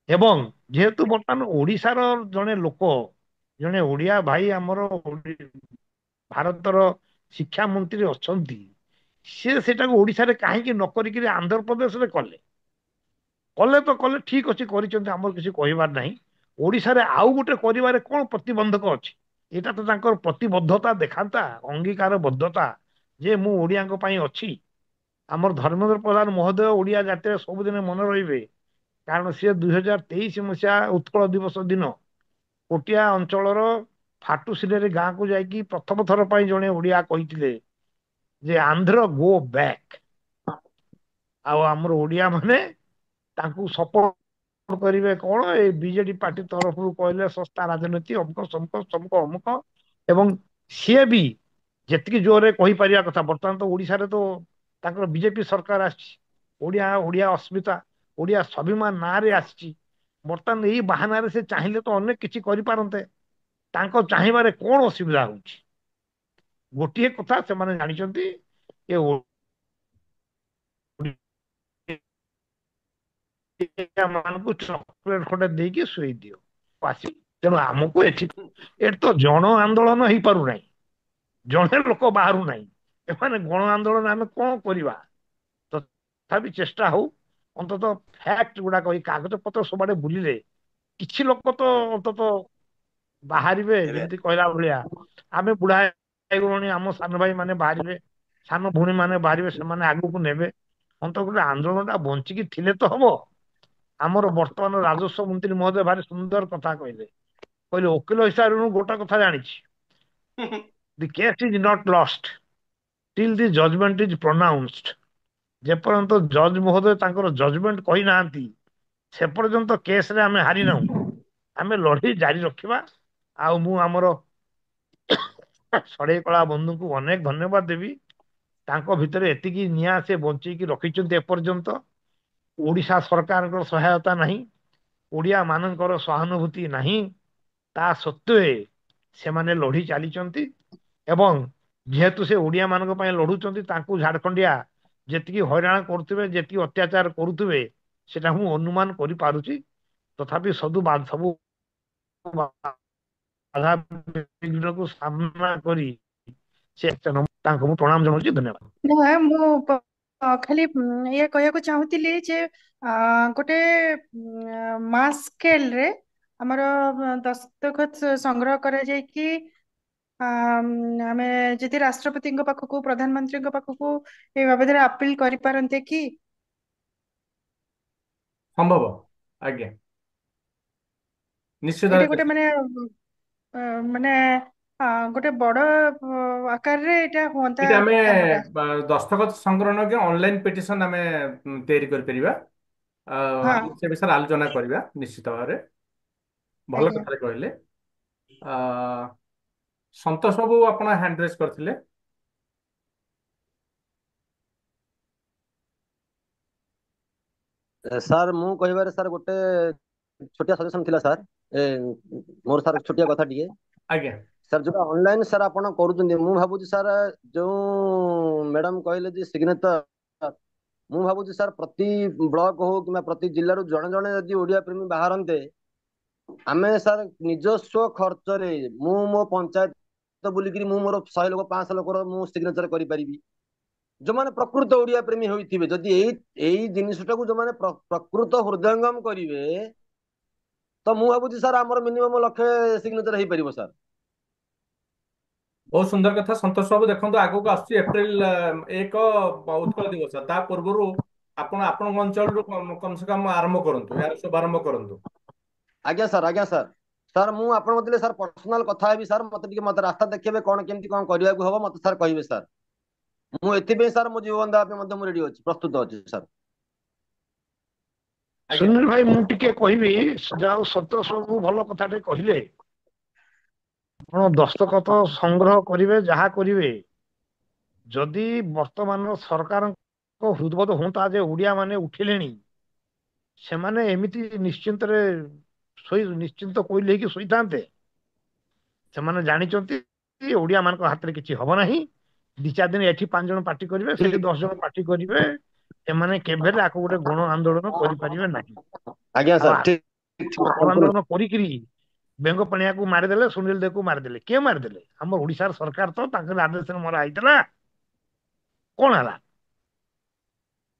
ଏବଂ ଯେହେତୁ ବର୍ତ୍ତମାନ ଓଡିଶାର ଜଣେ ଲୋକ, ଜଣେ ଓଡିଆ ଭାଇ ଆମର ଭାରତର ଶିକ୍ଷା ମନ୍ତ୍ରୀ ଅଛନ୍ତି, ସିଏ ସେଟାକୁ ଓଡିଶାରେ କାହିଁକି ନ କରିକିରି ଆନ୍ଧ୍ରପ୍ରଦେଶରେ କଲେ? କଲେ ତ କଲେ, ଠିକ ଅଛି, କରିଛନ୍ତି, ଆମର କିଛି କହିବାର ନାହିଁ। ଓଡିଶାରେ ଆଉ ଗୋଟେ କରିବାରେ କଣ ପ୍ରତିବନ୍ଧକ ଅଛି? ଏଇଟା ତ ତାଙ୍କର ପ୍ରତିବଦ୍ଧତା ଦେଖାନ୍ତା, ଅଙ୍ଗୀକାରବଦ୍ଧତା, ଯେ ମୁଁ ଓଡିଆଙ୍କ ପାଇଁ ଅଛି। ଆମର ଧର୍ମେନ୍ଦ୍ର ପ୍ରଧାନ ମହୋଦୟ ଓଡିଆ ଜାତିରେ ସବୁଦିନେ ମନେ ରହିବେ, କାରଣ ସିଏ 2023 ଉତ୍କଳ ଦିବସ ଦିନ ପଟିଆ ଅଞ୍ଚଳର ଫାଟୁସିଲେରେ ଗାଁକୁ ଯାଇକି ପ୍ରଥମ ଥର ପାଇଁ ଜଣେ ଓଡିଆ କହିଥିଲେ ଯେ ଆନ୍ଧ୍ର ଗୋ ବ୍ୟାକ୍। ଆଉ ଆମର ଓଡିଆ ମାନେ ତାଙ୍କୁ ସପୋର୍ଟ କରିବେ କଣ? ଏଇ ବିଜେଡି ପାର୍ଟି ତରଫରୁ କହିଲେ ଶସ୍ତା ରାଜନୀତି, ଅମୁକ ସମୁକ ସମୁକ ଅମୁକ। ଏବଂ ସିଏ ବି ଯେତିକି ଜୋରରେ କହିପାରିବା କଥା, ବର୍ତ୍ତମାନ ତ ଓଡିଶାରେ ତ ତାଙ୍କର ବିଜେପି ସରକାର ଆସିଛି। ଓଡିଆ ଓଡିଆ ଅସ୍ମିତା, ଓଡିଆ ସ୍ୱାଭିମାନ ନାଁରେ ଆସିଛି। ବର୍ତ୍ତମାନ ଏଇ ବାହାନାରେ ସେ ଚାହିଁଲେ ତ ଅନେକ କିଛି କରିପାରନ୍ତେ। ତାଙ୍କ ଚାହିଁବାରେ କଣ ଅସୁବିଧା ହଉଛି? ଗୋଟିଏ କଥା ସେମାନେ ଜାଣିଛନ୍ତି, ଏ ମାନଙ୍କୁ ଚକୋଲେଟ ଖଣ୍ଡେ ଦେଇକି ଶୋଇ ଦିଅ, ଆସି। ତେଣୁ ଆମକୁ ଏଠି ତ ଜନ ଆନ୍ଦୋଳନ ହେଇପାରୁନାହିଁ, ଜଣେ ଲୋକ ବାହାରୁନାହିଁ। ଏମାନେ ଗଣ ଆନ୍ଦୋଳନ ଆମେ କଣ କରିବା? ତଥାପି ଚେଷ୍ଟା ହଉ, ଅନ୍ତତଃ ଫ୍ୟାକ୍ଟ ଗୁଡାକ, ଏଇ କାଗଜ ପତ୍ର ସବୁଆଡେ ବୁଲିଲେ କିଛି ଲୋକ ତ ଅନ୍ତତଃ ବାହାରିବେ। ଏବେ ଯେମିତି କହିଲା ଭଳିଆ, ଆମେ ବୁଢା ହେଇଗଲୁଣି, ଆମ ସାନ ଭାଇ ମାନେ ବାହାରିବେ, ସାନ ଭଉଣୀ ମାନେ ବାହାରିବେ, ସେମାନେ ଆଗକୁ ନେବେ। ଅନ୍ତତଃ ଗୋଟେ ଆନ୍ଦୋଳନ ଟା ବଞ୍ଚିକି ଥିଲେ ତ ହବ। ଆମର ବର୍ତ୍ତମାନ ରାଜସ୍ୱ ମନ୍ତ୍ରୀ ମହୋଦୟ ଭାରି ସୁନ୍ଦର କଥା କହିଲେ। କହିଲେ ଓକିଲ ହିସାବରେ ମୁଁ ଗୋଟେ କଥା ଜାଣିଛି, the case is not lost till the judgement is pronounced. ଯେପର୍ଯ୍ୟନ୍ତ ଜଜ୍ ମହୋଦୟ ତାଙ୍କର ଜଜମେଣ୍ଟ କହିନାହାନ୍ତି, ସେ ପର୍ଯ୍ୟନ୍ତ କେସରେ ଆମେ ହାରିନାହୁଁ। ଆମେ ଲଢେଇ ଜାରି ରଖିବା। ଆଉ ମୁଁ ଆମର ଷଢ଼େଇ କଳା ବନ୍ଧୁଙ୍କୁ ଅନେକ ଧନ୍ୟବାଦ ଦେବି। ତାଙ୍କ ଭିତରେ ଏତିକି ନିଆଁ ସେ ବଞ୍ଚେଇକି ରଖିଛନ୍ତି ଏପର୍ଯ୍ୟନ୍ତ। ଓଡିଶା ସରକାରଙ୍କର ସହାୟତା ନାହିଁ, ଓଡିଆ ମାନଙ୍କର ସହାନୁଭୂତି ନାହିଁ, ତା ସତ୍ତ୍ୱେ ସେମାନେ ଲଢି ଚାଲିଛନ୍ତି। ଏବଂ ଯେହେତୁ ସେ ଓଡିଆ ମାନଙ୍କ ପାଇଁ ଲଢୁଛନ୍ତି, ତାଙ୍କୁ ଝାଡଖଣ୍ଡିଆ ଯେତିକି ହଇରାଣ କରୁଥିବେ, ଯେତିକି ଅତ୍ୟାଚାର କରୁଥିବେ, ସେଟା ମୁଁ ଅନୁମାନ କରିପାରୁଛି। ତଥାପି ସବୁ ବାଧା ବିଘ୍ନକୁ ସାମ୍ନା କରି ସେ ତାଙ୍କୁ ମୁଁ ପ୍ରଣାମ ଜଣାଉଛି। ଧନ୍ୟବାଦ। ନା ମୁଁ ଖାଲି ଇଏ କହିବାକୁ ଚାହୁଁଥିଲି ଯେ ଗୋଟେ ମାସ୍ ସ୍କେଲରେ ଆମର ଦସ୍ତଖତ ସଂଗ୍ରହ କରାଯାଇକି ଆମେ ଯଦି ରାଷ୍ଟ୍ରପତିଙ୍କ ପାଖକୁ, ପ୍ରଧାନମନ୍ତ୍ରୀଙ୍କ ପାଖକୁ ଏ ବାବଦରେ ଆপিଲ କରିପାରନ୍ତେ କି? ସମ୍ଭବ। ଆଜ୍ଞା, ନିଶ୍ଚିତ ଏଇଟା ଭାବେ ଗୋଟେ ମାନେ ଗୋଟେ ବଡ ଆକାରରେ ଏଇଟା ହୁଅନ୍ତା ଏଇଟା ଆମେ କାମଟା। ଦସ୍ତଖତ ସଂଗ୍ରହ ଅନଲାଇନ ପିଟିସନ ଆମେ ତିଆରି କରିପାରିବା। ହଁ, ଆମେ ସେ ବିଷୟରେ ଆଲୋଚନା କରିବା ନିଶ୍ଚିତ ଭାବରେ। ଭଲ ଆଜ୍ଞା। କଥାରେ କହିଲେ। ଆ, ସନ୍ତୋଷ ବାବୁ, ଆପଣ ହ୍ୟାଣ୍ଡ ରେସ୍ କରିଥିଲେ। ସାର୍ ମୁଁ କହିବାରେ ସାର୍ ଗୋଟେ ଛୋଟିଆ ସଜେସନ ଥିଲା ସାର୍। ମୋର ସାର୍ ଛୋଟିଆ କଥା ଟିକେ। ଆଜ୍ଞା। ସାର୍ ଯୋଉଟା ଅନଲାଇନ ସାର୍ ଆପଣ କରୁଛନ୍ତି, ମୁଁ ଭାବୁଛି ସାର୍ ଯୋଉ ମ୍ୟାଡାମ କହିଲେ ଯେ ସିଗ୍ନେଚର, ମୁଁ ଭାବୁଛି ସାର୍ ପ୍ରତି ବ୍ଲକ ହଉ କିମ୍ବା ପ୍ରତି ଜିଲ୍ଲାରୁ ଜଣେ ଜଣେ ଯଦି ଓଡିଆ ପ୍ରେମୀ ବାହାରନ୍ତେ, ଆମେ ସାର୍ ନିଜସ୍ୱ ଖର୍ଚ୍ଚରେ, ମୁଁ ମୋ ପଞ୍ଚାୟତ ବୁଲିକିରି ମୁଁ ମୋର 100 ଲୋକ 500 ଲୋକର ମୁଁ ସିଗ୍ନେଚର କରିପାରିବି। ଯୋଉମାନେ ପ୍ରକୃତ ଓଡିଆ ପ୍ରେମୀ ହୋଇଥିବେ, ଯଦି ଏଇ ଜିନିଷଟାକୁ ଯୋଉମାନେ ପ୍ରକୃତ ହୃଦୟଙ୍ଗମ କରିବେ, ତ ମୁଁ ଭାବୁଛି ସାର୍ ଆମର ମିନିମମ୍ 1,00,000 ସିଗ୍ନେଚର ହେଇପାରିବ ସାର୍। ବହୁତ ସୁନ୍ଦର କଥା ସନ୍ତୋଷ ବାବୁ। ଦେଖନ୍ତୁ, ଆଗକୁ ଆସୁଛି ଏପ୍ରିଲ 1 ଉତ୍କଳ ଦିବସ। ତା ପୂର୍ବରୁ ଆପଣ ଆପଣଙ୍କ ଅଞ୍ଚଳରୁ କମ ସେ କମ ଆରମ୍ଭ କରନ୍ତୁ, ଏହାର ଶୁଭାରମ୍ଭ କରନ୍ତୁ। ଆଜ୍ଞା ସାର୍, ଆଜ୍ଞା ସାର୍। ସାର୍ ମୁଁ ଆପଣଙ୍କ ଥିଲେ ସାର୍ ପର୍ସନାଲ କଥା ହେବି ସାର୍। ମତେ ରାସ୍ତା ଦେଖେଇବେ, କଣ କେମିତି କଣ କରିବାକୁ ହବ ମତେ ସାର୍ କହିବେ ସାର୍। ମୁଁ ଏଥିପାଇଁ ସାର୍ ମୋ ଜୀବନ ଦେବା ପାଇଁ ମଧ୍ୟ ମୁଁ ରେଡି ଅଛି, ପ୍ରସ୍ତୁତ ଅଛି ସାର୍। ଆଜ୍ଞା। ସୁନୀଲ ଭାଇ, ମୁଁ ଟିକେ କହିବି, ଯାହା ହଉ ସନ୍ତୋଷ ବାବୁ ଭଲ କଥାଟେ କହିଲେ। ଆପଣ ଦସ୍ତଖତ ସଂଗ୍ରହ କରିବେ, ଯାହା କରିବେ, ଯଦି ବର୍ତ୍ତମାନ ସରକାରଙ୍କ ହୃଦବୋଧ ହୁଅନ୍ତା ଯେ ଓଡିଆ ମାନେ ଉଠିଲେଣି, ସେମାନେ ଏମିତି ନିଶ୍ଚିନ୍ତରେ ନିଶ୍ଚିନ୍ତ କୋଇଲି ହେଇକି ଶୋଇଥାନ୍ତେ ସେମାନେ ଜାଣିଛନ୍ତି ଓଡିଆ ମାନଙ୍କ ହାତରେ କିଛି ହବ ନାହିଁ। 2-4 ଦିନ ଏଠି 5 ଜଣ ପାର୍ଟି କରିବେ, ସେଠି 10 ଜଣ ପାର୍ଟି କରିବେ। ଏମାନେ କେବେ ହେଲେ ଆକୁ ଗୋଟେ ଗଣ ଆନ୍ଦୋଳନ କରିପାରିବେ ନାହିଁ। ଆଜ୍ଞା ଆଉ ସାର୍ ଠିକ ଗଣ ଆନ୍ଦୋଳନ କରିକିରି ବେଙ୍ଗ ପଣିଆକୁ ମାରିଦେଲେ, ସୁନୀଲ ଦେବକୁ ମାରିଦେଲେ। କିଏ ମାରିଦେଲେ? ଆମର ଓଡିଶାର ସରକାର ତ ତାଙ୍କର ଆଦେଶରେ ମରା ହେଇଥିଲା। କଣ ହେଲା?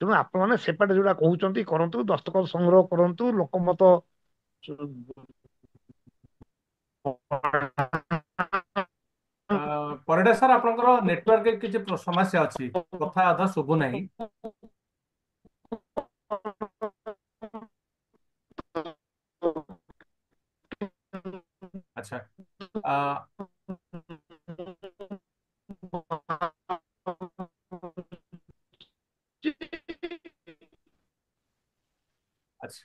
ତେଣୁ ଆପଣମାନେ ସେପଟେ ଯୋଉଟା କହୁଛନ୍ତି କରନ୍ତୁ, ଦସ୍ତଖତ ସଂଗ୍ରହ କରନ୍ତୁ, ଲୋକମତ ପରିଡ଼ା ସାର୍, ଆପଣଙ୍କର ନେଟୱାର୍କ କିଛି ସମସ୍ୟା ଅଛି, କଥା ଅଧା ଶୁଭୁ ନାହିଁ। ଆଚ୍ଛା। ଆ, ଆଚ୍ଛା।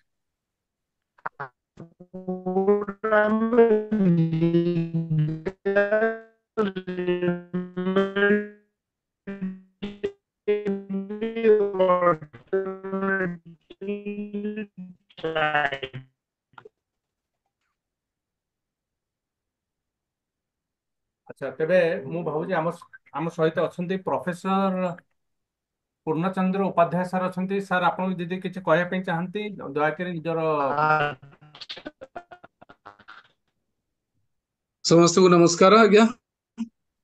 ଆଚ୍ଛା, ତେବେ ମୁଁ ଭାବୁଛି ଆମ ସହିତ ଅଛନ୍ତି ପ୍ରଫେସର ପୂର୍ଣ୍ଣଚନ୍ଦ୍ର ଉପାଧ୍ୟାୟ ସାର୍ ଅଛନ୍ତି। ସାର୍, ଆପଣ ଯଦି କିଛି କହିବା ପାଇଁ ଚାହାନ୍ତି, ଦୟାକରି ନିଜର। ସମସ୍ତଙ୍କୁ ନମସ୍କାର ଆଜ୍ଞା।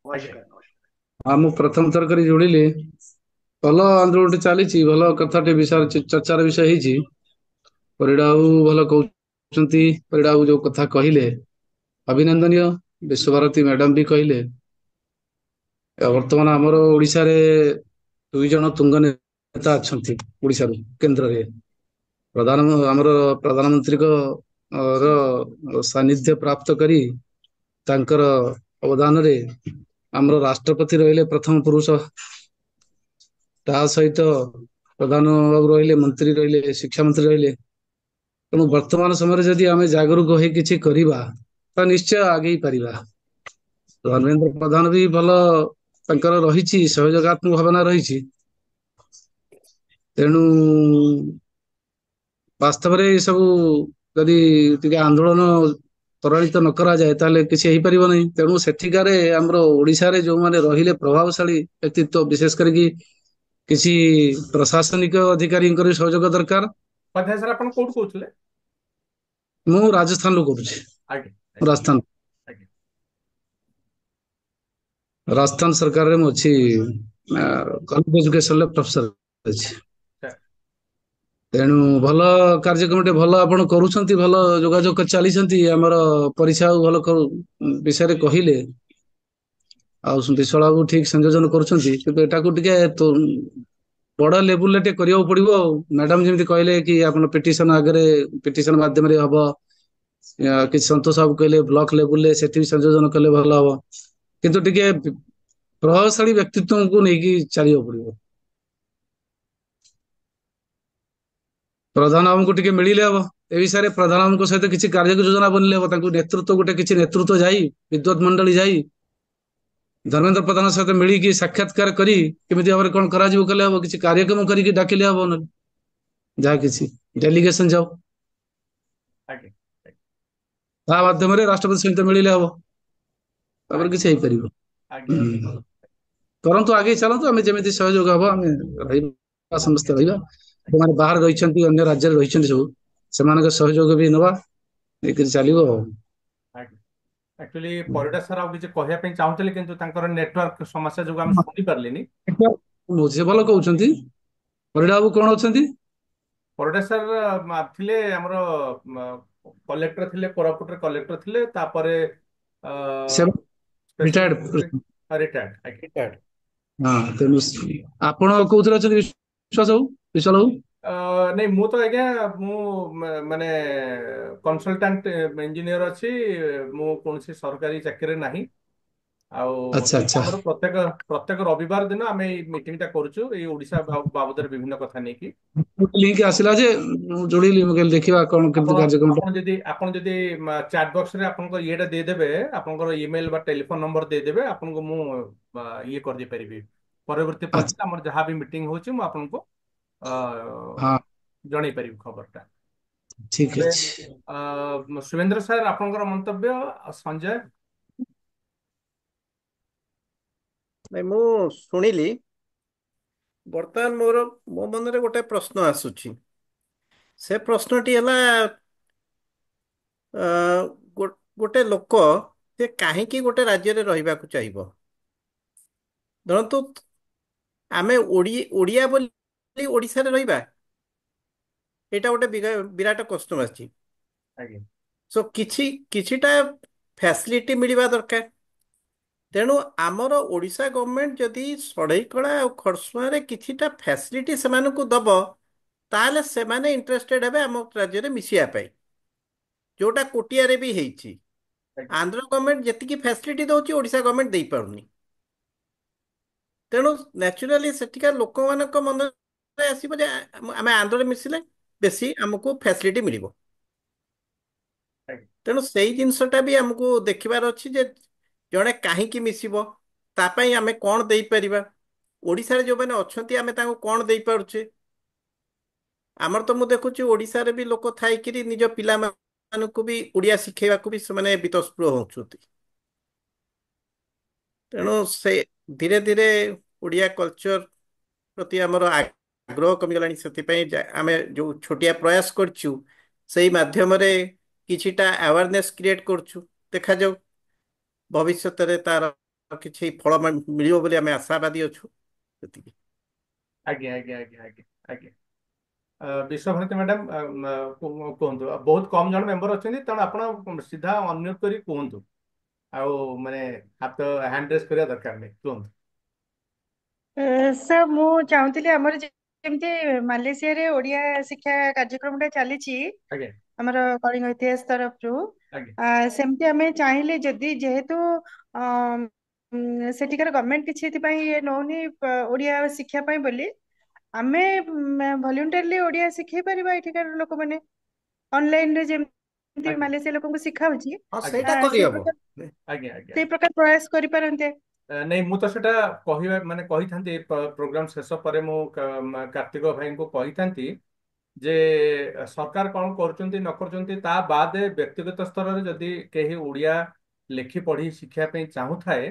ଆଜ୍ଞା। ନମସ୍କାର। ମୁଁ ପ୍ରଥମ ଥର କରି ଯୋଡ଼ିଲି, ଭଲ ଆନ୍ଦୋଳନଟି ଚାଲିଛି, ଭଲ କଥାଟେ ଚର୍ଚ୍ଚାର ବିଷୟ ହେଇଛି। ପରିଡ଼ା ବାବୁ ଭଲ କହୁଛନ୍ତି। ପରିଡ଼ା ବାବୁ ଯୋଉ କଥା କହିଲେ ଅଭିନନ୍ଦନୀୟ। ବିଶ୍ୱଭାରତୀ ମ୍ୟାଡାମ ବି କହିଲେ, ବର୍ତ୍ତମାନ ଆମର ଓଡିଶାରେ 2 ଜଣ ତୁଙ୍ଗ ନେତା ଅଛନ୍ତି। ଓଡିଶାରୁ କେନ୍ଦ୍ରରେ ଆମର ପ୍ରଧାନମନ୍ତ୍ରୀଙ୍କ ସାନ୍ନିଧ୍ୟ ପ୍ରାପ୍ତ କରି ତାଙ୍କର ଅବଦାନରେ ଆମର ରାଷ୍ଟ୍ରପତି ରହିଲେ ପ୍ରଥମ ପୁରୁଷ। ତା ସହିତ ପ୍ରଧାନ ବାବୁ ରହିଲେ, ମନ୍ତ୍ରୀ ରହିଲେ, ଶିକ୍ଷା ମନ୍ତ୍ରୀ ରହିଲେ। ତେଣୁ ବର୍ତ୍ତମାନ ସମୟରେ ଯଦି ଆମେ ଜାଗରୁକ ହେଇ କିଛି କରିବା, ତ ନିଶ୍ଚୟ ଆଗେଇ ପାରିବା। ଧର୍ମେନ୍ଦ୍ର ପ୍ରଧାନ ବି ଭଲ, ତାଙ୍କର ରହିଛି ସହଯୋଗାତ୍ମକ ଭାବନା ରହିଛି। ତେଣୁ ବାସ୍ତବରେ ଏ ସବୁ ଯଦି ଟିକେ ଆନ୍ଦୋଳନ ତ୍ୱରାନ୍ୱିତ ନ କରାଯାଏ, ତାହେଲେ କିଛି ହେଇପାରିବ ନାହିଁ। ତେଣୁ ସେଠିକାରେ ଆମର ଓଡିଶାରେ ଯୋଉମାନେ ରହିଲେ ପ୍ରଭାବଶାଳୀ ବ୍ୟକ୍ତିତ୍ୱ, ବିଶେଷ କରିକି କିଛି ପ୍ରଶାସନିକ ଅଧିକାରୀଙ୍କର ସହଯୋଗ ଦରକାର। ଉପାଧ୍ୟାୟ ସାର୍, ଆପଣ କୋଉଠୁ କହୁଥିଲେ? ମୁଁ ରାଜସ୍ଥାନରୁ କହୁଛି। ଆଜ୍ଞା, ଆଜ୍ଞା, ରାଜସ୍ଥାନ ଆଜ୍ଞା। ରାଜସ୍ଥାନ ସରକାରରେ ମୁଁ ଅଛି, କଲେଜ ଏଜୁକେସନରେ ପ୍ରଫେସର ଅଛି। ସାର୍, ତେଣୁ ଭଲ କାର୍ଯ୍ୟକ୍ରମ ଟେ ଭଲ ଆପଣ କରୁଛନ୍ତି, ଭଲ ଯୋଗାଯୋଗ କରି ଚାଲିଛନ୍ତି। ଆମର ପରୀକ୍ଷା ଆଉ ଭଲ ବିଷୟରେ କହିଲେ, ଆଉ ବିଶ୍ୱାଳ ବାବୁ ଠିକ ସଂଯୋଜନ କରୁଛନ୍ତି। କିନ୍ତୁ ଏଟାକୁ ଟିକେ ବଡ ଲେବୁଲରେ ଟିକେ କରିବାକୁ ପଡିବ। ଆଉ ମ୍ୟାଡାମ ଯେମିତି କହିଲେ କି ଆପଣ ପିଟିସନ ଆଗରେ, ପିଟିସନ ମାଧ୍ୟମରେ ହବ। କିଛି ସନ୍ତୋଷ ବାବୁ କହିଲେ ବ୍ଲକ ଲେବୁଲରେ ସେଠି ବି ସଂଯୋଜନ କଲେ ଭଲ ହବ। କିନ୍ତୁ ଟିକେ ପ୍ରଭାବଶାଳୀ ବ୍ୟକ୍ତିତ୍ୱଙ୍କୁ ନେଇକି ଚାଲିବାକୁ ପଡିବ। ପ୍ରଧାନ ବାବୁଙ୍କୁ ଟିକେ ମିଳିଲେ ହବ। ଏ ବିଷୟରେ ପ୍ରଧାନ ବାବୁଙ୍କ ସହିତ କିଛି କାର୍ଯ୍ୟ ଯୋଜନା ବନିଲେ ହବ। ତାଙ୍କୁ ନେତୃତ୍ୱ, ଗୋଟେ କିଛି ନେତୃତ୍ୱ ଯାଇ, ବିଦ୍ୱତ୍ ମଣ୍ଡଳୀ ଯାଇ ଧର୍ମେନ୍ଦ୍ର ପ୍ରଧାନଙ୍କ ସହିତ ମିଳିକି ସାକ୍ଷାତକାର କରି କେମିତି ଭାବରେ କଣ କରାଯିବ କଲେ ହବ। କିଛି କାର୍ଯ୍ୟକ୍ରମ କରିକି ଡାକିଲେ ହବ। ନହେଲେ ଯାହା କିଛି ଡେଲିଗେସନ ଯାଉ, ଆଜ୍ଞା, ତା ମାଧ୍ୟମରେ ରାଷ୍ଟ୍ରପତି ସହିତ ମିଳିଲେ ହବ। ତାପରେ ଆଜ୍ଞା, କିଛି ହେଇପାରିବ। ଆଜ୍ଞା, କରନ୍ତୁ, ଆଗେଇ ଚାଲନ୍ତୁ। ଆମେ ଯେମିତି ସହଯୋଗ ହବ ଆମେ ରହିବା, ସମସ୍ତେ ରହିବା। ଯୋଉମାନେ ବାହାରେ ରହିଛନ୍ତି, ଅନ୍ୟ ରାଜ୍ୟରେ ରହିଛନ୍ତି ସବୁ, ସେମାନଙ୍କ ସହଯୋଗ ବି ନବା, ନେଇକରି ଚାଲିବ ଆଉ। ଆଜ୍ଞା। ଆକ୍ଚୁଆଲି ପରିଡ଼ା ସାର୍ ଆଉ କିଛି କହିବା ପାଇଁ ଚାହୁଁଥିଲେ, କିନ୍ତୁ ତାଙ୍କର ନେଟୱାର୍କ ସମସ୍ୟା ଯୋଗୁଁ ଆମେ ଶୁଣି ପାରିଲିନି। ସେ ଭଲ କହୁଛନ୍ତି। ପରିଡ଼ା ବାବୁ କଣ ଅଛନ୍ତି? ପରିଡ଼ା ସାର୍ ଥିଲେ ଆମର କଲେକ୍ଟର ଥିଲେ, କୋରାପୁଟରେ କଲେକ୍ଟର ଥିଲେ। ତାପରେ ସେ ସ୍ପେଶାଲ ରିଟାୟାର୍ଡ। Secretary, retired. ଆଜ୍ଞା। ହଁ, ତେଣୁ ଆପଣ କୋଉଥିରେ ଅଛନ୍ତି? ବିଶ୍ୱାସ ବାବୁ, ବିଶ୍ୱାଳ ବାବୁ? ନାଇଁ, ମୁଁ ତ ଆଜ୍ଞା, ମୁଁ ମାନେ କନସଲଟାଣ୍ଟ ଇଞ୍ଜିନିୟର ଅଛି। ମୁଁ କୌଣସି ସରକାରୀ ଚାକିରିରେ ନାହିଁ। ଆଉ ଆଚ୍ଛା, ଏଇଟା ଆଚ୍ଛା। ଆମର ପ୍ରତ୍ୟେକ ରବିବାର ଦିନ ଆମେ ଏଇ ମିଟିଂ ଟା କରୁଛୁ, ଏଇ ଓଡିଶା ବାବଦରେ ବିଭିନ୍ନ କଥା ନେଇକି। ଲିଙ୍କ ଆସିଲା ଯେ ମୁଁ ଯୋଡ଼ିଲି, ମୁଁ କହିଲି ଦେଖିବା କଣ ଆପଣ କେମିତି କାର୍ଯ୍ୟକ୍ରମ। ଆପଣ ଯଦି ଚାଟ୍ ବକ୍ସ ରେ ଆପଣଙ୍କ ଇଏଟା ଦେଇଦେବେ, ଆପଣଙ୍କର ଇମେଲ ବା ଟେଲିଫୋନ ନମ୍ବର ଦେଇଦେବେ, ଆପଣଙ୍କୁ ମୁଁ ଇଏ କରିଦେଇ ପାରିବି। ପରବର୍ତ୍ତୀ ଆଚ୍ଛା, ପର୍ଯ୍ୟାୟରେ ଆମର ଯାହା ବି ମିଟିଂ ହଉଛି, ମୁଁ ଆପଣଙ୍କୁ ଅ, ହଁ, ଜଣେଇ ପାରିବି ଖବରଟା। ଠିକ ଏବେ ଅଛି। ସୁରେନ୍ଦ୍ର ସାର୍, ଆପଣଙ୍କର ମନ୍ତବ୍ୟ। ସଞ୍ଜୟ? ନାଇଁ ମୁଁ ଶୁଣିଲି। ବର୍ତ୍ତମାନ ମୋ ମନରେ ଗୋଟେ ପ୍ରଶ୍ନ ଆସୁଛି। ସେ ପ୍ରଶ୍ନଟି ହେଲା ଅ, ଗୋଟେ ଲୋକ ସେ କାହିଁକି ଗୋଟେ ରାଜ୍ୟରେ ରହିବାକୁ ଚାହିଁବ? ଧରନ୍ତୁ ଆମେ ଓଡ଼ିଆ ବୋଲି ଓଡ଼ିଶାରେ ରହିବା, ଏଇଟା ଗୋଟେ ବିରାଟ କଷ୍ଟ ଆସିଛି। ଆଜ୍ଞା ସୋ କିଛିଟା ଫ୍ୟାସିଲିଟି ମିଳିବା ଦରକାର। ତେଣୁ ଆମର ଓଡ଼ିଶା ଗଭର୍ଣ୍ଣମେଣ୍ଟ ଯଦି ସଢ଼େଇକଳା ଆଉ ଖରସୁଆଁରେ କିଛିଟା ଫ୍ୟାସିଲିଟି ସେମାନଙ୍କୁ ଦବ, ତାହେଲେ ସେମାନେ ଇଣ୍ଟରେଷ୍ଟେଡ ହେବେ ଆମ ରାଜ୍ୟରେ ମିଶିବା ପାଇଁ, ଯୋଉଟା କୋଟିଆରେ ବି ହେଇଛି। ଆଜ୍ଞା ଆନ୍ଧ୍ର ଗଭର୍ଣ୍ଣମେଣ୍ଟ ଯେତିକି ଫ୍ୟାସିଲିଟି ଦଉଛି ଓଡ଼ିଶା ଗଭର୍ଣ୍ଣମେଣ୍ଟ ଦେଇପାରୁନି। ତେଣୁ ନ୍ୟାଚୁରାଲି ସେଠିକା ଲୋକମାନଙ୍କ ମନରେ ଆସିବ ଯେ ଆମେ ଆନ୍ଧ୍ରରେ ମିଶିଲେ ବେଶୀ ଆମକୁ ଫ୍ୟାସିଲିଟି ମିଳିବ। ଆଜ୍ଞା ତେଣୁ ସେଇ ଜିନିଷଟା ବି ଆମକୁ ଦେଖିବାର ଅଛି ଯେ ଜଣେ କାହିଁକି ମିଶିବ, ତା ପାଇଁ ଆମେ କଣ ଦେଇପାରିବା। ଓଡ଼ିଶାରେ ଯୋଉମାନେ ଅଛନ୍ତି ଆମେ ତାଙ୍କୁ କଣ ଦେଇପାରୁଛେ। ଆମର ତ ମୁଁ ଦେଖୁଛି ଓଡ଼ିଶାରେ ବି ଲୋକ ଥାଇକିରି ନିଜ ପିଲାମାନଙ୍କୁ ବି ଓଡ଼ିଆ ଶିଖେଇବାକୁ ବି ସେମାନେ ବୀତସ୍ପୃହ ହଉଛନ୍ତି। ତେଣୁ ସେ ଧୀରେ ଧୀରେ ଓଡ଼ିଆ କଲଚର ପ୍ରତି ଆମର ଆଗ୍ରହ କମିଗଲାଣି। ସେଥିପାଇଁ ଆମେ ଯୋଉ ଛୋଟିଆ ପ୍ରୟାସ କରିଛୁ ସେଇ ମାଧ୍ୟମରେ କିଛିଟା ଆୱାରନେସ୍ କ୍ରିଏଟ କରୁଛୁ। ଦେଖାଯାଉ ଭବିଷ୍ୟତରେ ତାର କିଛି ଫଳ ମିଳିବ ବୋଲି ଆମେ ଆଶାବାଦୀ ଅଛୁ। ସେତିକି। ଆଜ୍ଞା ଆଜ୍ଞା ଆଜ୍ଞା ଆଜ୍ଞା ଆଜ୍ଞା। ବିଶ୍ୱଭାରତୀ ମ୍ୟାଡ଼ାମ କୁହନ୍ତୁ। ବହୁତ କମ ଜଣ ମେମ୍ବର ଅଛନ୍ତି, ତେଣୁ ଆପଣ ସିଧା ଅନ୍ମ୍ୟୁଟ କରି କୁହନ୍ତୁ। ଆଉ ମାନେ ହାତ ହ୍ୟାଣ୍ଡ ରେସ୍ କରିବା ଦରକାର ନାହିଁ, କୁହନ୍ତୁ। ସାର୍ ମୁଁ ଚାହୁଁଥିଲି ଆମର ଯେମିତି ମାଲେସିଆରେ ଓଡ଼ିଆ ଶିକ୍ଷା କାର୍ଯ୍ୟକ୍ରମଟା ଚାଲିଛି ଆଜ୍ଞା ଆମର କଳିଙ୍ଗ ଇତିହାସ ତରଫରୁ, ଆଜ୍ଞା ସେମିତି ଆମେ ଚାହିଁଲେ ଯଦି ଯେହେତୁ ସେଠିକାର ଗଭର୍ଣମେଣ୍ଟ କିଛି ଏଥିପାଇଁ ଇଏ ନଉନି ଓଡ଼ିଆ ଶିକ୍ଷା ପାଇଁ ବୋଲି, ଆମେ ଭଲ୍ୟୁଣ୍ଟାରିଲି ଓଡ଼ିଆ ଶିଖେଇ ପାରିବା ଏଠିକାର ଲୋକମାନେ ଅନଲାଇନରେ ଯେମିତି ଆଜ୍ଞା ମାଲେସିଆ ଲୋକଙ୍କୁ ଶିଖା ହଉଛି। ହଁ ଆଜ୍ଞା ସେଇଟା କରିହବ। ଆଜ୍ଞା ଆଜ୍ଞା। ସେଇ ପ୍ରକାର ପ୍ରୟାସ କରିପାରନ୍ତେ। ନାଇଁ ମୁଁ ତ ସେଟା କହିବା ମାନେ କହିଥାନ୍ତି ପ୍ରୋଗ୍ରାମ ଶେଷ ପରେ ମୁଁ କାର୍ତ୍ତିକ ଭାଇଙ୍କୁ କହିଥାନ୍ତି ଯେ ସରକାର କଣ କରୁଛନ୍ତି ନ କରୁଛନ୍ତି ତା ବାଦେ ବ୍ୟକ୍ତିଗତ ସ୍ତରରେ ଯଦି କେହି ଓଡ଼ିଆ ଲେଖି ପଢ଼ି ଶିଖିବା ପାଇଁ ଚାହୁଁଥାଏ,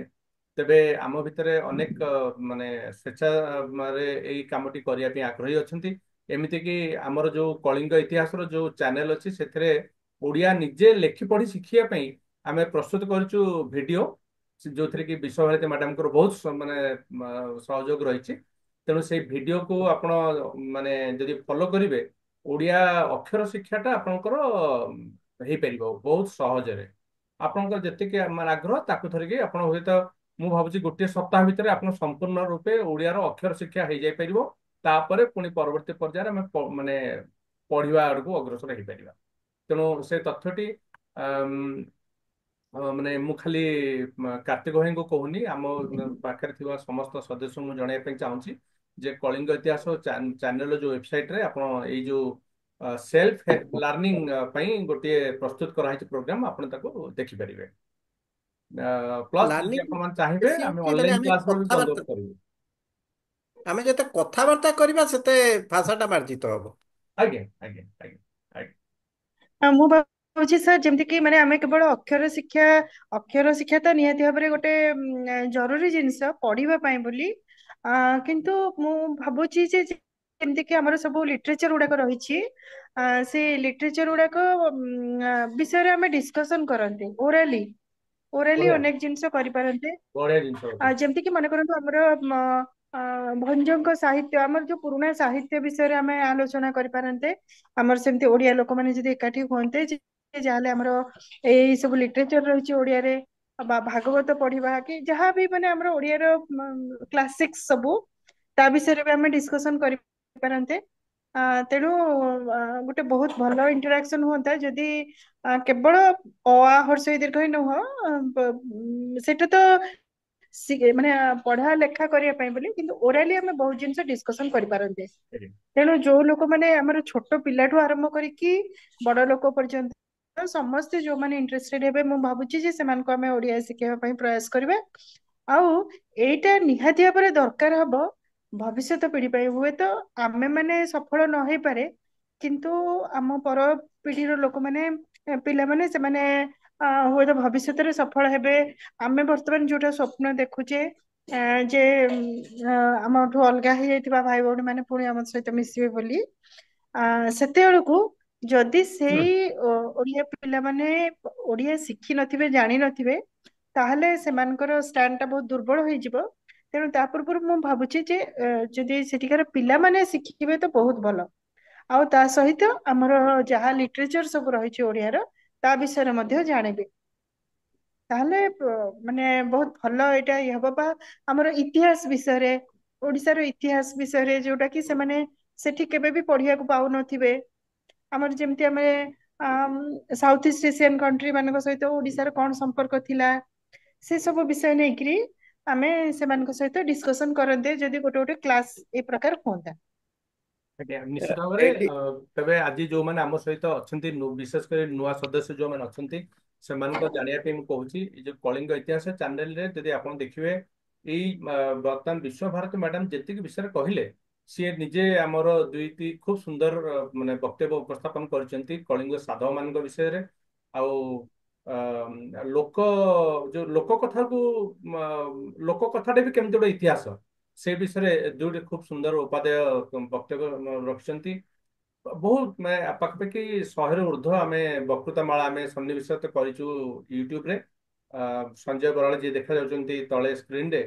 ତେବେ ଆମ ଭିତରେ ଅନେକ ମାନେ ସ୍ୱେଚ୍ଛାରେ ଏଇ କାମଟି କରିବା ପାଇଁ ଆଗ୍ରହୀ ଅଛନ୍ତି। ଏମିତିକି ଆମର ଯୋଉ କଳିଙ୍ଗ ଇତିହାସର ଯୋଉ ଚ୍ୟାନେଲ ଅଛି ସେଥିରେ ଓଡ଼ିଆ ନିଜେ ଲେଖି ପଢ଼ି ଶିଖିବା ପାଇଁ ଆମେ ପ୍ରସ୍ତୁତ କରିଛୁ ଭିଡ଼ିଓ, ଯୋଉଥିରେ କି ବିଶ୍ୱଭାରତୀ ମ୍ୟାଡାମଙ୍କର ବହୁତ ମାନେ ସହଯୋଗ ରହିଛି। ତେଣୁ ସେଇ ଭିଡ଼ିଓକୁ ଆପଣ ମାନେ ଯଦି ଫଲୋ କରିବେ, ଓଡ଼ିଆ ଅକ୍ଷର ଶିକ୍ଷାଟା ଆପଣଙ୍କର ହେଇପାରିବ ବହୁତ ସହଜରେ। ଆପଣଙ୍କର ଯେତିକି ମାନେ ଆଗ୍ରହ ତାକୁ ଧରିକି ଆପଣ ହୁଏତ ମୁଁ ଭାବୁଛି ଗୋଟିଏ ସପ୍ତାହ ଭିତରେ ଆପଣ ସମ୍ପୂର୍ଣ୍ଣ ରୂପେ ଓଡ଼ିଆର ଅକ୍ଷର ଶିକ୍ଷା ହେଇଯାଇ ପାରିବ। ତାପରେ ପୁଣି ପରବର୍ତ୍ତୀ ପର୍ଯ୍ୟାୟରେ ଆମେ ମାନେ ପଢିବା ଆଡକୁ ଅଗ୍ରସର ହେଇପାରିବା। ତେଣୁ ସେ ତଥ୍ୟଟି ମାନେ ମୁଁ ଖାଲି କାର୍ତ୍ତିକ ଭାଇଙ୍କୁ କହୁନି, ଆମ ପାଖରେ ଥିବା ସମସ୍ତ ସଦସ୍ୟଙ୍କୁ ମୁଁ ଜଣାଇବା ପାଇଁ ଚାହୁଁଛି ଯେ କଳିଙ୍ଗ ଇତିହାସ ଚ୍ୟାନେଲ ଯୋଉ ୱେବସାଇଟରେ ଆପଣ ଏଇ ଯୋଉ ସେଲ୍ଫ ଲର୍ଣ୍ଣିଂ ପାଇଁ ଗୋଟିଏ ପ୍ରସ୍ତୁତ କରାହେଇଛି ପ୍ରୋଗ୍ରାମ, ଆପଣ ତାକୁ ଦେଖିପାରିବେ। ପ୍ଲସ୍ ଯଦି ଲାର୍ଣ୍ଣିଂ ଆପଣମାନେ ଚାହିଁବେ ବେଶୀ ଆମେ ହଉଛି ମାନେ ଅନଲାଇନ ଆମେ କ୍ଲାସ ବି ବନ୍ଦୋବସ୍ତ କଥାବାର୍ତ୍ତା, କରିବୁ। ଆମେ ଯେତେ କଥାବାର୍ତ୍ତା କରିବା ସେତେ ଭାଷାଟା ମାର୍ଜିତ ହବ। ଆଜ୍ଞା ଆଜ୍ଞା ଆଜ୍ଞା ଆଜ୍ଞା ମୁଁ ଭାବୁଛି ସାର୍ ଯେମିତି କି ମାନେ ଆମେ କେବଳ ଅକ୍ଷର ଶିକ୍ଷା ତ ନିହାତି ଭାବରେ ଗୋଟେ ଜରୁରୀ ଜିନିଷ ପଢିବା ପାଇଁ ବୋଲି, କିନ୍ତୁ ମୁଁ ଭାବୁଛି ଯେ ଯେମିତି କି ଆମର ସବୁ ଲିଟରେଚର ଗୁଡାକ ରହିଛି, ସେ ଲିଟରେଚର ଗୁଡାକ ବିଷୟରେ ଆମେ ଡିସ୍କସନ କରନ୍ତି ଓରାଲି ଓରାଲି ବଢିଆ ଅନେକ ଜିନିଷ କରିପାରନ୍ତେ। ବଢିଆ ଜିନିଷ ଗୋଟେ। ଯେମିତି କି ମନେ କରନ୍ତୁ ଆମର ଭଞ୍ଜଙ୍କ ସାହିତ୍ୟ, ଆମର ଯୋଉ ପୁରୁଣା ସାହିତ୍ୟ ବିଷୟରେ ଆମେ ଆଲୋଚନା କରିପାରନ୍ତେ। ଆମର ସେମିତି ଓଡିଆ ଲୋକମାନେ ଯଦି ଏକାଠି ହୁଅନ୍ତେ ଯାହାହେଲେ ଆମର ଏଇ ସବୁ ଲିଟରେଚର ରହିଛି ଓଡିଆରେ, ବା ଭାଗବତ ପଢିବା କି ଯାହା ବି ମାନେ ଆମର ଓଡିଆର କ୍ଲାସିକ୍ସ ସବୁ, ତା ବିଷୟରେ ବି ଆମେ ଡିସ୍କସନ କରିପାରନ୍ତେ। ତେଣୁ ଗୋଟେ ବହୁତ ଭଲ ଇଣ୍ଟରାକ୍ସନ ହୁଅନ୍ତା ଯଦି କେବଳ ଅ ଆ ହର୍ଷଇ ଦୀର୍ଘଇ ନୁହଁ, ସେଟା ତ ମାନେ ପଢା ଲେଖା କରିବା ପାଇଁ ବୋଲି, କିନ୍ତୁ ଓରାଲି ଆମେ ବହୁତ ଜିନିଷ ଡିସ୍କସନ କରିପାରନ୍ତେ। ଆଜ୍ଞା ତେଣୁ ଯୋଉ ଲୋକମାନେ ଆମର ଛୋଟ ପିଲାଠୁ ଆରମ୍ଭ କରିକି ବଡ ଲୋକ ପର୍ଯ୍ୟନ୍ତ ସମସ୍ତେ ଯୋଉମାନେ ଇଣ୍ଟରେଷ୍ଟେଡ ହେବେ, ମୁଁ ଭାବୁଛି ଯେ ସେମାନଙ୍କୁ ଆମେ ଓଡିଆ ଶିଖେଇବା ପାଇଁ ପ୍ରୟାସ କରିବା। ଆଉ ଏଇଟା ନିହାତି ଭାବରେ ଦରକାର ହବ ଭବିଷ୍ୟତ ପିଢି ପାଇଁ। ହୁଏତ ଆମେ ମାନେ ସଫଳ ନ ହେଇପାରେ, କିନ୍ତୁ ଆମ ପର ପିଢିର ଲୋକମାନେ, ପିଲାମାନେ, ସେମାନେ ହୁଏତ ଭବିଷ୍ୟତରେ ସଫଳ ହେବେ। ଆମେ ବର୍ତ୍ତମାନ ଯୋଉଟା ସ୍ୱପ୍ନ ଦେଖୁଛେ ଯେ ଆମଠୁ ଅଲଗା ହେଇଯାଇଥିବା ଭାଇ ଭଉଣୀ ମାନେ ପୁଣି ଆମ ସହିତ ମିଶିବେ ବୋଲି ସେତେବେଳକୁ ଯଦି ସେଇ ଓଡିଆ ପିଲାମାନେ ଓଡିଆ ଶିଖିନଥିବେ ଜାଣିନଥିବେ ତାହେଲେ ସେମାନଙ୍କର ଷ୍ଟାଣ୍ଡ ଟା ବହୁତ ଦୁର୍ବଳ ହେଇଯିବ। ତେଣୁ ତା ପୂର୍ବରୁ ମୁଁ ଭାବୁଛି ଯେ ଯଦି ସେଠିକାର ପିଲାମାନେ ଶିଖିବେ ତ ବହୁତ ଭଲ। ଆଉ ତା ସହିତ ଆମର ଯାହା ଲିଟରେଚର ସବୁ ରହିଛି ଓଡିଆର ତା ବିଷୟରେ ମଧ୍ୟ ଜାଣିବେ। ତାହେଲେ ମାନେ ବହୁତ ଭଲ ଏଇଟା ଇଏ ହବ। ବା ଆମର ଇତିହାସ ବିଷୟରେ, ଓଡିଶାର ଇତିହାସ ବିଷୟରେ ଯୋଉଟା କି ସେମାନେ ସେଠି କେବେ ବି ପଢିବାକୁ ପାଉନଥିବେ। ଆମର ଯେମିତି ଆମେ ସାଉଥ ଇଷ୍ଟ ଏସିଆନ କଣ୍ଟ୍ରି ମାନଙ୍କ ସହିତ ଓଡିଶାର କଣ ସମ୍ପର୍କ ଥିଲା ସେ ସବୁ ବିଷୟ ନେଇକିରି ଆମେ ସେମାନଙ୍କ ସହିତ ଡିସ୍କସନ କରନ୍ତେ ଯଦି ଗୋଟେ ଗୋଟେ କ୍ଲାସ ଏ ପ୍ରକାର ହୁଅନ୍ତା। ଆଜ୍ଞା, ନିଶ୍ଚିତ ଭାବରେ। ଏଇଠି ତେବେ ଆଜି ଯୋଉମାନେ ଆମ ସହିତ ଅଛନ୍ତି, ବିଶେଷ କରି ନୂଆ ସଦସ୍ୟ ଯୋଉମାନେ ଅଛନ୍ତି ସେମାନଙ୍କ ଜାଣିବା ପାଇଁ ମୁଁ କହୁଛି, ଏଇ ଯୋଉ କଳିଙ୍ଗ ଇତିହାସ ଚ୍ୟାନେଲରେ ଯଦି ଆପଣ ଦେଖିବେ, ଏଇ ବର୍ତ୍ତମାନ ବିଶ୍ୱଭାରତୀ ମ୍ୟାଡାମ ଯେତିକି ବିଷୟରେ କହିଲେ, ସିଏ ନିଜେ ଆମର ଦୁଇଟି ଖୁବ ସୁନ୍ଦର ମାନେ ବକ୍ତବ୍ୟ ଉପସ୍ଥାପନ କରିଛନ୍ତି କଳିଙ୍ଗ ସାଧବ ମାନଙ୍କ ବିଷୟରେ। ଆଉ ଲୋକ ଯୋଉ ଲୋକ କଥାକୁ ଲୋକ କଥାଟେ ବି କେମିତି ଗୋଟେ ଇତିହାସ, ସେ ବିଷୟରେ ଦୁଇଟି ଖୁବ ସୁନ୍ଦର ଉପାଦେୟ ବକ୍ତବ୍ୟ ରଖିଛନ୍ତି। ବହୁତ ମାନେ ପାଖାପାଖି 100ରୁ ଉର୍ଦ୍ଧ୍ୱ ଆମେ ବକ୍ତୃତା ମାଳା ଆମେ ସନ୍ନିବେଶିତ କରିଛୁ ୟୁଟ୍ୟୁବରେ। ସଞ୍ଜୟ ବରାଳ ଯିଏ ଦେଖାଯାଉଛନ୍ତି ତଳେ ସ୍କ୍ରିନରେ,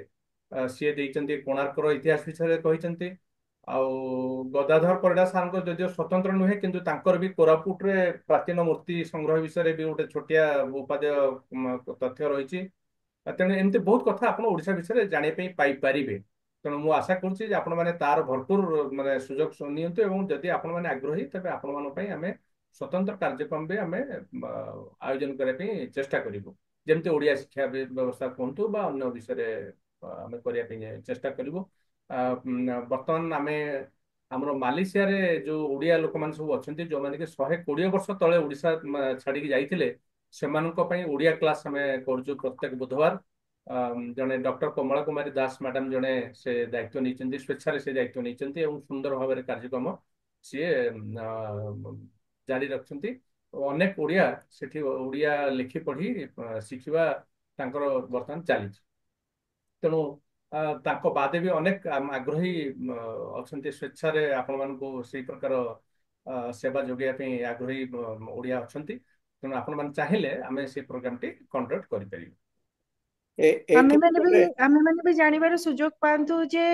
ସିଏ ଦେଇଛନ୍ତି କୋଣାର୍କର ଇତିହାସ ବିଷୟରେ କହିଛନ୍ତି। ଆଉ ଗଦାଧର ପରିଡା ସାରଙ୍କ ଯଦିଓ ସ୍ୱତନ୍ତ୍ର ନୁହେଁ, କିନ୍ତୁ ତାଙ୍କର ବି କୋରାପୁଟରେ ପ୍ରାଚୀନ ମୂର୍ତ୍ତି ସଂଗ୍ରହ ବିଷୟରେ ବି ଗୋଟେ ଛୋଟିଆ ଉପାଦେୟ ତଥ୍ୟ ରହିଛି। ତେଣୁ ଏମିତି ବହୁତ କଥା ଆପଣ ଓଡିଶା ବିଷୟରେ ଜାଣିବା ପାଇଁ ପାଇପାରିବେ। ତେଣୁ ମୁଁ ଆଶା କରୁଛି ଯେ ଆପଣମାନେ ତାର ଭରପୁର ମାନେ ସୁଯୋଗ ନିଅନ୍ତୁ, ଏବଂ ଯଦି ଆପଣମାନେ ଆଗ୍ରହୀ ତେବେ ଆପଣମାନଙ୍କ ପାଇଁ ଆମେ ସ୍ୱତନ୍ତ୍ର କାର୍ଯ୍ୟକ୍ରମ ବି ଆମେ ଆୟୋଜନ କରିବା ପାଇଁ ଚେଷ୍ଟା କରିବୁ। ଯେମିତି ଓଡିଆ ଶିକ୍ଷା ବ୍ୟବସ୍ଥା କୁହନ୍ତୁ ବା ଅନ୍ୟ ବିଷୟରେ ଆମେ କରିବା ପାଇଁ ଚେଷ୍ଟା କରିବୁ। ବର୍ତ୍ତମାନ ଆମେ ଆମର ମାଲେସିଆରେ ଯୋଉ ଓଡିଆ ଲୋକମାନେ ସବୁ ଅଛନ୍ତି, ଯୋଉମାନେ କି 120 ବର୍ଷ ତଳେ ଓଡିଶା ଛାଡିକି ଯାଇଥିଲେ, ସେମାନଙ୍କ ପାଇଁ ଓଡିଆ କ୍ଲାସ ଆମେ କରୁଛୁ ପ୍ରତ୍ୟେକ ବୁଧବାର। ଜଣେ ଡକ୍ଟର କମଳା କୁମାରୀ ଦାସ ମ୍ୟାଡାମ ଜଣେ ସେ ଦାୟିତ୍ୱ ନେଇଛନ୍ତି, ସ୍ୱେଚ୍ଛାରେ ସେ ଦାୟିତ୍ୱ ନେଇଛନ୍ତି ଏବଂ ସୁନ୍ଦର ଭାବରେ କାର୍ଯ୍ୟକ୍ରମ ସିଏ ଜାରି ରଖିଛନ୍ତି। ଅନେକ ଓଡିଆ ସେଠି ଓଡିଆ ଲେଖି ପଢି ଶିଖିବା ତାଙ୍କର ବର୍ତ୍ତମାନ ଚାଲିଛି। ତେଣୁ ତାଙ୍କ ବାଦେ ବି ଅନେକ ଆଗ୍ରହୀ ଅଛନ୍ତି ସ୍ୱେଚ୍ଛାରେ ଆପଣମାନଙ୍କୁ ସେଇ ପ୍ରକାର ସେବା ଯୋଗାଇବା ପାଇଁ ଆଗ୍ରହୀ ଓଡିଆ ଅଛନ୍ତି। ତେଣୁ ଆପଣମାନେ ଚାହିଁଲେ ଆମେ ସେ ପ୍ରୋଗ୍ରାମଟି କଣ୍ଡକ୍ଟ କରିପାରିବୁ। ଏଇଠି ଗୋଟେ ଆମେମାନେ ବି ଜାଣିବାର ସୁଯୋଗ ପାଆନ୍ତୁ ଯେ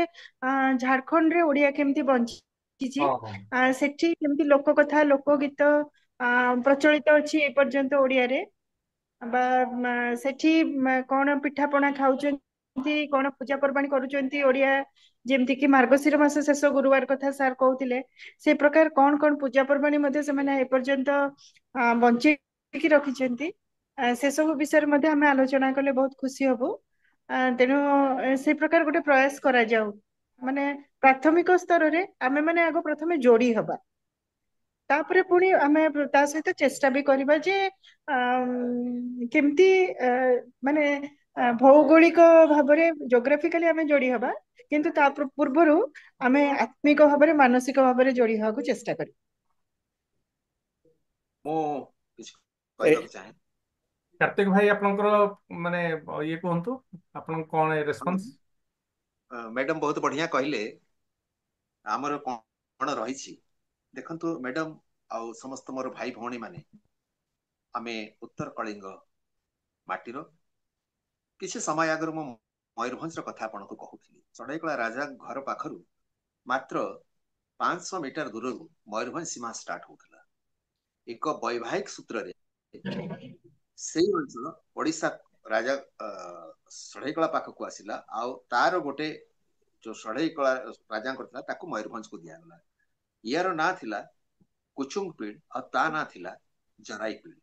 ଝାଡଖଣ୍ଡରେ ଓଡିଆ କେମିତି ବଞ୍ଚିଛି, ହଁ ହଁ ସେଠି କେମିତି ଲୋକ କଥା ଲୋକ ଗୀତ ପ୍ରଚଳିତ ଅଛି ଏପର୍ଯ୍ୟନ୍ତ ଓଡିଆରେ। ବା ସେଠି କଣ ପିଠାପଣା ଖାଉଛନ୍ତି, କଣ ପୂଜା ପର୍ବାଣୀ କରୁଛନ୍ତି ଓଡିଆ, ଯେମିତି କି ମାର୍ଗଶିର ମାସ ଶେଷ ଗୁରୁବାର କଥା ସାର୍ କହୁଥିଲେ, ସେ ପ୍ରକାର କଣ କଣ ପୂଜା ପର୍ବାଣୀ ମଧ୍ୟ ସେମାନେ ଏପର୍ଯ୍ୟନ୍ତ ବଞ୍ଚେଇକି ରଖିଛନ୍ତି। ସେ ସବୁ ବିଷୟରେ ମଧ୍ୟ ଆମେ ଆଲୋଚନା କଲେ ବହୁତ ଖୁସି ହବୁ। ତେଣୁ ସେ ପ୍ରକାର ଗୋଟେ ପ୍ରୟାସ କରାଯାଉ। ମାନେ ପ୍ରାଥମିକ ସ୍ତରରେ ଆମେ ମାନେ ଆଗ ପ୍ରଥମେ ଯୋଡି ହବା, ତାପରେ ପୁଣି ଆମେ ତା ସହିତ ଚେଷ୍ଟା ବି କରିବା ଯେ କେମିତି ମାନେ ଭୌଗୋଳିକ ଭାବରେ ଜୋଗ୍ରାଫିକାଲି ଆମେ ଯୋଡି ହବା, କିନ୍ତୁ ତା ପୂର୍ବରୁ ଆମେ ଆତ୍ମିକ ଭାବରେ ମାନସିକ ଭାବରେ ଯୋଡି ହବାକୁ ଚେଷ୍ଟା କରିବା। ମୁଁ କିଛି ଏ କହିବାକୁ ଚାହେଁ। କାର୍ତ୍ତିକ ଭାଇ ଆପଣଙ୍କର ମାନେ ଇଏ କୁହନ୍ତୁ, ଆପଣଙ୍କ କଣ ରେସ୍ପନ୍ସ? ମ୍ୟାଡାମ ବହୁତ ବଢିଆ କହିଲେ। ଆମର କଣ ରହିଛି ଦେଖନ୍ତୁ ମ୍ୟାଡାମ, ଆଉ ସମସ୍ତ ମୋର ଭାଇ ଭଉଣୀ ମାନେ, ଆମେ ଉତ୍ତର କଳିଙ୍ଗ ମାଟିର। କିଛି ସମୟ ଆଗରୁ ମୁଁ ମୟୂରଭଞ୍ଜର କଥା ଆପଣଙ୍କୁ କହୁଥିଲି। ଚଢେଇକଳା ରାଜା ଘର ପାଖରୁ ମାତ୍ର 500 ମିଟର ଦୂରରୁ ମୟୂରଭଞ୍ଜ ସୀମା ଷ୍ଟାର୍ଟ ହଉଥିଲା। ଏକ ବୈବାହିକ ସୂତ୍ରରେ ସେଇ ଅଞ୍ଚଳ ଓଡିଶା ରାଜା ଷଢେଇକଳା ପାଖକୁ ଆସିଲା, ଆଉ ତାର ଗୋଟେ ଯୋଉ ଷଢେଇକଳା ରାଜାଙ୍କର ଥିଲା ତାକୁ ମୟୂରଭଞ୍ଜକୁ ଦିଆଗଲା। ଇୟାର ନାଁ ଥିଲା କୁଚୁଙ୍ଗ ପିଢ ଆଉ ତା ନାଁ ଥିଲା ଜରାଇ ପିଢ।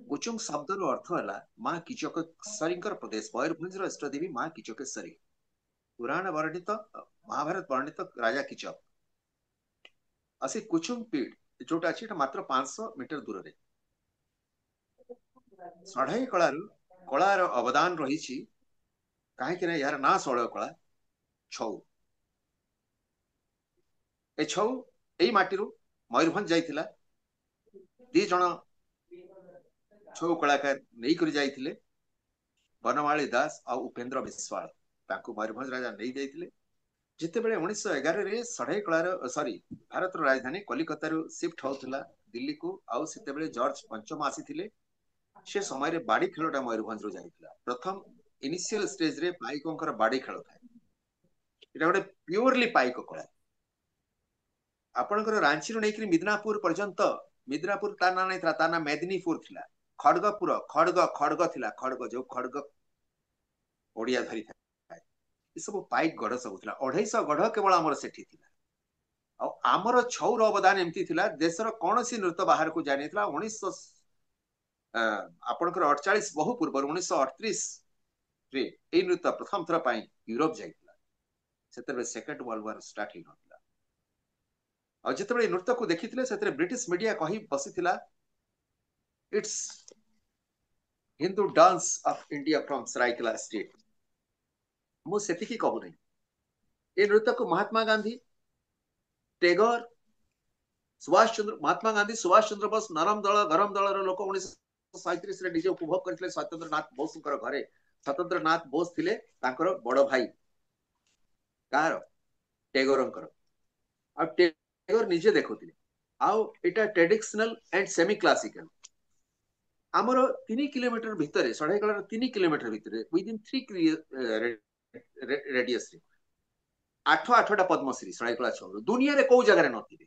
କୁଚୁଙ୍ଗ ଶବ୍ଦର ଅର୍ଥ ହେଲା ମା କିଚକେଶ୍ୱରୀଙ୍କର ପ୍ରଦେଶ। ମୟୂରଭଞ୍ଜର ଇଷ୍ଟ ଦେବୀ ମା କିଚକେଶ୍ୱରୀ। ପୁରାଣ ବର୍ଣ୍ଣିତ, ମହାଭାରତ ବର୍ଣ୍ଣିତ ରାଜା କିଚକ। ଆଉ ସେ କୁଚୁଙ୍ଗ ପିଢ ଯୋଉଟା ଅଛି ଏଟା ମାତ୍ର 500 ମିଟର ଦୂରରେ। ଷଢେଇ କଳାର ଅବଦାନ ରହିଛି, କାହିଁକି ନା ଏହାର ନାଁ ଷୋଳ କଳା ଛଉ। ଏ ଛଉ ଏଇ ମାଟିରୁ ମୟୂରଭଞ୍ଜ ଯାଇଥିଲା। 2 ଜଣ ଛଉ କଳାକାର ନେଇକରି ଯାଇଥିଲେ, ବନମାଳୀ ଦାସ ଆଉ ଉପେନ୍ଦ୍ର ବିଶ୍ୱାଳ। मयूरभंज राजा नहीं जाइए जितेबले 1911 षढ़ई कलार सॉरी भारत राजधानी कलिकता शिफ्ट होता दिल्ली को आउ से जॉर्ज पंचम आसी से समय बाड़ी खेलटा मयूरभंज जाइए प्रथम इनिशियल स्टेज रे पाइकों बाड़ी खेल था ये गोटे प्योरली पाइक कला आपणकर रांची नहीं मिदनापुर पर्यंत मिदनापुर ता ना नहीं ता ना मेदिनीपुर थिला खड़गपुर खड़ग खड़ग थिला खड़ग जो खड़ग ओडिया धरी था सब पाइक गढ़ सब थिला 250 गढ़ केवल आमर सेठी थिला आमर छौर अवदान एमती थिला देशर कौन सी नृत्य बाहर को जानी थिला 1900 आपणकर 48 बहु पूर्व 1938 रे ए नृत्य प्रथम थर पाई यूरोप जाइतिला सेते सेकंड वर्ल्ड वार स्टार्ट ही नथिला और जिते नृत्य को देखी से ब्रिटिश मीडिया कही बसी it's Hindu dance of India from Saraikela state मुझे कहू नहीं ये नृत्य को महात्मा गांधी टेगोर सुभाष चंद्र महात्मा गांधी सुभाष चंद्र बोस नरम दल गरम दल लोक 1937 निजे उपभोग करते स्वतंत्र नाथ बोस घरे स्वतंत्र नाथ बोस थे बड़ भाई कार टेगोर टेगोर निजे देखुले आउटा ट्रेडिशनल एंड सेमी क्लासिकल आमर 3 किलोमीटर भितर षढ़ईकलार 3 किलोमीटर भितर विदिन 3 रेडियस रे 8 पद्मश्री षढ़ईकला छौर दुनिया रे को जगह नथिले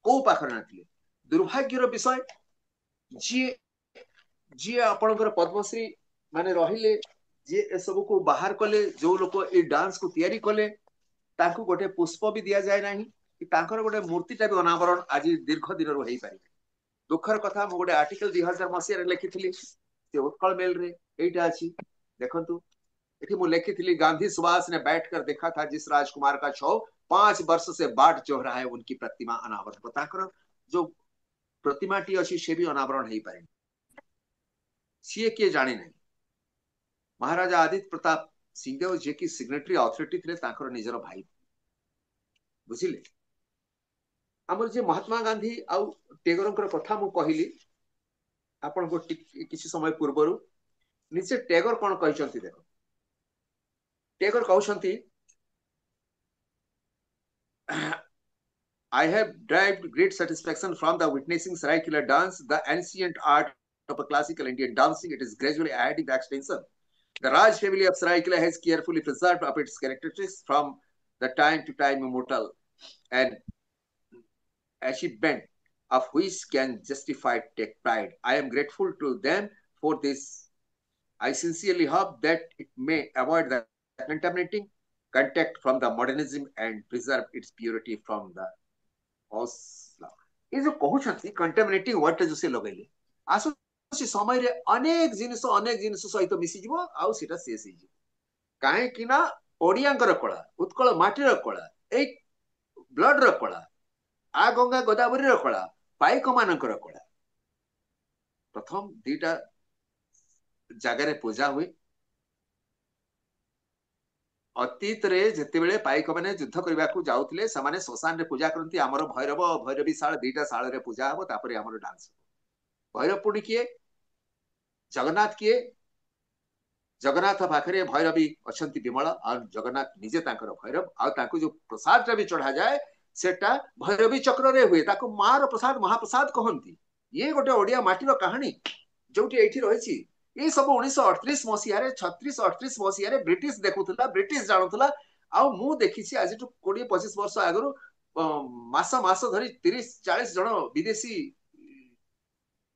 को पाखर नथिले दुर्भाग्यर विषय जी जी आपनकर पद्मश्री माने रहिले जे ए सब को बाहर कले जो लोक ए डांस को तैयारी कले ताकू गोटे पुष्प भी दिया जाए नहीं कि तांकर गोटे मूर्तिटा भी अनावरण आज दीर्घ दिन हो पारे दुखर कथा मु गोटे आर्टिकल 2000 मसीह लिखी उत्कल मेल रे एटा अछि देखंतु एठी मु लिखी गांधी सुभाष ने बैठकर देखा था जिस राजकुमार का छौ 5 वर्ष से बाट जो रहा है उनकी प्रतिमा अनावरण ताकर जो प्रतिमा टी अछि से भी अनावरण हो पारे सीए किए जाने नहीं महाराजा आदित्य प्रताप सिंहदेव जे की सिग्नेटरी अथॉरिटी थे ताकर निजर भाई बुझिले आमर जे महात्मा गांधी आउ टेगोर कथा मु कहली आपन को किसी समय पूर्व निजे टेगोर कौन कहते देख टेगोर कहते I have derived great satisfaction from the witnessing Saraikela dance, the ancient art of a classical Indian dancing. It is gradually adding the extension. The Raj family of Saraikela has carefully preserved up its characteristics from the time to time immortal and achievement of which can justify take pride. I am grateful to them for this. I sincerely hope that it may avoid the contaminating contact from the modernism and preserve its purity from the ये जो कहते contaminating word जो से लगेले आसु समय रे अनेक जिनिस सहित मिसीज आउ सेटा शेष हो कहीं कि ना ओडियांकर कला उत्कल माटीर कला ए ब्लड र कला आ गंगा गोदावरी कला पाइक मानकर कला प्रथम दीटा जगार पूजा हुए अतीत रे जेतेबेले पाइक माने युद्ध करबा को जाउतले समाने श्मशान रे पूजा करंती हमर भैरव भैरवी शाल दीटा शाल रे पूजा हबो तापरे हमर डांस भैरव पुडी किए जगन्नाथ किए जगन्नाथ पाखरे भैरवी अछंती विमला और जगन्नाथ निजे तांकर भैरव आ तांको जो प्रसाद भी चढ़ा जाए सेटा भैरवी चक्र रे हुए ताको मार प्रसाद महाप्रसाद कहंती ये गोटे ओडिया माटीर कहानी जोटी एठी रहिछि ये सब 1938 मसीह 36-38 मसीह ब्रिटिश देखुला ब्रिटिश जानूला आउ मु देखी आज 20-25 वर्ष आगु मास धरी 30-40 जन विदेशी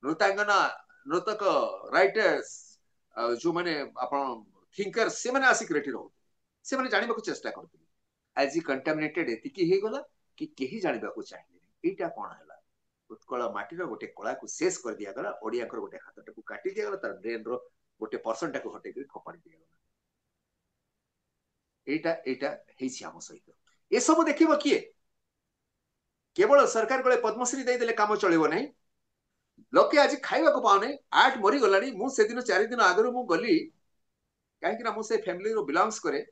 नृत्यांगना नृतक राइटर्स जो माने आपण थिंकर से माने आसिक रेटी रहू से माने जानिबा को चेष्टा करथि आज कंटामिनेटेड एतिकी हे गला कि केही जानिबा को चाहिए एटा कोन हला उत्कल माटीर गोटे कला को शेष कर दिया गला ओडिया कर गोटे हाथ को काटी दिया गला तार ब्रेन रो गोटे पर्सन को हटे के खपाड़ी दिया गला एटा एटा हेछि हम सहित ए सब देखिबो किए केवल सरकार गले पद्मश्री दे देले काम चलिबो नहीं लोके आज खाइबा को पाउ नहीं आठ मरी गलानी मु से दिन 4 दिन आगरो मु गली काहे कि ना मु से फैमिली रो बिलोंग्स करे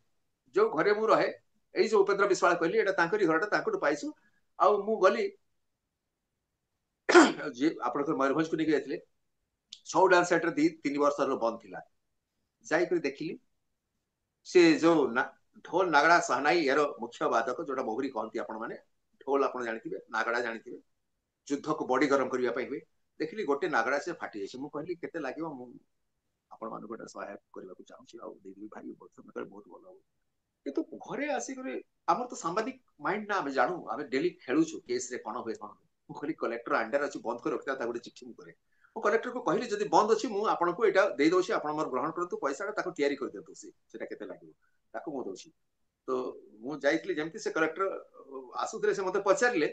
जो घरे मु रहे एई जो उपेंद्र विश्वास कहली एटा तांकरी घरटा तांकटु पाइसु आ मु गली जे आपनकर मयूरभंज को निके जाइतले छौ डांस सेंटर 3 वर्ष रो बंद थिला जाई कर देखिली ସେ ଯୋଉ ଢୋଲ ନାଗଡା ସାହନାଇ ଏର ମୁଖ୍ୟ ବାଦକ ଯୋଉଟା ମହୁରୀ କହନ୍ତି ଆପଣ ମାନେ। ଢୋଲ ଆପଣ ଜାଣିଥିବେ, ନାଗଡା ଜାଣିଥିବେ, ଯୁଦ୍ଧକୁ ବଡି ଗରମ କରିବା ପାଇଁ ହୁଏ। ଦେଖିଲି ଗୋଟେ ନାଗଡା ସେ ଫାଟି ଯାଇଛି। ମୁଁ କହିଲି କେତେ ଲାଗିବ, ମୁଁ ଆପଣ ମାନଙ୍କୁ ଏଟା ସହାୟତା କରିବାକୁ ଚାହୁଁଛି ଆଉ ଦେଇଦେବି ଭାଇ, ବହୁତ ଭଲ ହବ। କିନ୍ତୁ ଘରେ ଆସିକରି ଆମର ତ ସାମ୍ବାଦିକ ମାଇଣ୍ଡ ନା, ଆମେ ଜାଣୁ, ଆମେ ଡେଲି ଖେଳୁଛୁ କେସରେ କଣ ହୁଏ କଣ ହୁଏ। ମୁଁ କହିଲି କଲେକ୍ଟର ଆଣ୍ଡାର ଅଛି, ବନ୍ଦ କରି ରଖିଥା, ତାକୁ ଗୋଟେ ଚିଠି ମୁଁ କରେ। ମୁଁ କଲେକ୍ଟରକୁ କହିଲି ଯଦି ବନ୍ଦ ଅଛି ମୁଁ ଆପଣଙ୍କୁ ଏଇଟା ଦେଇଦଉଛି, ଆପଣ ମୋର ଗ୍ରହଣ କରନ୍ତୁ, ପଇସାଟା ତାକୁ ତିଆରି କରିଦିଅନ୍ତୁ, ସେଟା କେତେ ଲାଗିବ ତାକୁ ମୁଁ ଦଉଛି। तो ମୁଁ ଯାଇଥିଲି ଯେମିତି ସେ କଲେକ୍टर आसूଥିଲେ से मुझे पचारे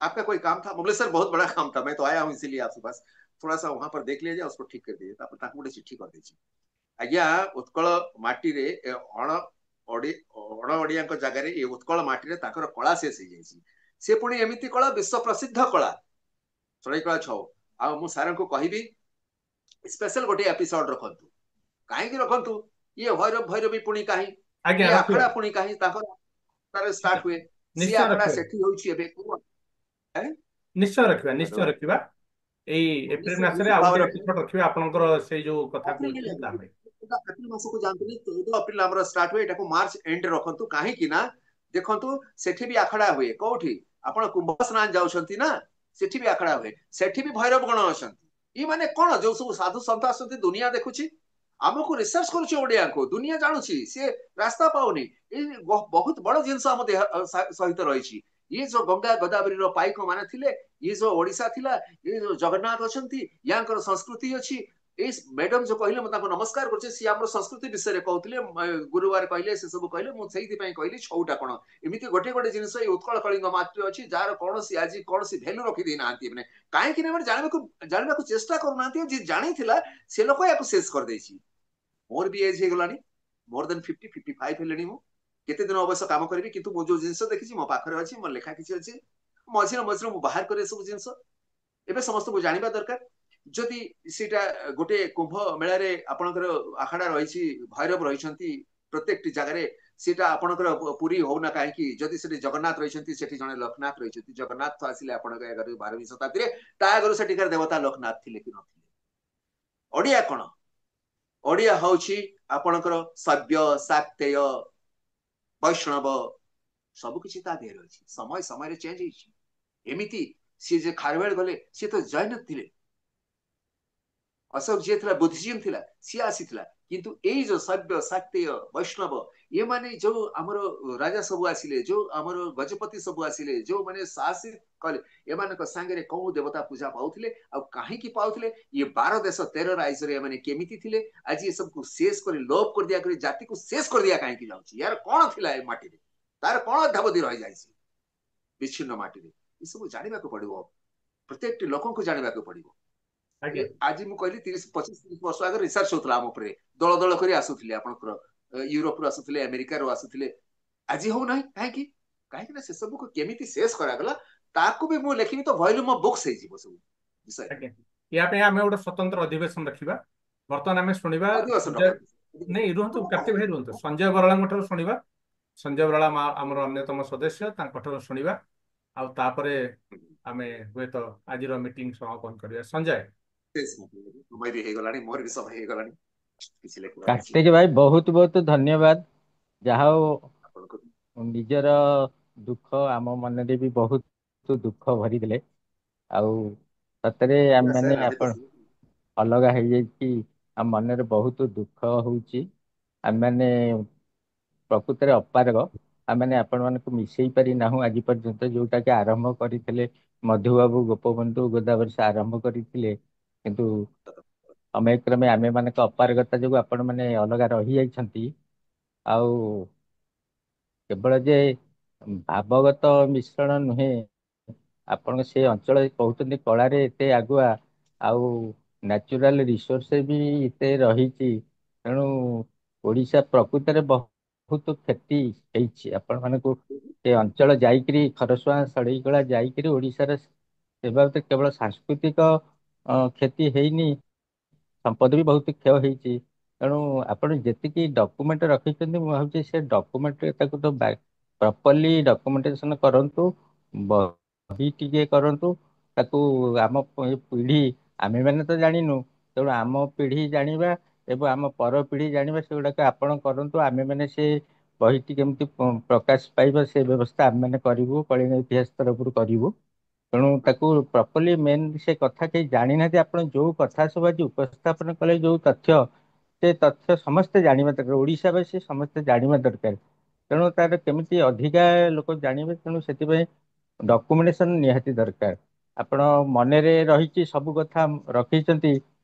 आपका कोई काम था। बोले सर बहुत बड़ा काम था, मैं तो आया हूँ इसीलिए आपके पास, थोड़ा सा वहां पर देख लीजिए, उसको ठीक कर दीजिए। गोटे चिट्ठी कर देछि, आज्ञा उत्कल माटी रे अण अण ओडिया जगह ये उत्कल माटी रे ताकर कला शेष हो जाइए। से पुणी एमती कला, विश्व प्रसिद्ध कला चढ़ई कला छौ। आ मु सार को कहबी स्पेशल गोटे एपिसोड रखंतु, कहीं रखंतु, ये भैरव भैरवी पुणी कहीं, आज्ञा ये रखिबा आखड़ा पुणी कहीं स्टार्ट हुए, सी निश्चय आखड़ा रखिबा सेठी होउछि एबे को निश्चय रखिबा एई एप्रिल मासरे निश्चित आ भाव गोटे रखिए। एपिसोड रखिबा आपनकर सेई जो कथा एप्रिल कहउछन ता भाई। मासକୁ ଯାଆନ୍ତୁନି, 14 ଏପ୍ରିଲ ଆମର ଷ୍ଟାର୍ଟ ହୁଏ, ଏଟାକୁ ମାର୍ଚ୍ଚ ଏଣ୍ଡ ରଖନ୍ତୁ। କାହିଁକି ନା ଦେଖନ୍ତୁ ସେଠି ବି ଆଖଡା ହୁଏ। କୋଉଠି ଆପଣ କୁମ୍ଭ ସ୍ନାନ ଯାଉଛନ୍ତି ନା, ସେଠି ବି ଆଖଡା ହୁଏ, ସେଠି ବି ଭୈରବ ଗଣ ଅଛନ୍ତି। ଇ ମାନେ କଣ, ଯୋଉ ସବୁ ସାଧୁ ସନ୍ଥ ଆସନ୍ତି, ଦୁନିଆ ଦେଖୁଛି, ଆମକୁ ରିସର୍ଚ୍ଚ କରୁଛି, ଓଡିଆକୁ ଦୁନିଆ ଜାଣୁଛି, ସିଏ ରାସ୍ତା ପାଉନି। ଏଇ ବହୁତ ବଡ ଜିନିଷ ଆମ ଦେହ ସହିତ ରହିଛି। ଇଏ ଯୋଉ ଗଙ୍ଗା ଗୋଦାବରୀର ପାଇକ ମାନେ ଥିଲେ, ଇଏ ଯୋଉ ଓଡିଶା ଥିଲା, ଇଏ ଯୋଉ ଜଗନ୍ନାଥ ଅଛନ୍ତି, ୟାଙ୍କର ସଂସ୍କୃତି ଅଛି। ଏଇ ମ୍ୟାଡମ ଯୋଉ କହିଲେ, ମୁଁ ତାଙ୍କୁ ନମସ୍କାର କରୁଛି, ସିଏ ଆମର ସଂସ୍କୃତି ବିଷୟରେ କହୁଥିଲେ, ଗୁରୁବାର କହିଲେ, ସେ ସବୁ କହିଲେ, ମୁଁ ସେଇଥିପାଇଁ କହିଲି ଛଉଟା କଣ। ଏମିତି ଗୋଟେ ଗୋଟେ ଜିନିଷ ଏଇ ଉତ୍କଳ କଳିଙ୍ଗ ମାଟି ଅଛି, ଯାହାର କୌଣସି ଆଜି କୌଣସି ଭ୍ୟାଲୁ ରଖିଦେଇ ନାହାନ୍ତି। ମାନେ କାହିଁକି ନା ଜାଣିବାକୁ ଚେଷ୍ଟା କରୁନାହାନ୍ତି। ଯିଏ ଜାଣିଥିଲା ସେ ଲୋକ ୟାକୁ ଶେଷ କରିଦେଇଛି। ମୋର ବି ଏଜ ହେଇଗଲାଣି, ମୋର ଦେନ 55 ହେଲେଣି। ମୁଁ କେତେ ଦିନ ଅବଶ୍ୟ କାମ କରିବି, କିନ୍ତୁ ମୁଁ ଯୋଉ ଜିନିଷ ଦେଖିଛି ମୋ ପାଖରେ ଅଛି, ମୋ ଲେଖା କିଛି ଅଛି, ମଝିରେ ମଝିରେ ମୁଁ ବାହାର କରେ ସବୁ ଜିନିଷ। ଏବେ ସମସ୍ତଙ୍କୁ ଜାଣିବା ଦରକାର। ଯଦି ସେଇଟା ଗୋଟେ କୁମ୍ଭ ମେଳାରେ ଆପଣଙ୍କର ଆଖଡା ରହିଛି, ଭୈରବ ରହିଛନ୍ତି ପ୍ରତ୍ୟେକଟି ଜାଗାରେ, ସେଟା ଆପଣଙ୍କର ପୁରୀ ହଉନା କାହିଁକି, ଯଦି ସେଠି ଜଗନ୍ନାଥ ରହିଛନ୍ତି, ସେଠି ଜଣେ ଲୋକନାଥ ରହିଛନ୍ତି। ଜଗନ୍ନାଥ ତ ଆସିଲେ ଆପଣଙ୍କ 11वी ଶତାବ୍ଦୀରେ, ତା ଆଗରୁ ସେଠିକାର ଦେବତା ଲୋକନାଥ ଥିଲେ କି ନଥିଲେ। ଓଡିଆ କଣ, ଓଡିଆ ହଉଛି ଆପଣଙ୍କର ସଭ୍ୟ, ଶାକ୍ତେୟ, ବୈଷ୍ଣବ, ସବୁକିଛି ତା ଦେହରେ ଅଛି। ସମୟ ସମୟରେ ଚେଞ୍ଜ ହେଇଛି। ଏମିତି ସିଏ ଯେ ଖାରବେଳ ଗଲେ, ସିଏ ତ ଜୈନ ଥିଲେ। ଅଶୋକ ଯିଏ ଥିଲା ବୁଦ୍ଧିଜିମ୍ ଥିଲା, ସିଏ ଆସିଥିଲା। କିନ୍ତୁ ଏଇ ଯୋଉ ସଭ୍ୟ, ଶାକ୍ତେୟ, ବୈଷ୍ଣବ, ଏମାନେ ଯୋଉ ଆମର ରାଜା ସବୁ ଆସିଲେ, ଯୋଉ ଆମର ଗଜପତି ସବୁ ଆସିଲେ, ଯୋଉମାନେ ଶାସିତ କଲେ, ଏମାନଙ୍କ ସାଙ୍ଗରେ କୋଉ ଦେବତା ପୂଜା ପାଉଥିଲେ, ଆଉ କାହିଁକି ପାଉଥିଲେ, ଇଏ 12 ଦେଶ 13 ରାଇଜରେ ଏମାନେ କେମିତି ଥିଲେ, ଆଜି ଏସବୁକୁ ଶେଷ କରି ଲୋପ କରିଦିଆ କରି ଜାତିକୁ ଶେଷ କରିଦିଆ କାହିଁକି ଯାଉଛି? ୟାର କଣ ଥିଲା ଏ ମାଟିରେ, ତାର କଣ ଅଧ୍ୟାବଧି ରହିଯାଇଛି ବିଚ୍ଛିନ୍ନ ମାଟିରେ? ଏସବୁ ଜାଣିବାକୁ ପଡିବ, ପ୍ରତ୍ୟେକଟି ଲୋକଙ୍କୁ ଜାଣିବାକୁ ପଡିବ। ଆଜ୍ଞା ଆଜି ମୁଁ କହିଲି 25-30 ବର୍ଷ ଆଗରେ ରିସର୍ଚ୍ଚ ହଉଥିଲା ଆମ ଉପରେ, ଦଳ ଦଳ କରି ଆସୁଥିଲେ, ଆପଣଙ୍କର ୟୁରୋପରୁ ଆସୁଥିଲେ, ଆମେରିକାରୁ ଆସୁଥିଲେ। ଆଜି ହଉନାହିଁ କାହିଁକି? କାହିଁକି ନା ସେସବୁକୁ କେମିତି ଶେଷ କରାଗଲା, ତାକୁ ବି ମୁଁ ଲେଖିବି ତ ଭଲ୍ୟୁମ ଅଫ ବୁକ୍ସ ହେଇଯିବ ସବୁ ବିଷୟରେ। ଆଜ୍ଞା ୟା ପାଇଁ ଆମେ ଗୋଟେ ସ୍ୱତନ୍ତ୍ର ଅଧିବେଶନ ରଖିବା। ବର୍ତ୍ତମାନ ଆମେ ଶୁଣିବା ଅଧିବେଶନ ସଞ୍ଜୟ, ରଖନ୍ତୁ। ନାଇଁ ରୁହନ୍ତୁ, କାର୍ତ୍ତିକ ଭାଇ ରୁହନ୍ତୁ, ସଞ୍ଜୟ ବରାଳଙ୍କ ଠାରୁ ଶୁଣିବା। ସଞ୍ଜୟ ବରାଳ ଆମର ଅନ୍ୟତମ ସଦସ୍ୟ, ତାଙ୍କ ଠାରୁ ଶୁଣିବା। ଆଉ ତାପରେ ଆମେ ହୁଏତ ଆଜିର ମିଟିଂ ସମାପନ କରିବା। ସଞ୍ଜୟ। ସମୟ ବି ହେଇଗଲାଣି, ମୋର ବି ସମୟ ହେଇଗଲାଣି, କିଛି ଲେଖିବାର ଅଛି କାର୍ତ୍ତିକ ଭାଇ ବହୁତ ବହୁତ ଧନ୍ୟବାଦ। ଯାହା ହଉ ଆପଣଙ୍କୁ। ନିଜର ଦୁଃଖ ଆମ ମନରେ ବି ବହୁତ ଦୁଃଖ ଭରିଦେଲେ। ଆଉ ସତରେ ସାର୍ ଆମେମାନେ ଆମେ ତ ଆପଣ ଅଲଗା ହେଇଯାଇଛି, ଆମ ମନରେ ବହୁତ ଦୁଃଖ ହଉଛି। ଆମେମାନେ ପ୍ରକୃତରେ ଅପାରଗ, ଆମେମାନେ ଆପଣମାନଙ୍କୁ ମିଶେଇ ପାରି ନାହୁଁ ଆଜି ପର୍ଯ୍ୟନ୍ତ। ଯୋଉଟା କି ଆରମ୍ଭ କରିଥିଲେ ମଧୁବାବୁ, ଗୋପବନ୍ଧୁ, ଗୋଦାବରୀ ସେ ଆରମ୍ଭ କରିଥିଲେ, କିନ୍ତୁ ସମୟକ୍ରମେ ଆମେମାନଙ୍କ ଅପାରଗତା ଯୋଗୁଁ ଆପଣମାନେ ଅଲଗା ରହିଯାଇଛନ୍ତି। ଆଉ କେବଳ ଯେ ଭାବଗତ ମିଶ୍ରଣ ନୁହେଁ, ଆପଣ ସେ ଅଞ୍ଚଳରେ କହୁଛନ୍ତି କଳାରେ ଏତେ ଆଗୁଆ, ଆଉ ନ୍ୟାଚୁରାଲ ରିସୋର୍ସ ବି ଏତେ ରହିଛି। ତେଣୁ ଓଡ଼ିଶା ପ୍ରକୃତରେ ବହୁତ କ୍ଷତି ହେଇଛି। ଆପଣମାନଙ୍କୁ ସେ ଅଞ୍ଚଳ ଯାଇକିରି, ଖରସୁଆଁ ଷଢ଼େଇକଳା ଯାଇକିରି ଓଡ଼ିଶାର ସେ ବାବଦରେ କେବଳ ସାଂସ୍କୃତିକ କ୍ଷତି ହେଇନି, ସମ୍ପଦ ବି ବହୁତ କ୍ଷୟ ହେଇଛି। ତେଣୁ ଆପଣ ଯେତିକି ଡକୁମେଣ୍ଟ ରଖିଛନ୍ତି, ମୁଁ ଭାବୁଛି ସେ ଡକୁମେଣ୍ଟ ତାକୁ ତ ପ୍ରପରଲି ଡକୁମେଣ୍ଟେସନ କରନ୍ତୁ, ବହି ଟିକେ କରନ୍ତୁ, ତାକୁ ଆମ ପିଢ଼ି, ଆମେମାନେ ତ ଜାଣିନୁ, ତେଣୁ ଆମ ପିଢ଼ି ଜାଣିବା ଏବଂ ଆମ ପର ପିଢ଼ି ଜାଣିବା ସେଗୁଡ଼ାକ ଆପଣ କରନ୍ତୁ। ଆମେମାନେ ସେ ବହିଟି କେମିତି ପ୍ରକାଶ ପାଇବ ସେ ବ୍ୟବସ୍ଥା ଆମେମାନେ କରିବୁ, କଳିଙ୍ଗ ଇତିହାସ ତରଫରୁ କରିବୁ। ତେଣୁ ତାକୁ ପ୍ରପରଲି ମେନ୍ ସେ କଥା କେହି ଜାଣିନାହାନ୍ତି। ଆପଣ ଯୋଉ କଥା ସବୁ ଆଜି ଉପସ୍ଥାପନ କଲେ, ଯୋଉ ତଥ୍ୟ, ସେ ତଥ୍ୟ ସମସ୍ତେ ଜାଣିବା ଦରକାର, ଓଡ଼ିଶାବାସୀ ସମସ୍ତେ ଜାଣିବା ଦରକାର। ତେଣୁ ତାର କେମିତି ଅଧିକା ଲୋକ ଜାଣିବେ, ତେଣୁ ସେଥିପାଇଁ ଡକୁମେଣ୍ଟେସନ ନିହାତି ଦରକାର। ଆପଣ ମନରେ ରହିଛି ସବୁ କଥା ରଖିଛନ୍ତି,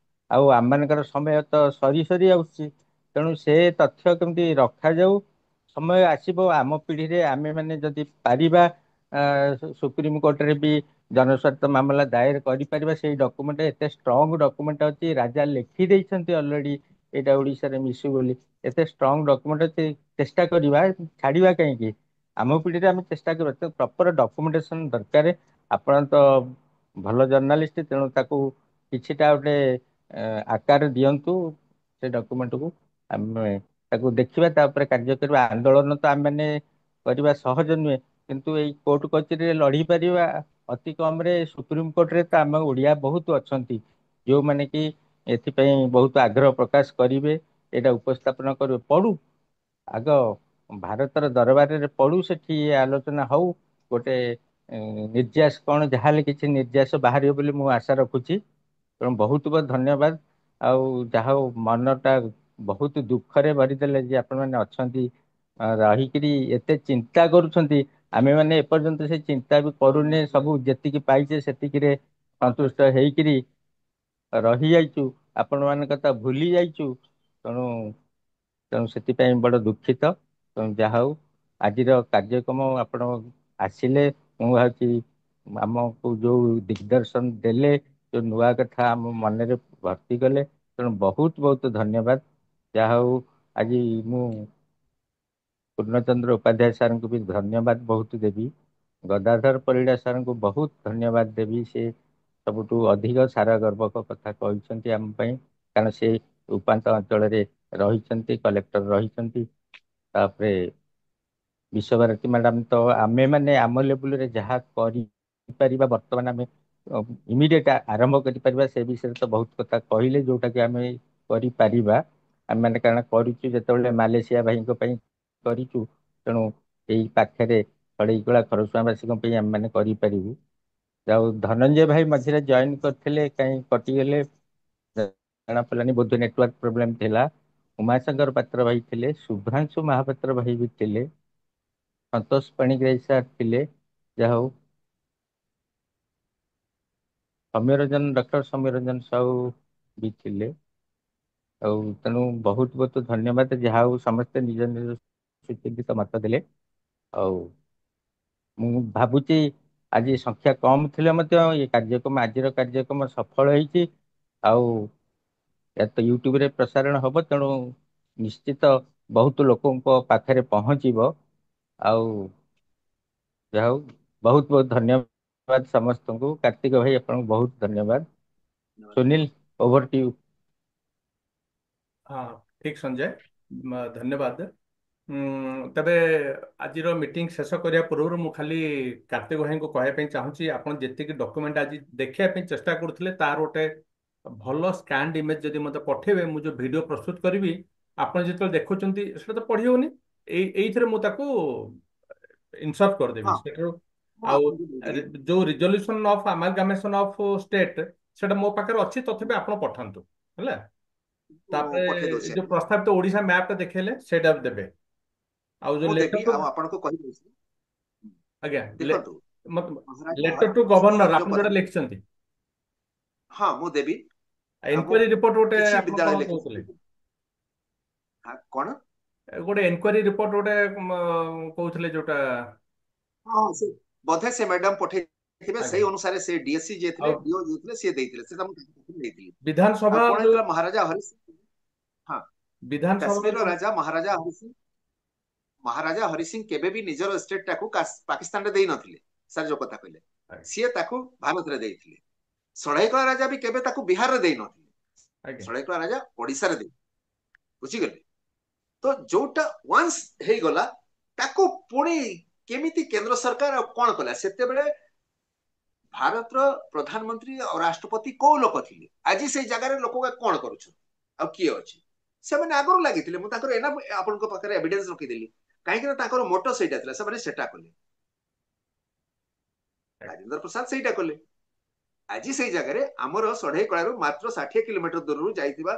ଆଉ ଆମମାନଙ୍କର ସମୟ ତ ସରି ସରି ଆସୁଛି। ତେଣୁ ସେ ତଥ୍ୟ କେମିତି ରଖାଯାଉ, ସମୟ ଆସିବ ଆମ ପିଢ଼ିରେ ଆମେମାନେ ଯଦି ପାରିବା ସୁପ୍ରିମକୋର୍ଟରେ ବି ଜନସ୍ୱାର୍ଥ ମାମଲା ଦାୟର କରିପାରିବା। ସେଇ ଡକୁମେଣ୍ଟ ଏତେ ଷ୍ଟ୍ରଙ୍ଗ ଡକୁମେଣ୍ଟ ଅଛି, ରାଜା ଲେଖି ଦେଇଛନ୍ତି ଅଲରେଡି ଏଇଟା ଓଡ଼ିଶାରେ ମିଶୁ ବୋଲି। ଏତେ ଷ୍ଟ୍ରଙ୍ଗ ଡକୁମେଣ୍ଟ ଅଛି, ଚେଷ୍ଟା କରିବା, ଛାଡ଼ିବା କାହିଁକି? ଆମ ପିଢ଼ିରେ ଆମେ ଚେଷ୍ଟା କରିବା, ତ ପ୍ରପର ଡକୁମେଣ୍ଟେସନ ଦରକାର। ଆପଣ ତ ଭଲ ଜର୍ଣ୍ଣାଲିଷ୍ଟ, ତେଣୁ ତାକୁ କିଛିଟା ଗୋଟେ ଆକାର ଦିଅନ୍ତୁ ସେ ଡକୁମେଣ୍ଟକୁ। ଆମେ ତାକୁ ଦେଖିବା, ତାପରେ କାର୍ଯ୍ୟ କରିବା। ଆନ୍ଦୋଳନ ତ ଆମେମାନେ କରିବା ସହଜ ନୁହେଁ, କିନ୍ତୁ ଏଇ କୋର୍ଟ କଚେରୀରେ ଲଢ଼ି ପାରିବା ଅତି କମରେ। ସୁପ୍ରିମକୋର୍ଟରେ ତ ଆମ ଓଡ଼ିଆ ବହୁତ ଅଛନ୍ତି ଯେଉଁମାନେ କି ଏଥିପାଇଁ ବହୁତ ଆଗ୍ରହ ପ୍ରକାଶ କରିବେ, ଏଇଟା ଉପସ୍ଥାପନ କରିବେ। ପଡ଼ୁ, ଆଗ ଭାରତର ଦରବାରରେ ପଡ଼ୁ, ସେଠି ଆଲୋଚନା ହଉ, ଗୋଟେ ନିର୍ଯାସ କ'ଣ ଯାହାହେଲେ କିଛି ନିର୍ଯାସ ବାହାରିବ ବୋଲି ମୁଁ ଆଶା ରଖୁଛି। ତେଣୁ ବହୁତ ବହୁତ ଧନ୍ୟବାଦ। ଆଉ ଯାହା ହଉ ମନଟା ବହୁତ ଦୁଃଖରେ ଭରିଦେଲେ ଯେ ଆପଣମାନେ ଅଛନ୍ତି, ରହିକିରି ଏତେ ଚିନ୍ତା କରୁଛନ୍ତି। ଆମେମାନେ ଏପର୍ଯ୍ୟନ୍ତ ସେ ଚିନ୍ତା ବି କରୁନେ, ସବୁ ଯେତିକି ପାଇଛେ ସେତିକିରେ ସନ୍ତୁଷ୍ଟ ହେଇକିରି ରହିଯାଇଛୁ, ଆପଣମାନଙ୍କ କଥା ଭୁଲି ଯାଇଛୁ। ତେଣୁ ତେଣୁ ସେଥିପାଇଁ ବଡ଼ ଦୁଃଖିତ। ତେଣୁ ଯାହା ହଉ ଆଜିର କାର୍ଯ୍ୟକ୍ରମ ଆପଣ ଆସିଲେ, ମୁଁ ଭାବୁଛି ଆମକୁ ଯୋଉ ଦିଗଦର୍ଶନ ଦେଲେ, ଯୋଉ ନୂଆ କଥା ଆମ ମନରେ ଭର୍ତ୍ତି କଲେ, ତେଣୁ ବହୁତ ବହୁତ ଧନ୍ୟବାଦ। ଯାହା ହଉ ଆଜି ମୁଁ ପୂର୍ଣ୍ଣଚନ୍ଦ୍ର ଉପାଧ୍ୟାୟ ସାର୍ଙ୍କୁ ବି ଧନ୍ୟବାଦ ବହୁତ ଦେବି। ଗଦାଧର ପରିଡ଼ା ସାର୍ଙ୍କୁ ବହୁତ ଧନ୍ୟବାଦ ଦେବି। ସେ ସବୁଠୁ ଅଧିକ ସାରଗର୍ବକ କଥା କହିଛନ୍ତି ଆମ ପାଇଁ, କାରଣ ସେ ଉପାନ୍ତ ଅଞ୍ଚଳରେ ରହିଛନ୍ତି, କଲେକ୍ଟର ରହିଛନ୍ତି। ତାପରେ ବିଶ୍ୱଭାରତୀ ମ୍ୟାଡାମ ତ ଆମେମାନେ ଆମ ଲେବୁଲରେ ଯାହା କରିପାରିବା ବର୍ତ୍ତମାନ ଆମେ ଇମିଡ଼ିଏଟ୍ ଆରମ୍ଭ କରିପାରିବା, ସେ ବିଷୟରେ ତ ବହୁତ କଥା କହିଲେ, ଯୋଉଟାକି ଆମେ କରିପାରିବା ଆମେମାନେ। କାରଣ କରିଛୁ ଯେତେବେଳେ ମାଲେସିଆ ଭାଇଙ୍କ ପାଇଁ କରିଛୁ, ତେଣୁ ଏଇ ପାଖରେ ଖଡ଼େଇକଳା ଖରସୁଆଁବାସୀଙ୍କ ପାଇଁ ଆମେମାନେ କରିପାରିବୁ। ଆଉ ଧନଞ୍ଜୟ ଭାଇ ମଝିରେ ଜଏନ୍ କରିଥିଲେ, କାହିଁ କଟିଗଲେ ଜଣା ପଡ଼ିଲାନି, ବୋଧେ ନେଟୱାର୍କ ପ୍ରୋବ୍ଲେମ୍ ଥିଲା। ଉମାଶଙ୍କର ପାତ୍ର ଭାଇ ଥିଲେ, ଶୁଭ୍ରାଂଶୁ ମହାପାତ୍ର ଭାଇ ବି ଥିଲେ, ସନ୍ତୋଷ ପାଣିଗ୍ରାହୀ ସାର୍ ଥିଲେ। ଯାହା ହଉ ଡକ୍ଟର ସୌମ୍ୟରଞ୍ଜନ ସାହୁ ବି ଥିଲେ। ଆଉ ତେଣୁ ବହୁତ ବହୁତ ଧନ୍ୟବାଦ। ଯାହା ହଉ ସମସ୍ତେ ନିଜ ନିଜ ସୁଚିନ୍ତିତ ମତ ଦେଲେ। ଆଉ ମୁଁ ଭାବୁଛି ଆଜି ସଂଖ୍ୟା କମ୍ ଥିଲେ ମଧ୍ୟ ଏ କାର୍ଯ୍ୟକ୍ରମ, ଆଜିର କାର୍ଯ୍ୟକ୍ରମ ସଫଳ ହେଇଛି। ଆଉ ଏହା ତ ୟୁଟ୍ୟୁବରେ ପ୍ରସାରଣ ହବ, ତେଣୁ ନିଶ୍ଚିତ ବହୁତ ଲୋକଙ୍କ ପାଖରେ ପହଞ୍ଚିବ। ଆଉ ଯାହା ହଉ ବହୁତ ବହୁତ ଧନ୍ୟବାଦ ସମସ୍ତଙ୍କୁ। କାର୍ତ୍ତିକ ଭାଇ ଆପଣଙ୍କୁ ବହୁତ ଧନ୍ୟବାଦ। Sunil, over to you. ହଁ, ଠିକ ସଞ୍ଜୟ, ଧନ୍ୟବାଦ। ତେବେ ଆଜିର ମିଟିଂ ଶେଷ କରିବା ପୂର୍ବରୁ ମୁଁ ଖାଲି କାର୍ତ୍ତିକ ଭାଇଙ୍କୁ କହିବା ପାଇଁ ଚାହୁଁଛି, ଆପଣ ଯେତିକି ଡକୁମେଣ୍ଟ ଆଜି ଦେଖିବା ପାଇଁ ଚେଷ୍ଟା କରୁଥିଲେ, ତାର ଗୋଟେ ଭଲ ସ୍କାନ୍ଡ ଇମେଜ ଯଦି ମୋତେ ପଠେଇବେ, ମୁଁ ଯୋଉ ଭିଡ଼ିଓ ପ୍ରସ୍ତୁତ କରିବି, ଆପଣ ଯେତେବେଳେ ଦେଖୁଛନ୍ତି ସେଟା ତ ପଢି ହଉନି, ଏଇଥିରେ ମୁଁ ତାକୁ ଇନସର୍ଟ କରିଦେବି ସେଠାରୁ। ଆଉ ଯୋଉ ରିଜଲ୍ୟୁସନ ଅଫ ଆମାଲଗାମେସନ ଅଫ ଷ୍ଟେଟ, ସେଟା ମୋ ପାଖରେ ଅଛି, ତଥାପି ଆପଣ ପଠାନ୍ତୁ ହେଲା। ତାପରେ ପଠେଇ ଏ ଦଉଛି ଯୋଉ ଆଜ୍ଞା, ପ୍ରସ୍ତାବିତ ଓଡିଶା ମ୍ୟାପ ଟା ଦେଖେଇଲେ ସେଇଟା ଦେବେ। ଆଉ ଯୋଉ ମୁଁ ଲେଟର ଦେବି। ଟୁ, ଆଉ ଆପଣଙ୍କୁ କହିଦଉଛି, ଆଜ୍ଞା, ଦେଖନ୍ତୁ Maharaja letter to Hari Singh governor sir ଯୋଉ ଆପଣ ଯୋଉଟା କଥା, ଲେଖିଛନ୍ତି, ହଁ ମୁଁ ଦେବି। ଆଉ ମୁଁ ଏନକ୍ୱାରି ରିପୋର୍ଟ ଗୋଟେ କିଛି ଆପଣ ବିଦ୍ୟାଳୟ କଣ କହୁଥିଲେ, ଲେଖିଛି। କଣ? ଗୋଟେ ଏନକ୍ୱାରି ରିପୋର୍ଟ ଗୋଟେ କହୁଥିଲେ ଯୋଉଟା, ହଁ ସେ ବୋଧେ ସେ ମ୍ୟାଡାମ ପଠେଇଥିବେ, ଆଜ୍ଞା। ସେଇ ଅନୁସାରେ ସେ ଡିଏସସି ଯିଏ ଥିଲେ, ଆଉ ଡିଓ ଯିଏ ଥିଲେ, ସିଏ ଦେଇଥିଲେ, ସେଟା ମୁଁ ଦେଇଥିଲି। ବିଧାନସଭା ଆଉ କଣ ଯୋଉ ହେଇଥିଲା, ମହାରାଜା ହରି ସିଂ, ହଁ, ବିଧାନସଭାର କାଶ୍ମୀରର ଯୋଉ, ରାଜା ମହାରାଜା ହରି ସିଂ କେବେ ବି ନିଜର ଷ୍ଟେଟ ଟାକୁ ପାକିସ୍ତାନରେ ଦେଇ ନଥିଲେ। ସାର୍ ଯୋଉ କଥା କହିଲେ, ସିଏ ତାକୁ ଭାରତରେ ଦେଇଥିଲେ। ଷଢ଼େଇକଳା ରାଜା ବି କେବେ ତାକୁ ବିହାରରେ ଦେଇନଥିଲେ, ଆଜ୍ଞା, ଷଢ଼େଇକଳା ରାଜା ଓଡିଶାରେ ଦେଇ, ବୁଝିଗଲେ? ତ ଯୋଉଟା ୱାନ୍ସ ହେଇଗଲା, ତାକୁ ପୁଣି କେମିତି କେନ୍ଦ୍ର ସରକାର ଆଉ କଣ କଲା? ସେତେବେଳେ ଭାରତର ପ୍ରଧାନମନ୍ତ୍ରୀ ଆଉ ରାଷ୍ଟ୍ରପତି କୋଉ ଲୋକ ଥିଲେ? ଆଜି ସେଇ ଜାଗାରେ ଲୋକ କଣ କରୁଛନ୍ତି? ଆଉ କିଏ ଅଛି? ସେମାନେ ଆଗରୁ ଲାଗିଥିଲେ। ମୁଁ ତାଙ୍କର ଏନା ଆପଣଙ୍କ ପାଖରେ ଏଭିଡେନ୍ସ ରଖିଦେଲି, କାହିଁକି ନା ତାଙ୍କର ମୋଟୋ ସେଇଟା ଥିଲା, ସେମାନେ ସେଟା କଲେ। ରାଜେନ୍ଦ୍ର ପ୍ରସାଦ ସେଇଟା କଲେ। ଆଜି ସେଇ ଜାଗାରେ ଆମର ଷଢେଇକଳାରୁ ମାତ୍ର 60 କିଲୋମିଟର ଦୂରରୁ ଯାଇଥିବା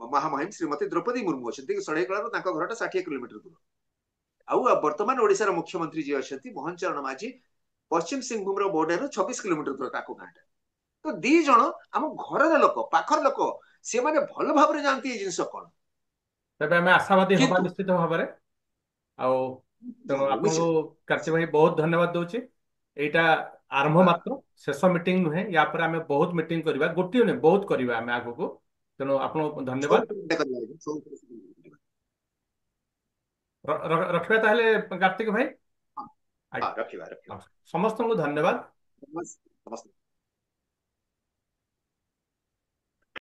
ମହାମହିମ ଶ୍ରୀମତୀ ଦ୍ରୌପଦୀ ମୁର୍ମୁ ଅଛନ୍ତି। ଷଢେଇକଳାରୁ ତାଙ୍କ ଘରଟା 60 କିଲୋମିଟର ଦୂର। ଆଉ ବର୍ତ୍ତମାନ ଓଡିଶାର ମୁଖ୍ୟମନ୍ତ୍ରୀ ଯିଏ ଅଛନ୍ତି ମୋହନ ଚରଣ ମାଝୀ, ପଶ୍ଚିମ ସିଂଭୂମର ବୋର୍ଡରରୁ 26 କିଲୋମିଟର ଦୂର ତାଙ୍କ ଗାଁଟା। ତ ଦି ଜଣ ଆମ ଘରର ଲୋକ, ପାଖର ଲୋକ, ସେମାନେ ଭଲ ଭାବରେ ଜାଣନ୍ତି ଏ ଜିନିଷ କଣ। ତେବେ ଆମେ ଆଶାବାଦୀ ହବା କିନ୍ତୁ ନିଶ୍ଚିତ ଭାବରେ। ଆଉ ତେଣୁ ଆପଣଙ୍କୁ ନିଶ୍ଚିତ କାର୍ତ୍ତିକ ଭାଇ ବହୁତ ଧନ୍ୟବାଦ ଦଉଛି। ଏଇଟା ଆରମ୍ଭ ମାତ୍ର, ଶେଷ ମିଟିଂ ନୁହେଁ। ୟା ପରେ ଆମେ ବହୁତ ମିଟିଂ କରିବା, ଗୋଟିଏ ନୁହେଁ ବହୁତ କରିବା ଆମେ ଆଗକୁ। ତେଣୁ ଆପଣଙ୍କୁ ଧନ୍ୟବାଦ। ରଖିବା ତାହେଲେ କାର୍ତ୍ତିକ ଭାଇ। ହଁ, ଆଜ୍ଞା, ରଖିବା ରଖିବା। ସମସ୍ତଙ୍କୁ ଧନ୍ୟବାଦ। ନମସ୍କାର।